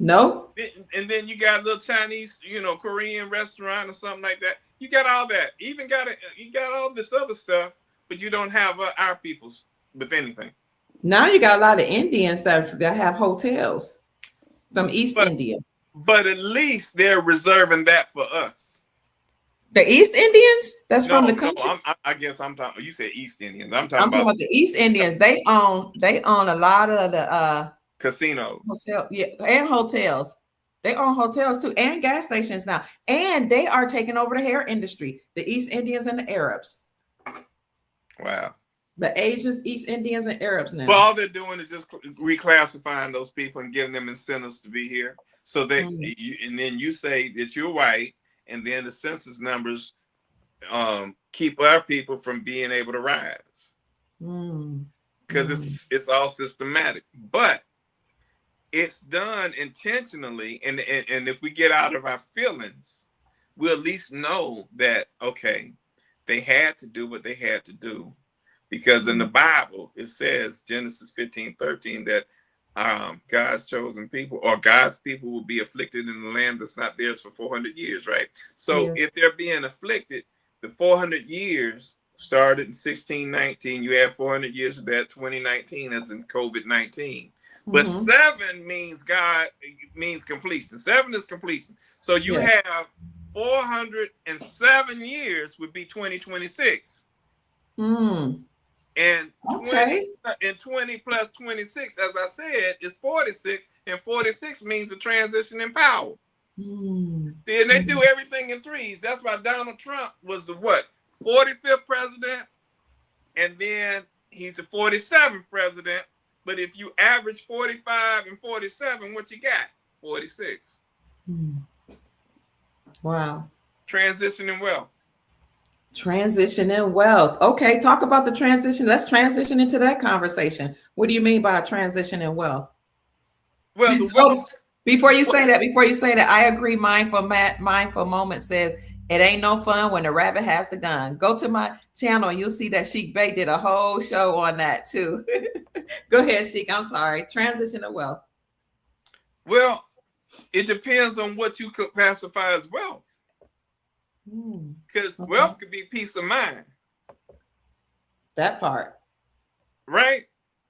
Nope. And then you got a little Chinese, Korean restaurant or something like that. You got all that. Even you got all this other stuff, but you don't have our peoples with anything. Now you got a lot of Indians that have hotels from East India. But at least they're reserving that for us. The East Indians? That's No, from the country. I guess I'm talking. You said East Indians. I'm talking about the East Indians. They own a lot of the casinos, hotel, yeah, and hotels. They own hotels too, and gas stations now, and they are taking over the hair industry. The East Indians and the Arabs. Wow. The Asians, East Indians, and Arabs now. But all they're doing is just reclassifying those people and giving them incentives to be here. So they, and then you say that you're white, and then the census numbers keep our people from being able to rise because it's all systematic. But it's done intentionally, and if we get out of our feelings, we'll at least know that okay, they had to do what they had to do. Because in the Bible, it says, Genesis 15:13, that God's chosen people or God's people will be afflicted in the land that's not theirs for 400 years, right? So if they're being afflicted, the 400 years started in 1619. You add 400 years to that, 2019 as in COVID-19. But 7 means means completion. 7 is completion. So you have 407 years would be 2026. And 20 plus 26, as I said, is 46, and 46 means the transition in power. See, and they do everything in threes. That's why Donald Trump was the 45th president, and then he's the 47th president. But if you average 45 and 47, what you got? 46. Wow. Transition in wealth. Transition in wealth. Okay, talk about the transition. Let's transition into that conversation. What do you mean by a transition in wealth? Well, the wealth. Before you say that, I agree. Mindful Moment says it ain't no fun when the rabbit has the gun. Go to my channel and you'll see that Chic Bay did a whole show on that too. Go ahead, Sheik. I'm sorry. Transition of wealth. Well, it depends on what you could classify as wealth. Because wealth could be peace of mind. That part. Right?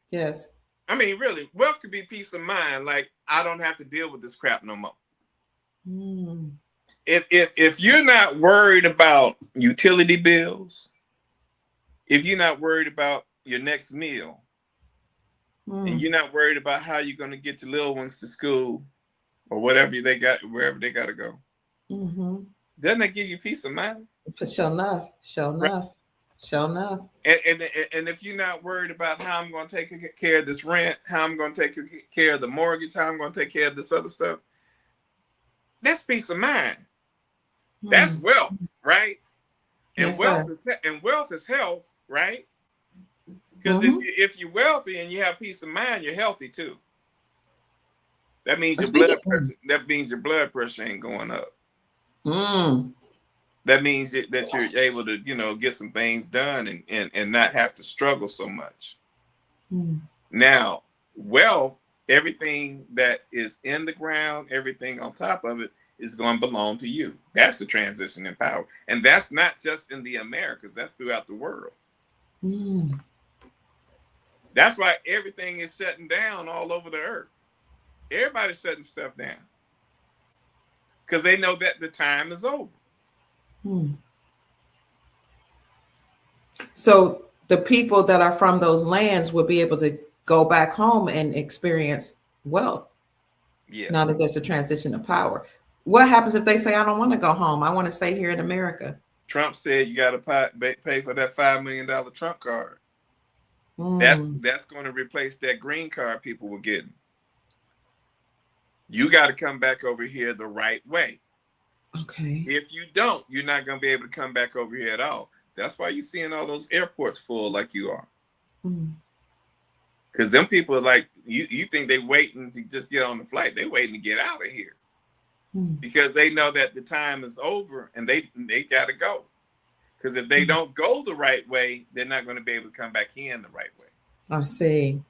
Yes. I mean, really, wealth could be peace of mind. Like, I don't have to deal with this crap no more. If you're not worried about utility bills, if you're not worried about your next meal, and you're not worried about how you're going to get your little ones to school or whatever they got, wherever they got to go, doesn't that give you peace of mind? For sure enough. Right. Sure enough. And if you're not worried about how I'm going to take care of this rent, how I'm going to take care of the mortgage, how I'm going to take care of this other stuff, that's peace of mind. That's wealth, right? And wealth is health, right? Because if you're wealthy and you have peace of mind, you're healthy too. That means your blood pressure ain't going up. That means that you're able to, get some things done and not have to struggle so much. Now, wealth, everything that is in the ground, everything on top of it is going to belong to you. That's the transition in power. And that's not just in the Americas, that's throughout the world. That's why everything is shutting down all over the earth. Everybody's shutting stuff down because they know that the time is over. So the people that are from those lands will be able to go back home and experience wealth. Now that there's a transition of power. What happens if they say, I don't want to go home, I want to stay here in America? Trump said you got to pay for that $5 million Trump card. That's going to replace that green card people were getting. You got to come back over here the right way. Okay. If you don't, you're not going to be able to come back over here at all. That's why you're seeing all those airports full like you are. Because them people are like, you think they waiting to just get on the flight. They waiting to get out of here. Because they know that the time is over and they got to go. Because if they don't go the right way, they're not going to be able to come back in the right way. I see.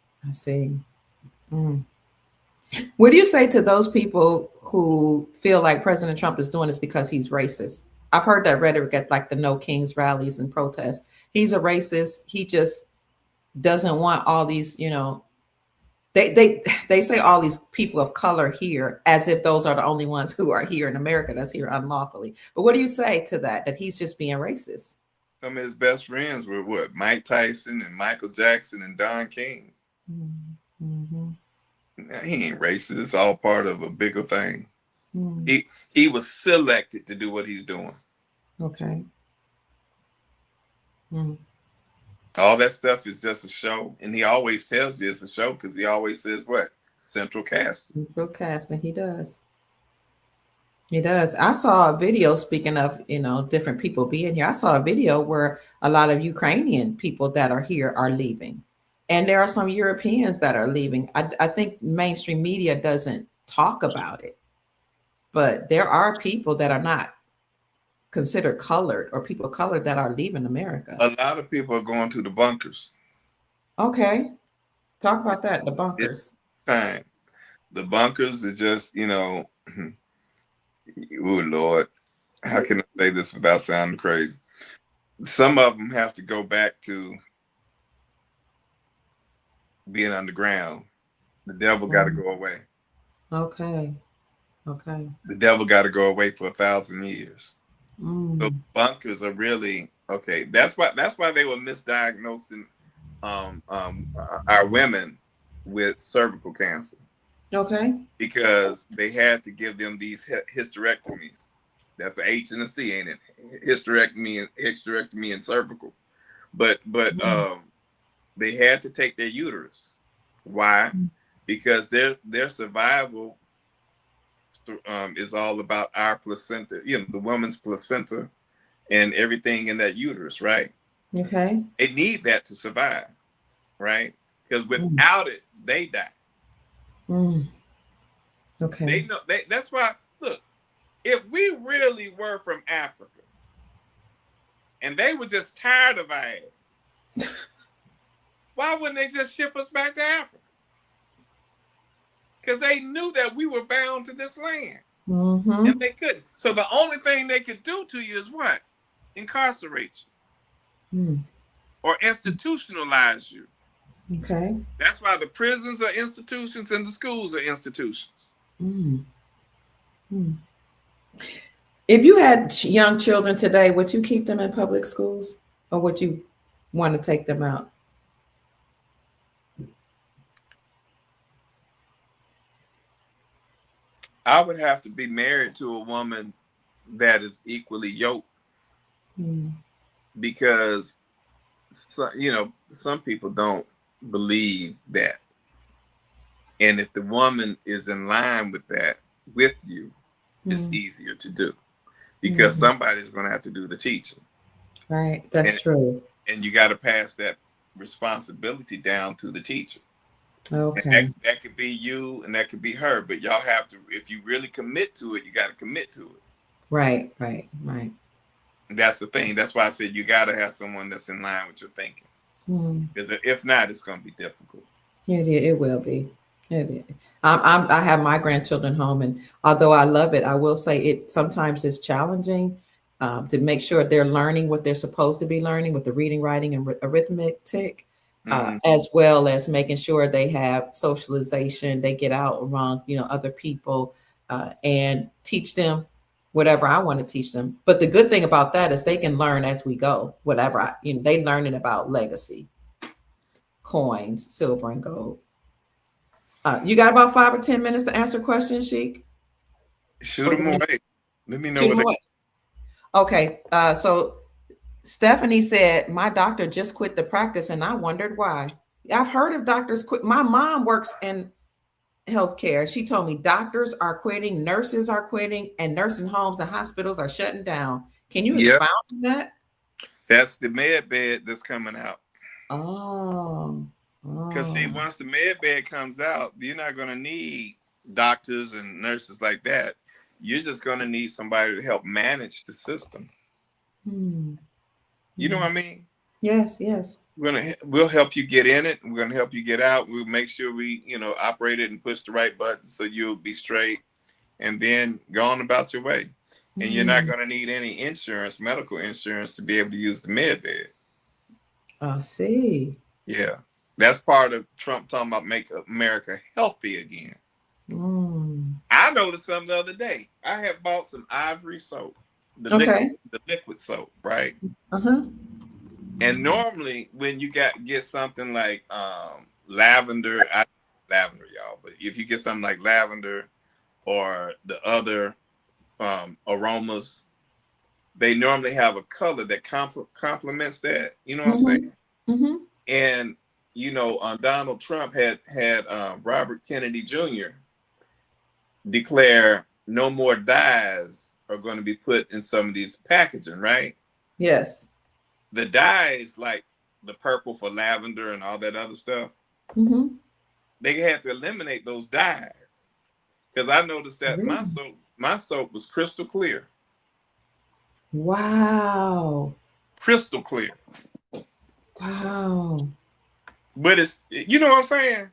What do you say to those people who feel like President Trump is doing this because he's racist? I've heard that rhetoric at like the No Kings rallies and protests. He's a racist. He just doesn't want all these, they say all these people of color here as if those are the only ones who are here in America that's here unlawfully. But what do you say to that? That he's just being racist? Some of his best friends were what? Mike Tyson and Michael Jackson and Don King. Mm-hmm. He ain't racist. It's all part of a bigger thing. Mm. He was selected to do what he's doing. Okay. Mm. All that stuff is just a show, and he always tells you it's a show because he always says what? Central casting. Central casting. He does. He does. I saw a video, speaking of, different people being here. I saw a video where a lot of Ukrainian people that are here are leaving. And there are some Europeans that are leaving. I think mainstream media doesn't talk about it. But there are people that are not considered colored or people of color that are leaving America. A lot of people are going to the bunkers. Okay. Talk about that, the bunkers. Fine. The bunkers are just, oh Lord, how can I say this without sounding crazy? Some of them have to go back to being underground. The devil got to go away. Okay. The devil got to go away for 1,000 years. Mm. So bunkers are really okay. That's why they were misdiagnosing our women with cervical cancer. Okay. Because they had to give them these hysterectomies. That's the H and the C, ain't it? Hysterectomy and cervical. But they had to take their uterus. Why? Because their survival is all about our placenta, the woman's placenta and everything in that uterus, right? Okay. They need that to survive, right? Because without it, they die. Mm. Okay. They know that's why, look, if we really were from Africa and they were just tired of our ass, why wouldn't they just ship us back to Africa? Because they knew that we were bound to this land. Mm-hmm. And they couldn't. So the only thing they could do to you is what? Incarcerate you. Or institutionalize you. Okay. That's why the prisons are institutions and the schools are institutions. If you had young children today, would you keep them in public schools or would you want to take them out? I would have to be married to a woman that is equally yoked. Because some people don't believe that. And if the woman is in line with that with you, it's easier to do. Because somebody's going to have to do the teaching. Right. That's true. And you got to pass that responsibility down to the teacher. Okay. And that could be you and that could be her. But y'all have to, if you really commit to it, you got to commit to it. Right. That's the thing. That's why I said you got to have someone that's in line with your thinking. Because if not, it's going to be difficult. It will be. I have my grandchildren home, and although I love it, I will say it sometimes is challenging to make sure they're learning what they're supposed to be learning with the reading, writing, and arithmetic, as well as making sure they have socialization. They get out around other people and teach them whatever I want to teach them. But the good thing about that is they can learn as we go. Whatever they learning about legacy, coins, silver and gold. You got about 5 or 10 minutes to answer questions, Sheik? Shoot them away. Let me know Okay. So Stephanie said, my doctor just quit the practice and I wondered why. I've heard of doctors quit. My mom works in healthcare. She told me doctors are quitting, nurses are quitting, and nursing homes and hospitals are shutting down. Can you expound on that? That's the med bed that's coming out. Oh. Because see, once the med bed comes out, you're not going to need doctors and nurses like that. You're just going to need somebody to help manage the system. You know what I mean? Yes. we'll help you get in it. We're gonna help you get out. We'll make sure we, operate it and push the right buttons so you'll be straight, and then go on about your way. And you're not gonna need any insurance, medical insurance, to be able to use the med bed. I see. Yeah, that's part of Trump talking about make America healthy again. I noticed something the other day. I have bought some Ivory soap, the liquid soap, right? And normally when you get something like lavender, lavender, y'all, but if you get something like lavender or the other aromas, they normally have a color that complements that. You know what I'm saying? And Donald Trump had Robert Kennedy Jr. declare no more dyes are going to be put in some of these packaging, right? Yes. The dyes, like the purple for lavender and all that other stuff, they had to eliminate those dyes, because I noticed that my soap was crystal clear. Wow. Crystal clear. Wow. But it's, you know what I'm saying?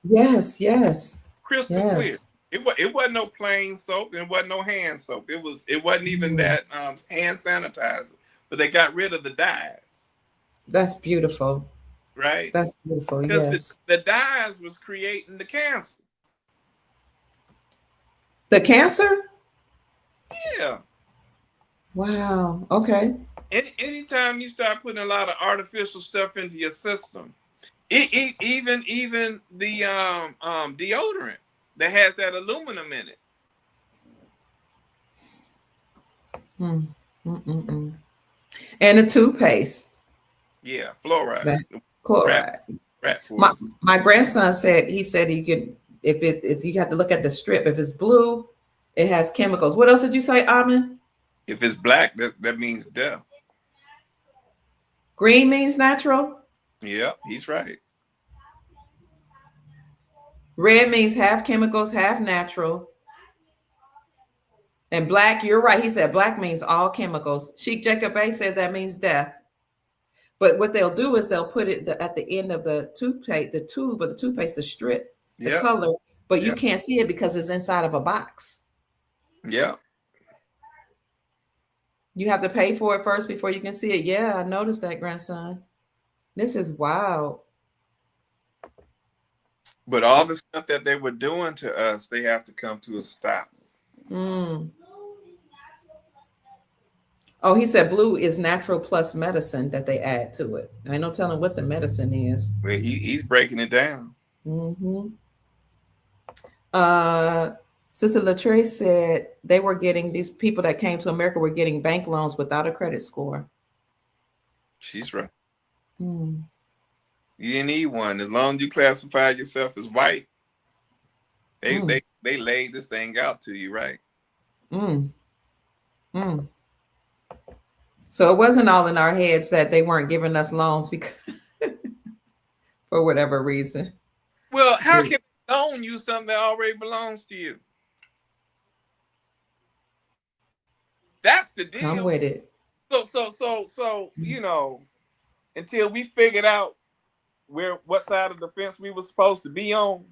Yes. Crystal clear. It wasn't no plain soap, and it wasn't no hand soap. It wasn't even that hand sanitizer, but they got rid of the dyes. That's beautiful. Right? That's beautiful. Because Yes. the dyes was creating the cancer. The cancer? Yeah. Wow. Okay. Anytime you start putting a lot of artificial stuff into your system, even the deodorant that has that aluminum in it. And the toothpaste. Yeah, fluoride. Chloride. Rat my grandson said he could, if you have to look at the strip, if it's blue, it has chemicals. What else did you say, Amin? If it's black, that means death. Green means natural? Yep, he's right. Red means half chemicals, half natural. And black, you're right. He said black means all chemicals. Chic Jacob Bay said that means death. But what they'll do is they'll put it at the end of the toothpaste, the tube of the toothpaste, to strip the color, but you can't see it because it's inside of a box. Yeah. You have to pay for it first before you can see it. Yeah, I noticed that, grandson. This is wild. But all the stuff that they were doing to us, they have to come to a stop. Oh, he said blue is natural plus medicine that they add to it. I ain't no telling what the medicine is. Well, he's breaking it down. Sister Latrell said they were getting, these people that came to America were getting bank loans without a credit score. She's right. You didn't need one. As long as you classify yourself as white, they laid this thing out to you, right? So it wasn't all in our heads that they weren't giving us loans because for whatever reason. Well, how can they loan you something that already belongs to you? That's the deal. Come with it. So until we figured out what side of the fence we were supposed to be on,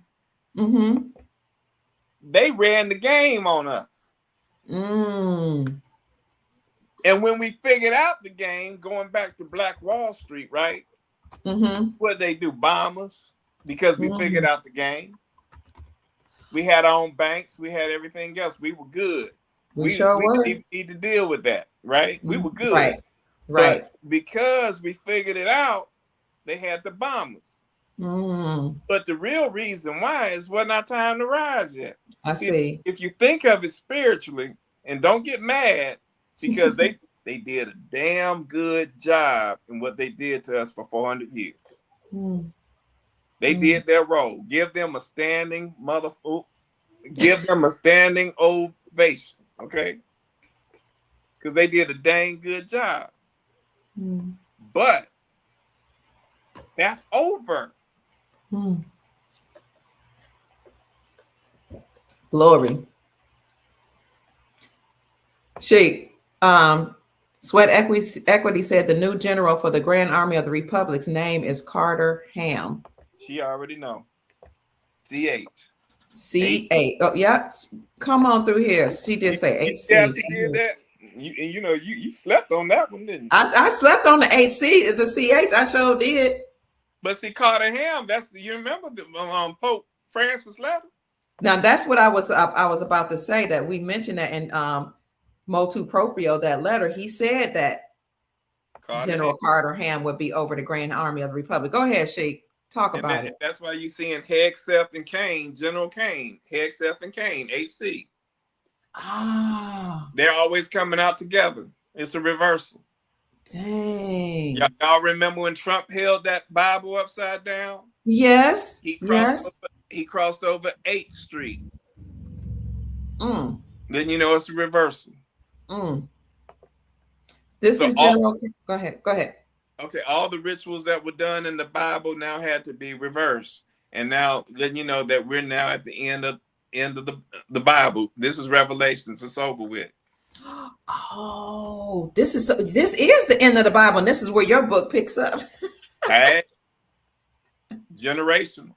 they ran the game on us. And when we figured out the game, going back to Black Wall Street, right? What they do? Bomb us because we figured out the game. We had our own banks. We had everything else. We were good. We didn't need to deal with that, right? We were good. Right. But because we figured it out, they had to bomb us. But the real reason why is wasn't our time to rise yet. I see. If you think of it spiritually, and don't get mad, because they did a damn good job in what they did to us for 400 years. They did their role. Give them a standing ovation, okay? Because they did a dang good job. But that's over. Glory. Sheik, Sweat Equity said the new general for the Grand Army of the Republic's name is Carter Ham. She already know. CH. C8. Oh, yeah. Come on through here. She did say HC. Yeah, she did that. You slept on that one, didn't you? I slept on the HC, the CH. I sure did. But see, Carter Ham, you remember the Pope Francis letter? Now that's what I was about to say, that we mentioned that in Motu Proprio, that letter. He said that General Carter Ham would be over the Grand Army of the Republic. Go ahead, Sheik. Talk about it. That's why you're seeing Hegseth and Kane, General Kane, Hegseth and Kane, HC. Ah, they're always coming out together. It's a reversal. Dang. Y'all remember when Trump held that Bible upside down? Yes. He crossed over 8th Street. Then it's a reversal. This is General. Go ahead. Okay, all the rituals that were done in the Bible now had to be reversed. And now then you know that we're now at the end of the Bible. This is Revelations. It's over with. Oh, this is the end of the Bible, and this is where your book picks up. Hey, generational.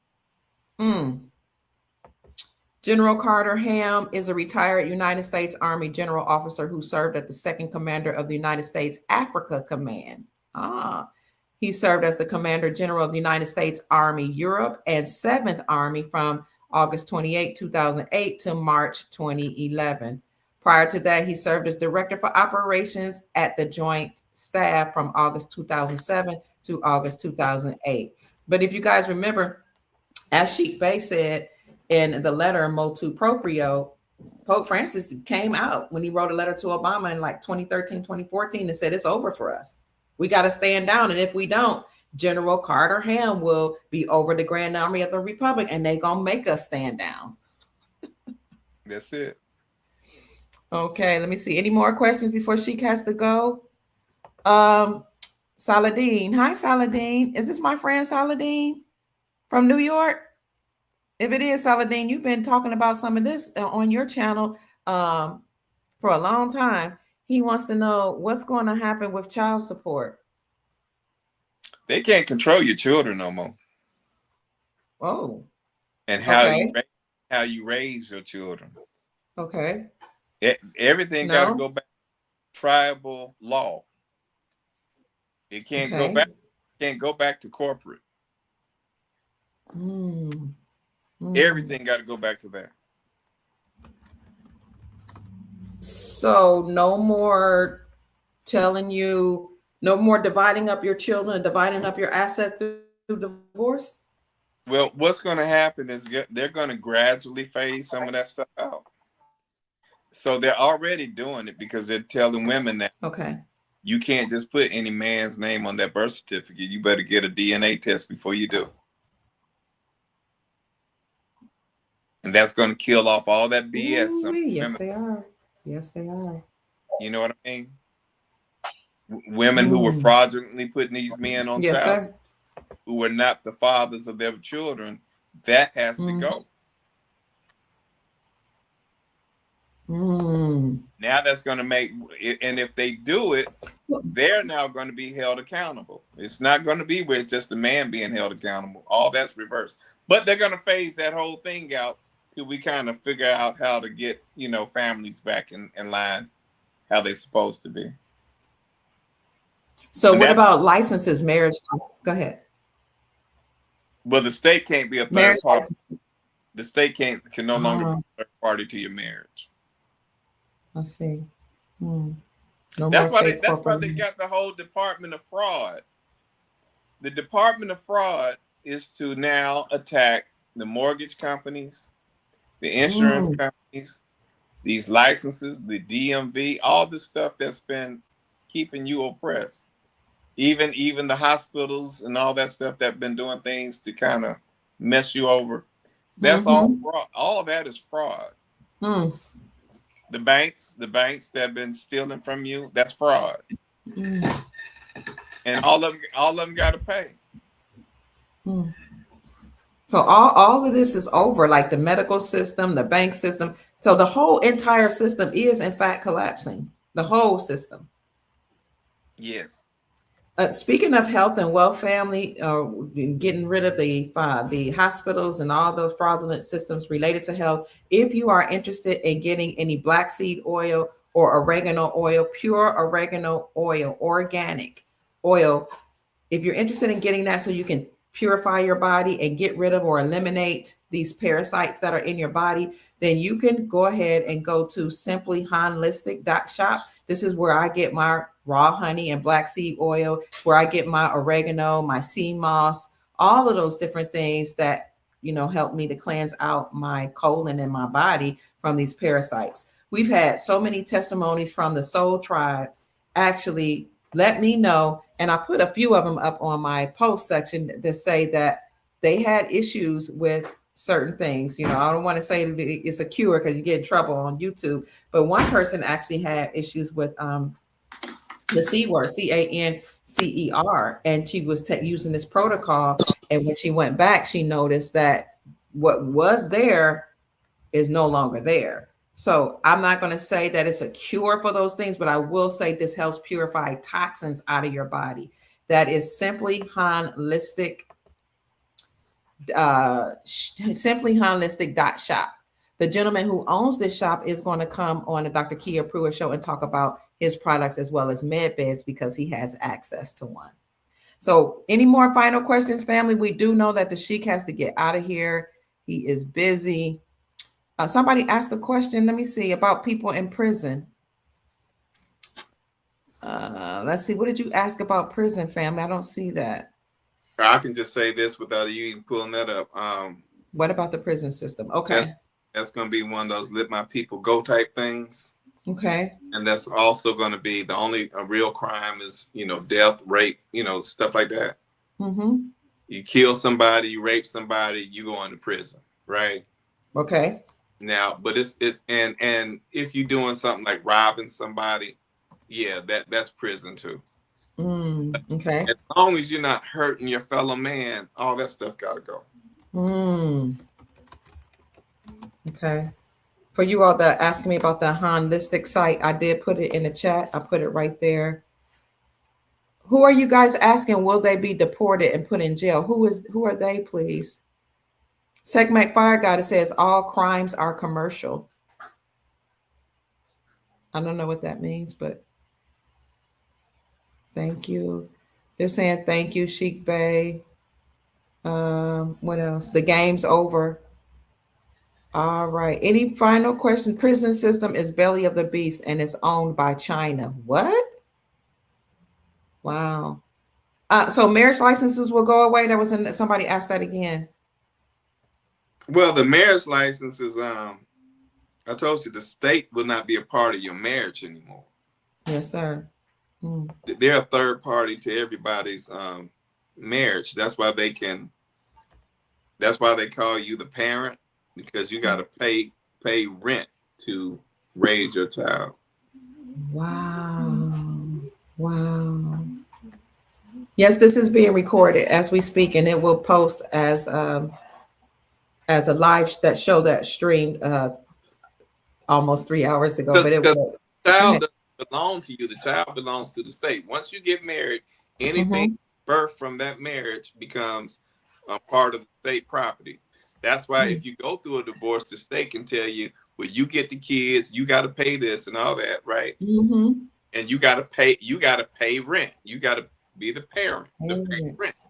General Carter Ham is a retired United States Army general officer who served as the second commander of the United States Africa Command. He served as the Commander General of the United States Army Europe and 7th Army from August 28, 2008 to March 2011. Prior to that, he served as Director for Operations at the Joint Staff from August 2007 to August 2008. But if you guys remember, as Chic Bay said in the letter Motu Proprio, Pope Francis came out when he wrote a letter to Obama in like 2013, 2014 and said, it's over for us. We got to stand down. And if we don't, General Carter Ham will be over the Grand Army of the Republic and they going to make us stand down. That's it. Okay, let me see. Any more questions before Sheik has to go? Saladin. Hi, Saladin. Is this my friend Saladin from New York? If it is, Saladin, you've been talking about some of this on your channel for a long time. He wants to know what's going to happen with child support. They can't control your children no more. Oh. And how you raise your children. Okay. Everything got to go back to tribal law. It can't go back. Can't go back to corporate. Everything got to go back to that. So no more no more dividing up your children and dividing up your assets through divorce? Well, what's going to happen is they're going to gradually phase some of that stuff out. So they're already doing it because they're telling women that you can't just put any man's name on that birth certificate. You better get a DNA test before you do. And that's going to kill off all that BS. Yes, they are. Yes, they are. You know what I mean? Women who were fraudulently putting these men on child, who were not the fathers of their children, that has to go. Now that's going to make it, and if they do it, they're now going to be held accountable. It's not going to be where it's just the man being held accountable. All that's reversed. But they're going to phase that whole thing out till we kind of figure out how to get, families back in line, how they're supposed to be. So what about licenses, marriage? Go ahead. Well, the state can't be a third party. The state can no longer be a third party to your marriage. I see. That's why they got the whole Department of Fraud. The Department of Fraud is to now attack the mortgage companies, the insurance companies, these licenses, the DMV, all the stuff that's been keeping you oppressed. Even the hospitals and all that stuff that have been doing things to kind of mess you over. That's all fraud. All of that is fraud. The banks that have been stealing from you, that's fraud. And all of them got to pay. So all of this is over, like the medical system, the bank system. So the whole entire system is in fact collapsing. The whole system. Yes. Speaking of health and wealth, family, getting rid of the hospitals and all those fraudulent systems related to health. If you are interested in getting any black seed oil or oregano oil, pure oregano oil, organic oil, if you're interested in getting that so you can purify your body and get rid of or eliminate these parasites that are in your body, then you can go ahead and go to simplyholistic.shop. This is where I get my raw honey and black seed oil, where I get my oregano, my sea moss, all of those different things that, help me to cleanse out my colon and my body from these parasites. We've had so many testimonies from the Soul Tribe actually let me know. And I put a few of them up on my post section that say that they had issues with certain things. I don't want to say that it's a cure because you get in trouble on YouTube, but one person actually had issues with the C word, CANCER, and she was using this protocol. And when she went back, she noticed that what was there is no longer there. So I'm not going to say that it's a cure for those things, but I will say this helps purify toxins out of your body. That is simply holistic, simplyholistic.shop. The gentleman who owns this shop is going to come on the Dr. Kia Pruitt show and talk about his products as well as med beds because he has access to one. So any more final questions, family? We do know that the Sheik has to get out of here. He is busy. Somebody asked a question, let me see, about people in prison. Let's see, what did you ask about prison, family? I don't see that. I can just say this without you even pulling that up. What about the prison system? Okay. That's going to be one of those let my people go type things. Okay. And that's also going to be the only real crime is, death, rape, stuff like that. Mm-hmm. You kill somebody, you rape somebody, you go into prison, right? Okay. Now, but it's and if you're doing something like robbing somebody, yeah, that's prison too. Okay. As long as you're not hurting your fellow man, all that stuff gotta go. Okay. For you all that are asking me about the holistic site, I did put it in the chat. I put it right there. Who are you guys asking? Will they be deported and put in jail? Who are they, please? Segment Fire Goddess says all crimes are commercial. I don't know what that means, but thank you. They're saying thank you, Chic Bay. What else? The game's over. All right. Any final question? Prison system is belly of the beast and it's owned by China. What? Wow. So marriage licenses will go away. Somebody asked that again. Well, the marriage license is I told you the state will not be a part of your marriage anymore. Yes, sir. They're a third party to everybody's marriage. That's why they call you the parent, because you got to pay rent to raise your child. Wow. Yes, this is being recorded as we speak, and it will post as a live that streamed almost 3 hours ago. But it will. The child doesn't belong to you. The child belongs to the state. Once you get married, anything birthed from that marriage becomes a part of the state property. That's why if you go through a divorce, the state can tell you, well, you get the kids, you got to pay this and all that, right? And you got to pay rent. You got to be the parent to pay rent.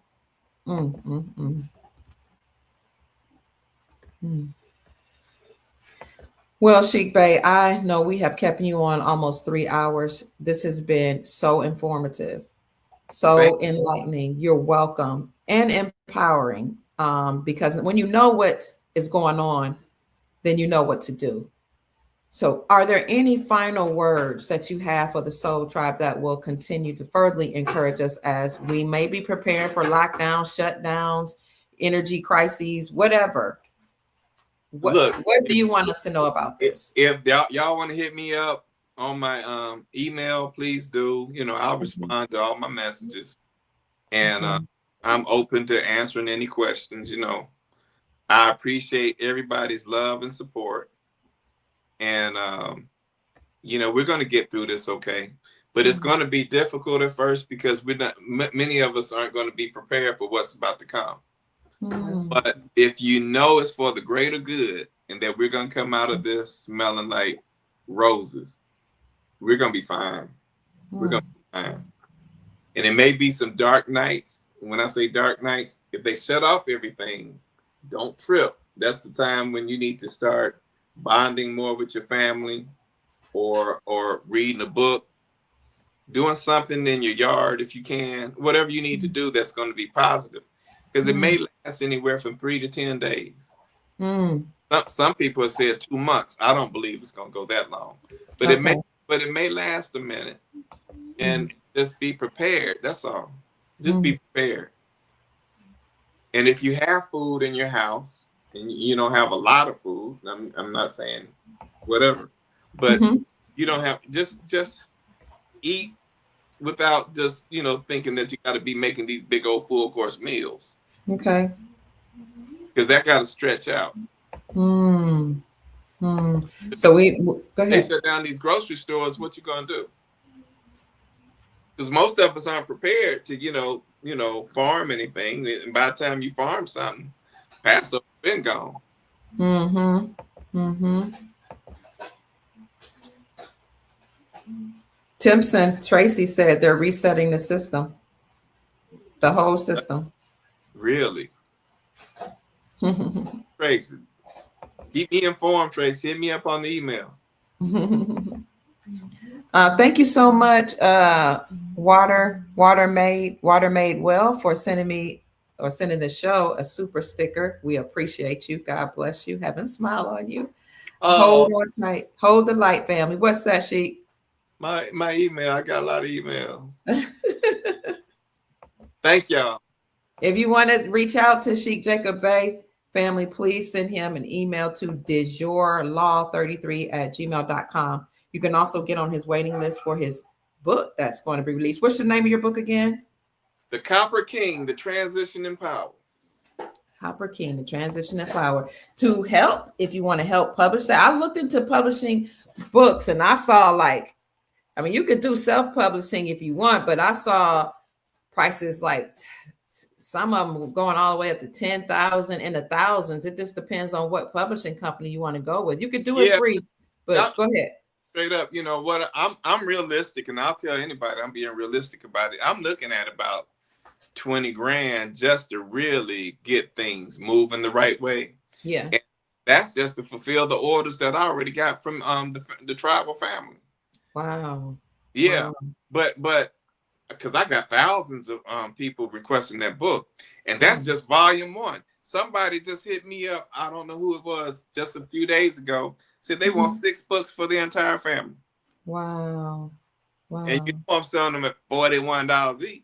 Well, Chic Bay, I know we have kept you on almost 3 hours. This has been so informative, so enlightening. You're welcome and empowering. Because when you know what is going on, then you know what to do. So are there any final words that you have for the Soul Tribe that will continue to further encourage us as we may be preparing for lockdowns, shutdowns, energy crises, whatever? What do you want us to know about this? If y'all want to hit me up on my email, please do. I'll respond to all my messages. And I'm open to answering any questions. I appreciate everybody's love and support. And, we're going to get through this, okay? but it's going to be difficult at first because we're not. Many of us aren't going to be prepared for what's about to come. But if you know it's for the greater good and that we're going to come out of this smelling like roses, we're going to be fine. We're going to be fine. And it may be some dark nights. When I say dark nights, if they shut off everything, don't trip. That's the time when you need to start bonding more with your family or reading a book, doing something in your yard if you can, whatever you need to do that's going to be positive. Because it may last anywhere from 3 to 10 days. Some people have said 2 months. I don't believe it's going to go that long, but it may last a minute. And just be prepared. That's all. Just be prepared. And if you have food in your house and you don't have a lot of food, I'm not saying whatever, but you don't have just eat without just thinking that you got to be making these big old full course meals. Okay. Because that got to stretch out. So go ahead. They shut down these grocery stores. What you gonna do? Because most of us aren't prepared to farm anything. And by the time you farm something, Passover been gone. Timpson Tracy said they're resetting the system, the whole system. Really? Tracy, keep me informed, Tracy. Hit me up on the email. Thank you so much, Water Made Well, for sending the show a super sticker. We appreciate you. God bless you. Heaven smile on you. Hold on tight. Hold the light, family. What's that, Sheik? My email. I got a lot of emails. Thank y'all. If you want to reach out to Chic Jacob Bay family, please send him an email to dejourlaw33@gmail.com. You can also get on his waiting list for his book that's going to be released. What's the name of your book again? The Copper King, The Transition in Power. Copper King, The Transition in Power. To help, if you want to help publish that. I looked into publishing books and I saw you could do self-publishing if you want, but I saw prices like some of them going all the way up to 10,000 and the thousands. It just depends on what publishing company you want to go with. You could do it free, but go ahead. Straight up, what I'm realistic, and I'll tell anybody I'm being realistic about it. I'm looking at about 20 grand just to really get things moving the right way. Yeah. And that's just to fulfill the orders that I already got from the tribal family. Wow. Yeah. Wow. But because I got thousands of people requesting that book, and that's just volume 1. Somebody just hit me up. I don't know who it was, just a few days ago. Said they want 6 books for the entire family. Wow. And I'm selling them at $41 each.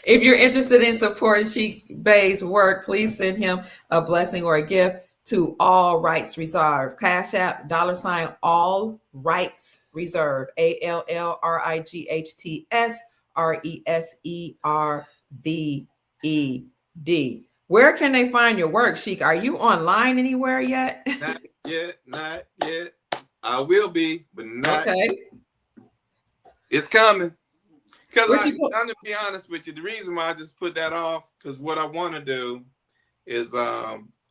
If you're interested in supporting Chic Bay's work, please send him a blessing or a gift to All Rights Reserved. Cash App, $ All Rights Reserved. ALLRIGHTSRESERVED. Where can they find your work, Sheik? Are you online anywhere yet? Not yet. I will be, but not okay. Yet. It's coming. Because I'm to be honest with you, the reason why I just put that off, because what I want to do is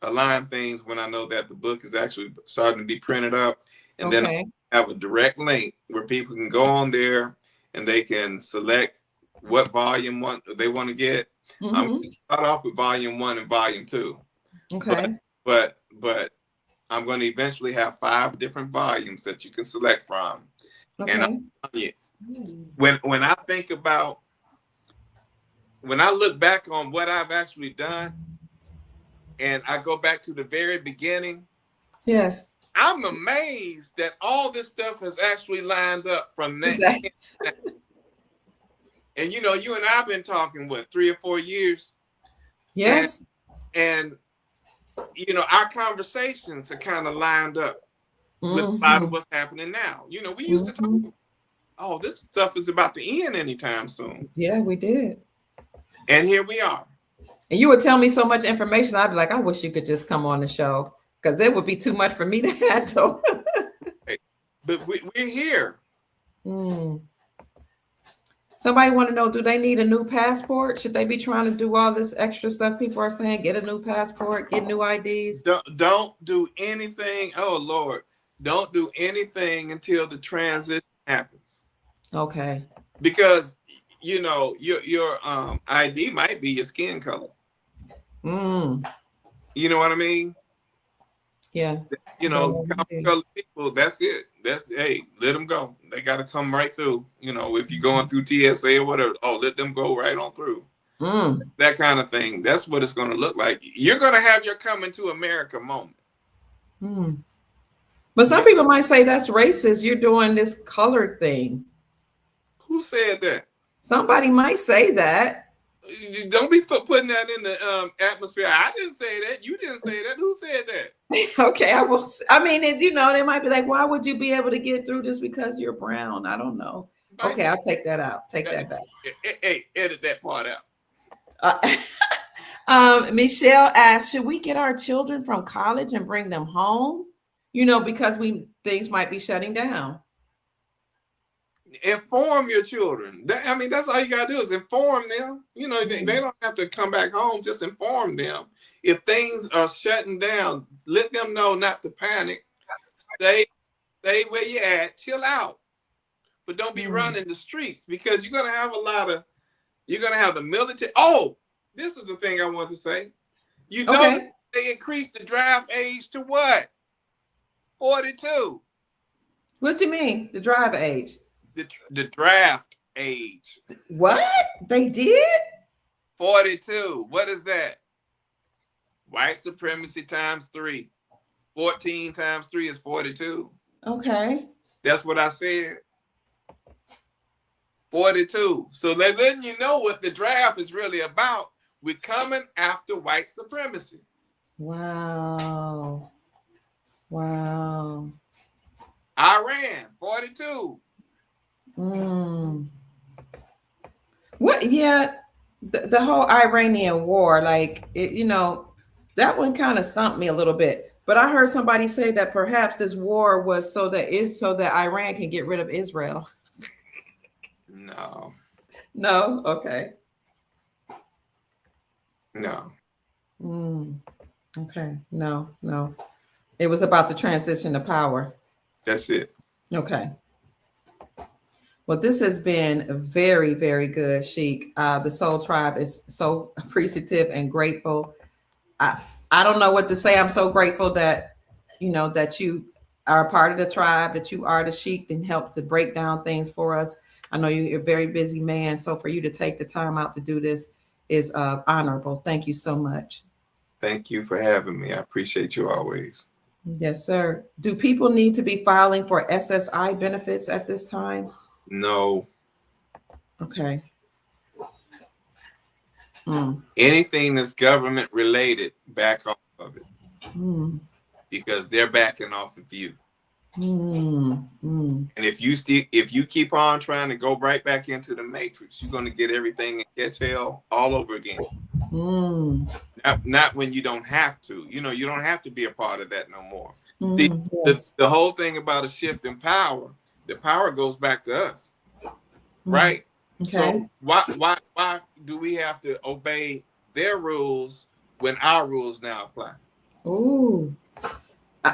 align things when I know that the book is actually starting to be printed up, and then I have a direct link where people can go on there and they can select what volume 1 they want to get. I'm going to start off with volume 1 and volume 2. Okay. But I'm going to eventually have 5 different volumes that you can select from. Okay. And I'm telling you, when I think about, when I look back on what I've actually done, and I go back to the very beginning, yes, I'm amazed that all this stuff has actually lined up from that. Exactly. And you and I've been talking 3 or 4 years. Yes. And our conversations are kind of lined up with a lot of what's happening now. We used to talk, this stuff is about to end anytime soon. Yeah, we did. And here we are. And you would tell me so much information. I'd be like, I wish you could just come on the show, because there would be too much for me to handle. But we're here. Mm. Somebody want to know, do they need a new passport? Should they be trying to do all this extra stuff people are saying? Get a new passport, get new IDs? Don't do anything. Oh, Lord. Don't do anything until the transition happens. Okay. Because, you know, your ID might be your skin color. Mm. You know what I mean? Yeah. You know, colored people, that's it. Hey, let them go. They got to come right through. You know, if you're going through TSA or whatever, let them go right on through. Mm. That kind of thing. That's what it's going to look like. You're going to have your coming to America moment. Mm. But some people might say that's racist. You're doing this colored thing. Who said that? Somebody might say that. Don't be putting that in the atmosphere. I didn't say that. You didn't say that. Who said that? Okay, I will. I mean, you know, they might be like, "Why would you be able to get through this because you're brown?" I don't know. Okay, I'll take that out. Take that back. Hey, edit that part out. Michelle asked, "Should we get our children from college and bring them home? You know, because things might be shutting down." Inform your children. I mean, that's all you gotta do is inform them. You know, they don't have to come back home. Just inform them. If things are shutting down, let them know not to panic. Stay where you at. Chill out, but don't be running the streets because you're gonna have you're gonna have the military. Oh, this is the thing I want to say. You know, they increased the draft age to what? 42. What do you mean, the drive age? The draft age. What? They did? 42. What is that? White supremacy times 3. 14 times 3 is 42. Okay. That's what I said. 42. So they're letting you know what the draft is really about. We're coming after white supremacy. Wow. Wow. Iran, 42. What? Yeah, the whole Iranian war, like you know, that one kind of stumped me a little bit. But I heard somebody say that perhaps this war was so that Iran can get rid of Israel. No. No. Okay. No. Okay. No. It was about the transition to power. That's it. Okay. Well, this has been very, very good, Sheik. The Soul Tribe is so appreciative and grateful. I don't know what to say. I'm so grateful that, you know, that you are a part of the tribe, that you are the Sheik and help to break down things for us. I know you're a very busy man. So for you to take the time out to do this is honorable. Thank you so much. Thank you for having me. I appreciate you always. Yes, sir. Do people need to be filing for SSI benefits at this time? No. Okay. Anything that's government related, back off of it. Because they're backing off of you. And if you keep on trying to go right back into the matrix, you're going to get everything and catch hell all over again. Not when you don't have to. You know, you don't have to be a part of that no more. The whole thing about a shift in power, the power goes back to us, right? Okay. So why do we have to obey their rules when our rules now apply? Ooh.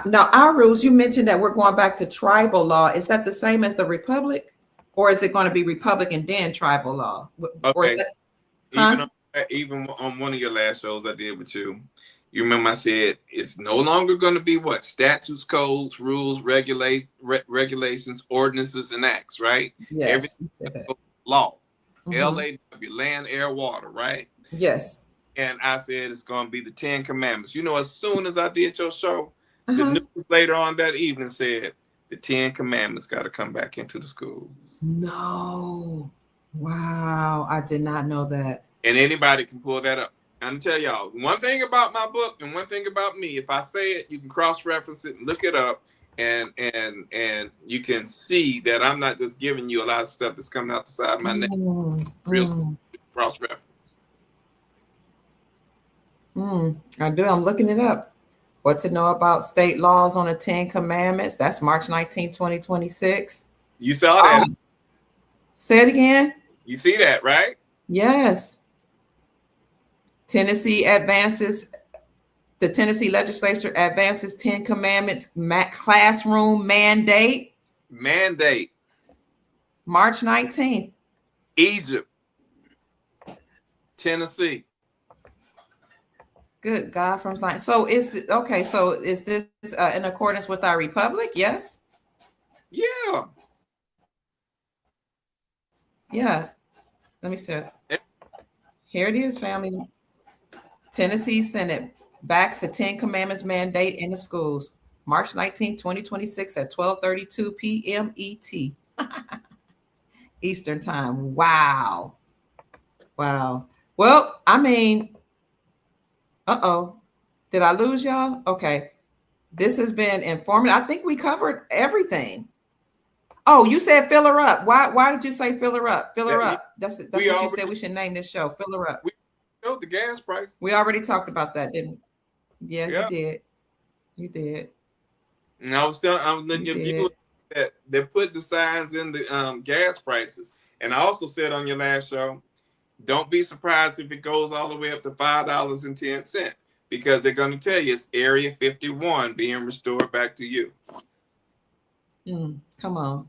Now, our rules, you mentioned that we're going back to tribal law. Is that the same as the republic? Or is it going to be republic and then tribal law? Okay. Even on one of your last shows I did with you, you remember I said it's no longer going to be what? Statutes, codes, rules, regulations, ordinances, and acts, right? Yes. Everything law. LAW, land, air, water, right? Yes. And I said it's going to be the 10 Commandments. You know, as soon as I did your show, the news later on that evening said the 10 Commandments got to come back into the schools. No. Wow. I did not know that. And anybody can pull that up. I'm going to tell y'all, one thing about my book and one thing about me, if I say it, you can cross-reference it and look it up. And you can see that I'm not just giving you a lot of stuff that's coming out the side of my neck. Real cross-reference. I do. I'm looking it up. What to know about state laws on the 10 Commandments. That's March 19, 2026. You saw that. Say it again. You see that, right? Yes. Tennessee advances. The Tennessee legislature advances 10 Commandments classroom mandate. Mandate. March 19th. Egypt. Tennessee. Good God from science. So okay. So is this in accordance with our republic? Yes. Yeah. Yeah. Let me see. Here it is, family. Tennessee Senate backs the 10 Commandments mandate in the schools. March 19, 2026 at 12:32 p.m. ET. Eastern time. Wow. Wow. Well, I mean, did I lose y'all? Okay. This has been informative. I think we covered everything. Oh, you said fill her up. Why did you say fill her up? Fill her up. That's what you said we should name this show. Fill her up. We showed the gas price. We already talked about that, didn't we? Yeah, Yeah. you did. You did. And I was letting your viewers that they put the signs in the gas prices. And I also said on your last show, don't be surprised if it goes all the way up to $5.10, because they're going to tell you it's Area 51 being restored back to you. Come on.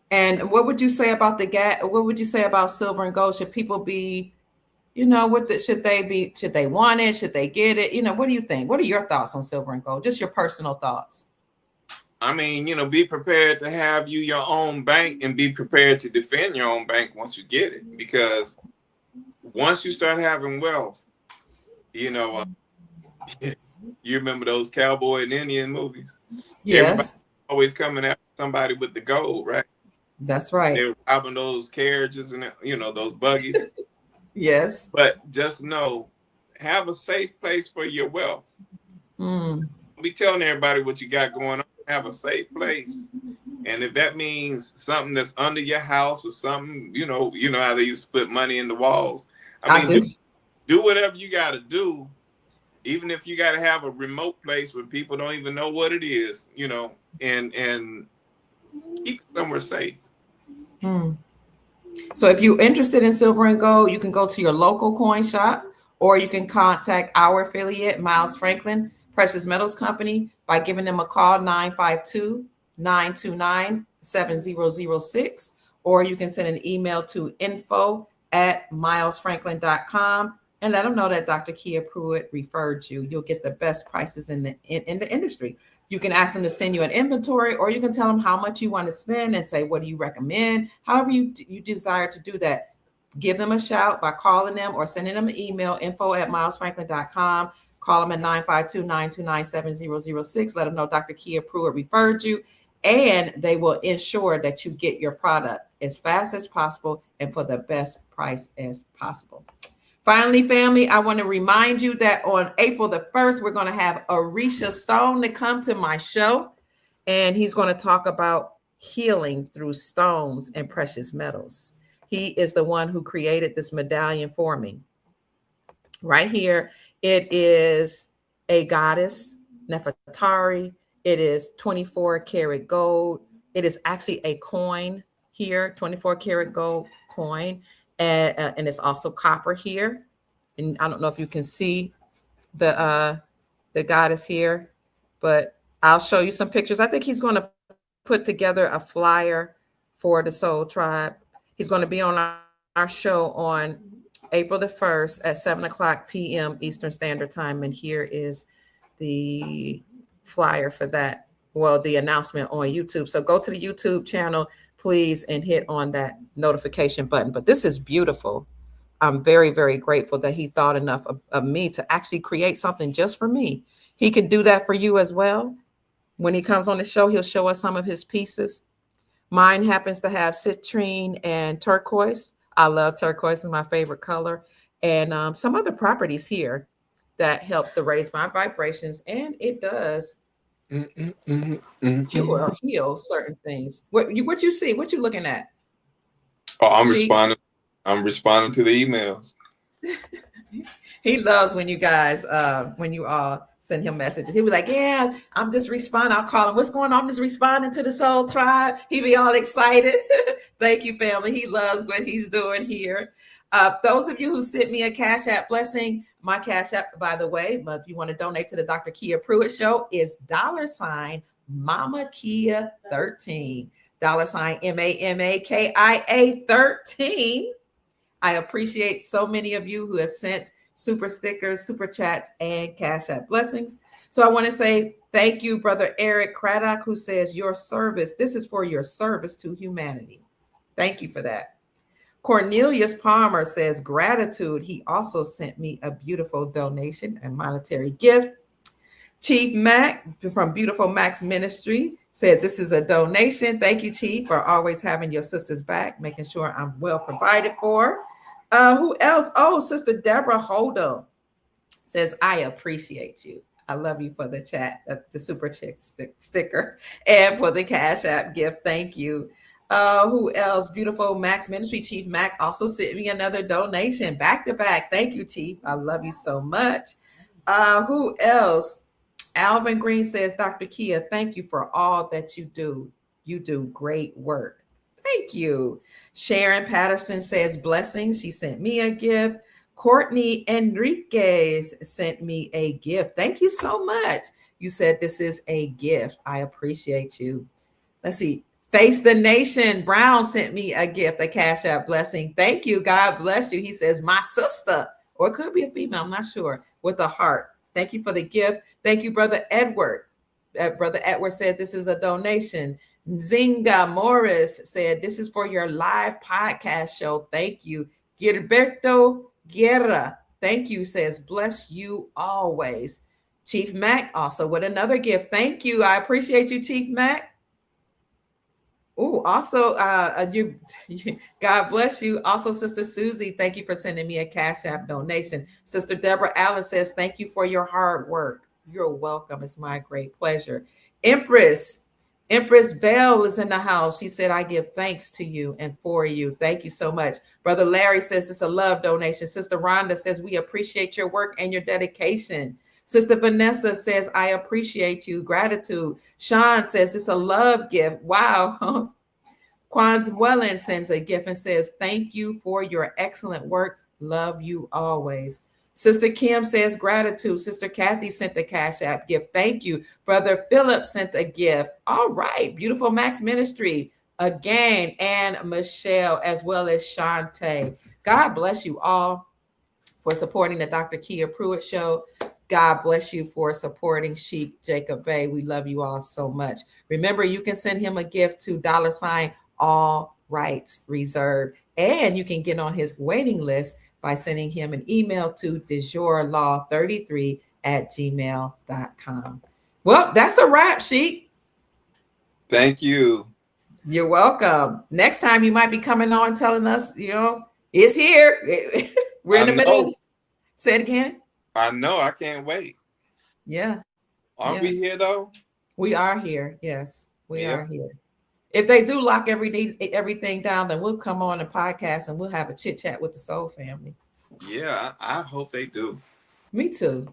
And what would you say about the gas? What would you say about silver and gold? Should people be, should they want it? Should they get it? What do you think? What are your thoughts on silver and gold? Just your personal thoughts. I mean, be prepared to have your own bank and be prepared to defend your own bank once you get it. Because once you start having wealth, you remember those cowboy and Indian movies? Yes. Everybody always coming after somebody with the gold, right? That's right. They're robbing those carriages and, those buggies. Yes. But just know, have a safe place for your wealth. Be telling everybody what you got going on. Have a safe place. And if that means something that's under your house or something, how they used to put money in the walls. I mean, do whatever you got to do, even if you got to have a remote place where people don't even know what it is, and keep it somewhere safe. So if you're interested in silver and gold, you can go to your local coin shop, or you can contact our affiliate, Miles Franklin Precious Metals Company, by giving them a call, 952-929-7006, or you can send an email to info@milesfranklin.com and let them know that Dr. Kia Pruitt referred you. You'll get the best prices in the industry. You can ask them to send you an inventory, or you can tell them how much you want to spend and say, what do you recommend? However you desire to do that, give them a shout by calling them or sending them an email, info@milesfranklin.com. Call them at 952-929-7006. Let them know Dr. Kia Pruitt referred you, and they will ensure that you get your product as fast as possible and for the best price as possible. Finally, family, I want to remind you that on April the 1st, we're going to have Arisha Stone to come to my show, and he's going to talk about healing through stones and precious metals. He is the one who created this medallion for me. Right here, it is a goddess, Nefertari. It is 24 karat gold. It is actually a coin here, 24 karat gold coin. And it's also copper here. And I don't know if you can see the goddess here, but I'll show you some pictures. I think he's going to put together a flyer for the Soul Tribe. He's going to be on our show on April the 1st at 7:00 p.m. Eastern Standard Time. And here is the flyer for that. Well, the announcement on YouTube. So go to the YouTube channel, please, and hit on that notification button. But this is beautiful. I'm very, very grateful that he thought enough of me to actually create something just for me. He can do that for you as well. When he comes on the show, he'll show us some of his pieces. Mine happens to have citrine and turquoise. I love turquoise, is my favorite color. And some other properties here that helps to raise my vibrations. And it does cure or heal certain things. What you see? What you looking at? Oh, I'm responding. I'm responding to the emails. He loves when you guys, when you all send him messages. He was like, yeah, I'm just responding. I'll call him. What's going on? I'm just responding to the Soul Tribe. He be all excited. Thank you, family. He loves what he's doing here. Those of you who sent me a Cash App blessing, my Cash App, by the way, but if you want to donate to the Dr. Kia Pruitt Show, is $ Mama Kia 13. $ MAMAKIA 13. I appreciate so many of you who have sent super stickers, super chats, and Cash App blessings. So I want to say thank you, Brother Eric Craddock, who says your service, this is for your service to humanity. Thank you for that. Cornelius Palmer says gratitude. He also sent me a beautiful donation and monetary gift. Chief Mac from Beautiful Mac's Ministry said this is a donation. Thank you, Chief, for always having your sisters back, making sure I'm well provided for. Who else? Oh, Sister Deborah Holdo says, I appreciate you. I love you for the chat, the super chick sticker, and for the Cash App gift. Thank you. Who else? Beautiful Mac's Ministry Chief Mac also sent me another donation back to back. Thank you, Chief. I love you so much. Who else? Alvin Green says, Dr. Kia, thank you for all that you do. You do great work. Thank you. Sharon Patterson says blessings. She sent me a gift. Courtney Enriquez sent me a gift. Thank you so much. You said this is a gift. I appreciate you. Let's see. Face the Nation Brown sent me a gift, a Cash App blessing. Thank you. God bless you. He says, my sister, or it could be a female, I'm not sure, with a heart. Thank you for the gift. Thank you, Brother Edward. Brother Edward said this is a donation. Zinga Morris said this is for your live podcast show. Thank you. Gilberto Guerra, thank you, says bless you always. Chief Mac also with another gift. Thank you. I appreciate you, Chief Mac. Oh, also, God bless you. Also, Sister Susie, thank you for sending me a Cash App donation. Sister Deborah Allen says, thank you for your hard work. You're welcome. It's my great pleasure. Empress Bell is in the house. She said, I give thanks to you and for you. Thank you so much. Brother Larry says it's a love donation. Sister Rhonda says, we appreciate your work and your dedication. Sister Vanessa says, I appreciate you. Gratitude. Sean says, it's a love gift. Wow. Quan's Wellen sends a gift and says, thank you for your excellent work. Love you always. Sister Kim says, gratitude. Sister Kathy sent the Cash App gift. Thank you. Brother Philip sent a gift. All right. Beautiful Mac's Ministry again. And Michelle, as well as Shantae. God bless you all for supporting the Dr. Kia Pruitt Show. God bless you for supporting Chic Jacob Bay. We love you all so much. Remember, you can send him a gift to $ all rights reserved. And you can get on his waiting list by sending him an email to dejourlaw33@gmail.com. Well, that's a wrap, Chic. Thank you. You're welcome. Next time you might be coming on telling us, it's here. We're in the middle. Say it again. I know. I can't wait. Yeah. Aren't we here, though? We are here. Yes, we are here. If they do lock everything down, then we'll come on a podcast and we'll have a chit chat with the Soul family. Yeah, I hope they do. Me too.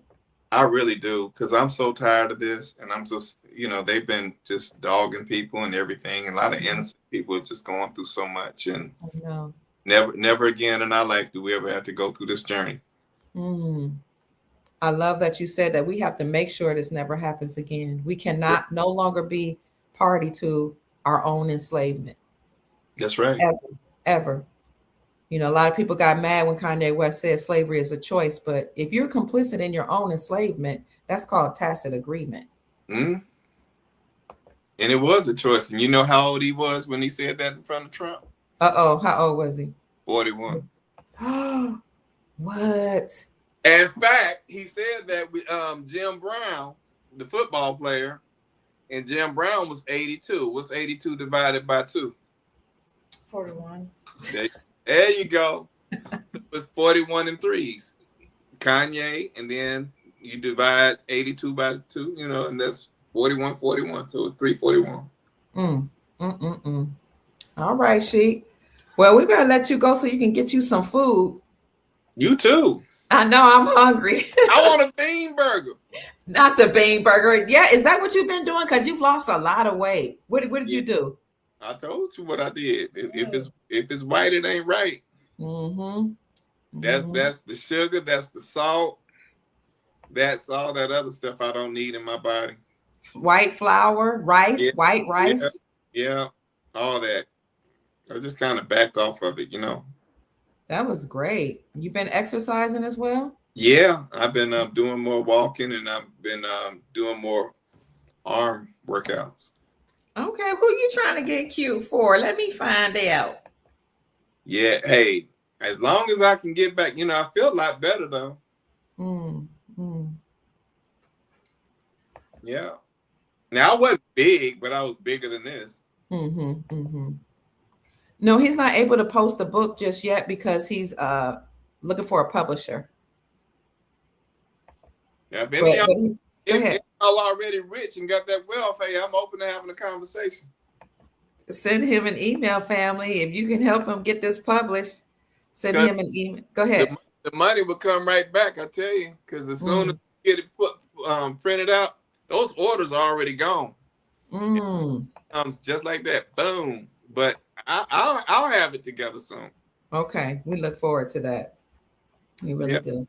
I really do, because I'm so tired of this, and I'm just, they've been just dogging people and everything, and a lot of innocent people are just going through so much, and never again in our life do we ever have to go through this journey. I love that you said that we have to make sure this never happens again. We cannot no longer be party to our own enslavement. That's right. Ever. A lot of people got mad when Kanye West said slavery is a choice, but if you're complicit in your own enslavement, that's called tacit agreement. And it was a choice. And you know how old he was when he said that in front of Trump? How old was he? 41. What? In fact, he said that with Jim Brown, the football player, and Jim Brown was 82. What's 82 divided by 2? 41. There you go. It was 41 and 3s. Kanye, and then you divide 82 by 2, and that's 41. So it's 341. All right, Sheik. Well, we better let you go so you can get you some food. You too. I know I'm hungry. I want a bean burger. Not the bean burger. Yeah, is that what you've been doing? Because you've lost a lot of weight. What did Yeah, you do? I told you what I did. If it's white, it ain't right. Mm-hmm. That's the sugar. That's the salt. That's all that other stuff I don't need in my body. White flour, Yeah, rice, white yeah, rice. yeah. All that. I just kind of backed off of it, That was great. You've been exercising as well? Yeah, I've been doing more walking, and I've been doing more arm workouts. Okay, who you trying to get cute for? Let me find out. Yeah, hey, as long as I can get back, I feel a lot better though. Mm, mm. Yeah. Now I wasn't big, but I was bigger than this. Mm-hmm, mm-hmm. No, he's not able to post the book just yet because he's looking for a publisher. Yeah, if But any of he's go y'all, if ahead. y'all already rich and got that wealth, hey, I'm open to having a conversation. Send him an email, family. If you can help him get this published, send 'Cause him an email. Go ahead. the money will come right back, I tell you. Because as soon as you get it printed out, those orders are already gone. Mm. It comes just like that, boom. But I'll have it together soon. Okay, we look forward to that. We really Yeah. do.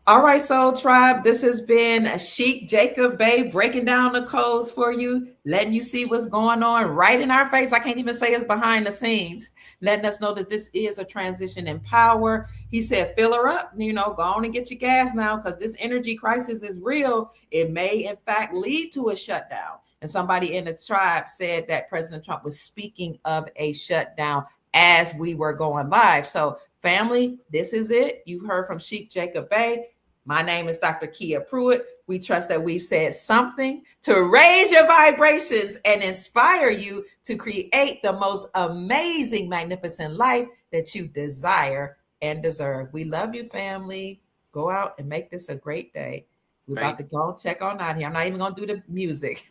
All right, Soul Tribe. This has been Chic Jacob Bay breaking down the codes for you, letting you see what's going on right in our face. I can't even say it's behind the scenes, letting us know that this is a transition in power. He said, fill her up, go on and get your gas now because this energy crisis is real. It may, in fact, lead to a shutdown. And somebody in the tribe said that President Trump was speaking of a shutdown as we were going live. So, family, this is it. You've heard from Chic Jacob Bay. My name is Dr. Kia Pruitt. We trust that we've said something to raise your vibrations and inspire you to create the most amazing, magnificent life that you desire and deserve. We love you, family. Go out and make this a great day. We're about to go check on out here. I'm not even going to do the music.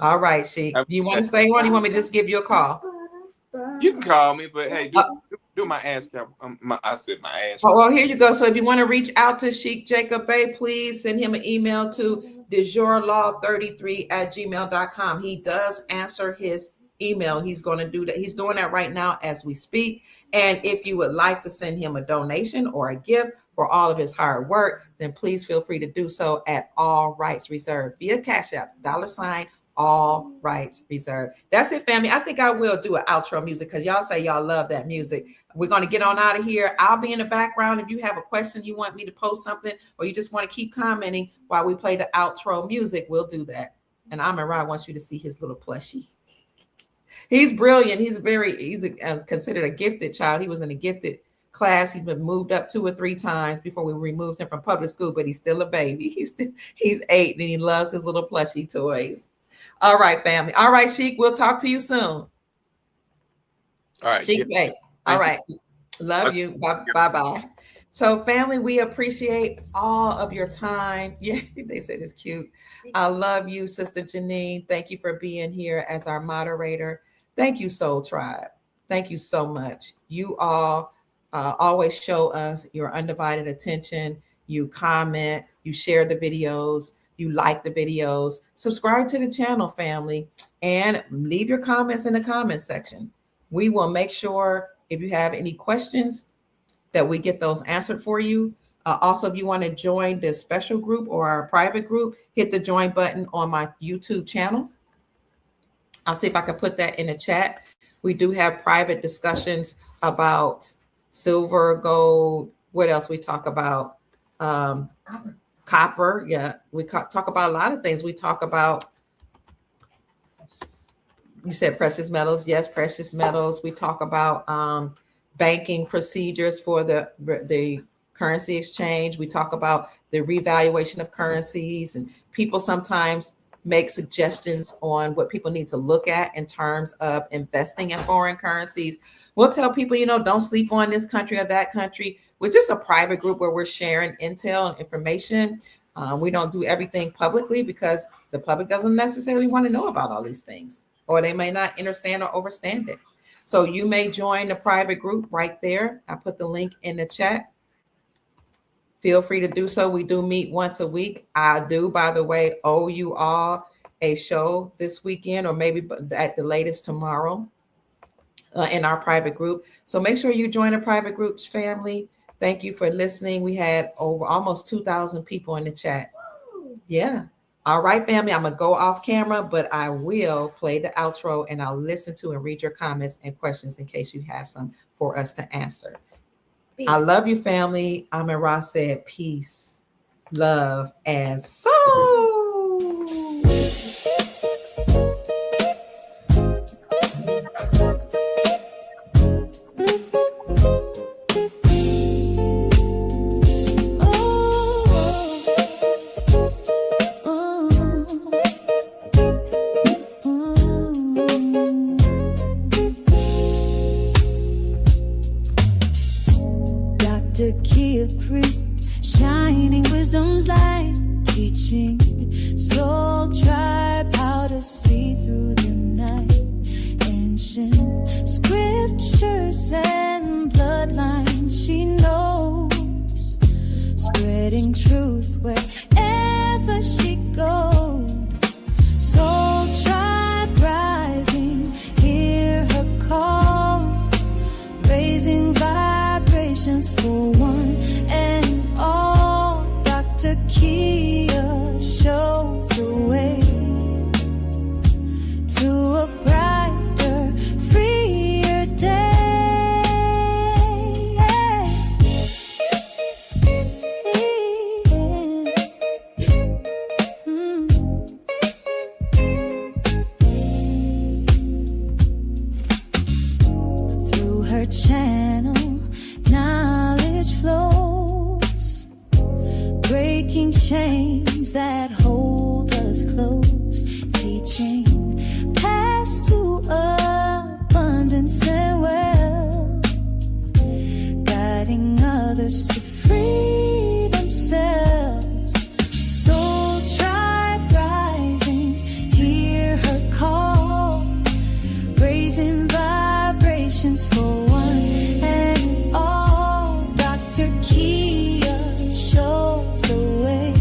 All right, Sheik. Do you want to stay on? You want me to just give you a call? You can call me, but hey, do my ass. I said my ass. Oh, well, here you go. So if you want to reach out to Chic Jacob Bay, please send him an email to dejourlaw33@gmail.com. He does answer his email. He's going to do that. He's doing that right now as we speak. And if you would like to send him a donation or a gift for all of his hard work, then please feel free to do so at All Rights Reserved via Cash App, $ All Rights Reserved. That's it, family. I think I will do an outro music because y'all say y'all love that music. We're going to get on out of here. I'll be in the background. If you have a question, you want me to post something, or you just want to keep commenting while we play the outro music, we'll do that. And Amin Ra wants you to see his little plushie. He's brilliant. He's considered a gifted child. He was in a gifted class. He's been moved up 2 or 3 times before we removed him from public school, but he's still a baby. He's 8 and he loves his little plushie toys. All right, family. All right, Sheik, we'll talk to you soon. All right. Sheik Bay. All right. Love you. Bye-bye. So, family, we appreciate all of your time. Yeah, they said it's cute. I love you, Sister Janine. Thank you for being here as our moderator. Thank you, Soul Tribe. Thank you so much. You all always show us your undivided attention. You comment, you share the videos, you like the videos, subscribe to the channel, family, and leave your comments in the comment section. We will make sure if you have any questions that we get those answered for you. Also, if you want to join this special group or our private group, hit the join button on my YouTube channel. I'll see if I can put that in the chat. We do have private discussions about silver, gold. What else we talk about? Copper. Yeah, we talk about a lot of things. We talk about, you said precious metals. Yes, precious metals. We talk about banking procedures for the currency exchange. We talk about the revaluation of currencies, and people sometimes make suggestions on what people need to look at in terms of investing in foreign currencies. We'll tell people, don't sleep on this country or that country. We're just a private group where we're sharing intel and information. We don't do everything publicly because the public doesn't necessarily want to know about all these things, or they may not understand or understand it. So you may join the private group right there. I put the link in the chat. Feel free to do so. We do meet once a week. I do, by the way, owe you all a show this weekend, or maybe at the latest tomorrow, in our private group. So make sure you join the private groups, family. Thank you for listening. We had over almost 2,000 people in the chat. Yeah. All right, family. I'm going to go off camera, but I will play the outro and I'll listen to and read your comments and questions in case you have some for us to answer. Peace. I love you, family. Amin Ra said peace, love, and soul. Pruitt, shining wisdom's light, teaching soul tribe how to see through the night. Ancient scriptures and bloodlines she knows, spreading truth wherever she goes. Soul tribe rising, hear her call, raising vibrations for one and all. Dr. Kia shows the way to a brighter, freer day. Through her channel, knowledge flows, breaking chains that hold us close, teaching paths to abundance and wealth, guiding others to free themselves. Soul tribe rising, hear her call, raising vibrations for one and all. Dr. Kia shows the way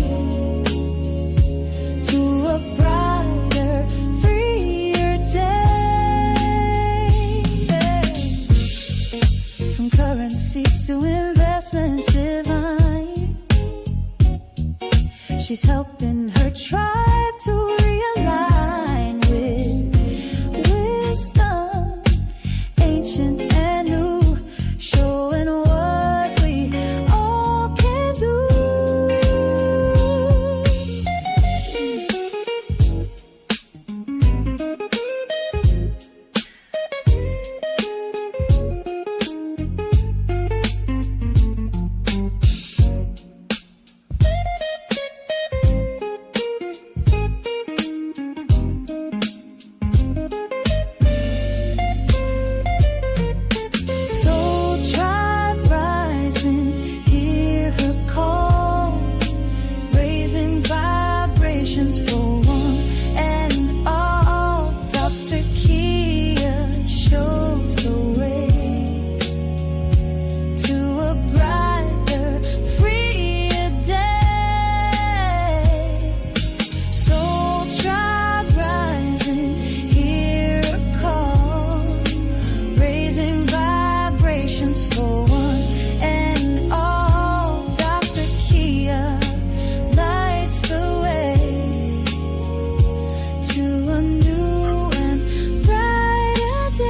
to a brighter, freer day. From currencies to investments divine, she's helping her tribe to realign with wisdom, ancient and new, showing what we all can do. Soul tribe rising, hear her call, raising vibrations for one and all. Dr. Kia shows the way to a brighter, freer day. Soul tribe rising, hear her call, raising vibrations for one and all. Dr. Kia lights the way to a new and brighter day.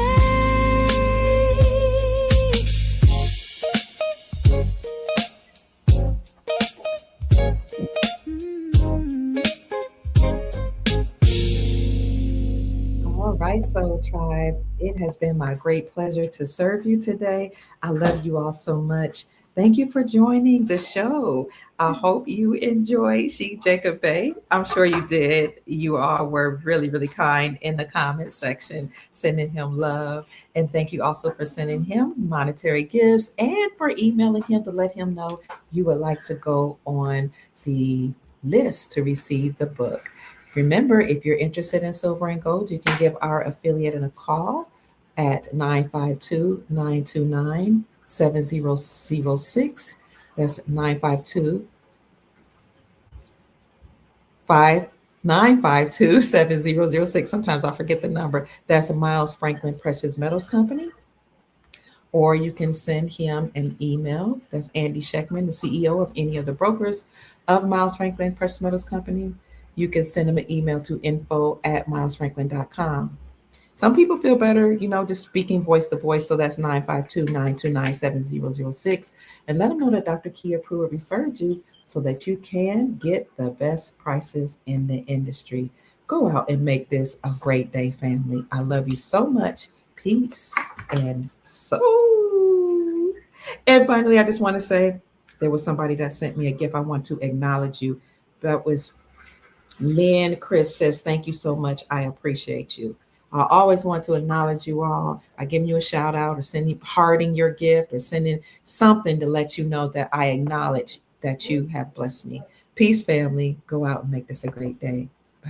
All right, Soul Tribe. It has been my great pleasure to serve you today. I love you all so much. Thank you for joining the show. I hope you enjoyed Chic Jacob Bay. I'm sure you did. You all were really, really kind in the comment section, sending him love. And thank you also for sending him monetary gifts and for emailing him to let him know you would like to go on the list to receive the book. Remember, if you're interested in silver and gold, you can give our affiliate a call at 952-929-7006. That's 952 5952-7006. Sometimes I forget the number. That's Miles Franklin Precious Metals Company. Or you can send him an email. That's Andy Sheckman, the CEO of any of the brokers of Miles Franklin Precious Metals Company. You can send him an email to info@milesfranklin.com. Some people feel better, just speaking voice to voice. So that's 952-929-7006. And let them know that Dr. Kia Pruitt referred you so that you can get the best prices in the industry. Go out and make this a great day, family. I love you so much. Peace and so. And finally, I just want to say there was somebody that sent me a gift. I want to acknowledge you. That was Lynn Crisp says, thank you so much. I appreciate you. I always want to acknowledge you all. I give you a shout out or sending hearting your gift or sending something to let you know that I acknowledge that you have blessed me. Peace, family. Go out and make this a great day.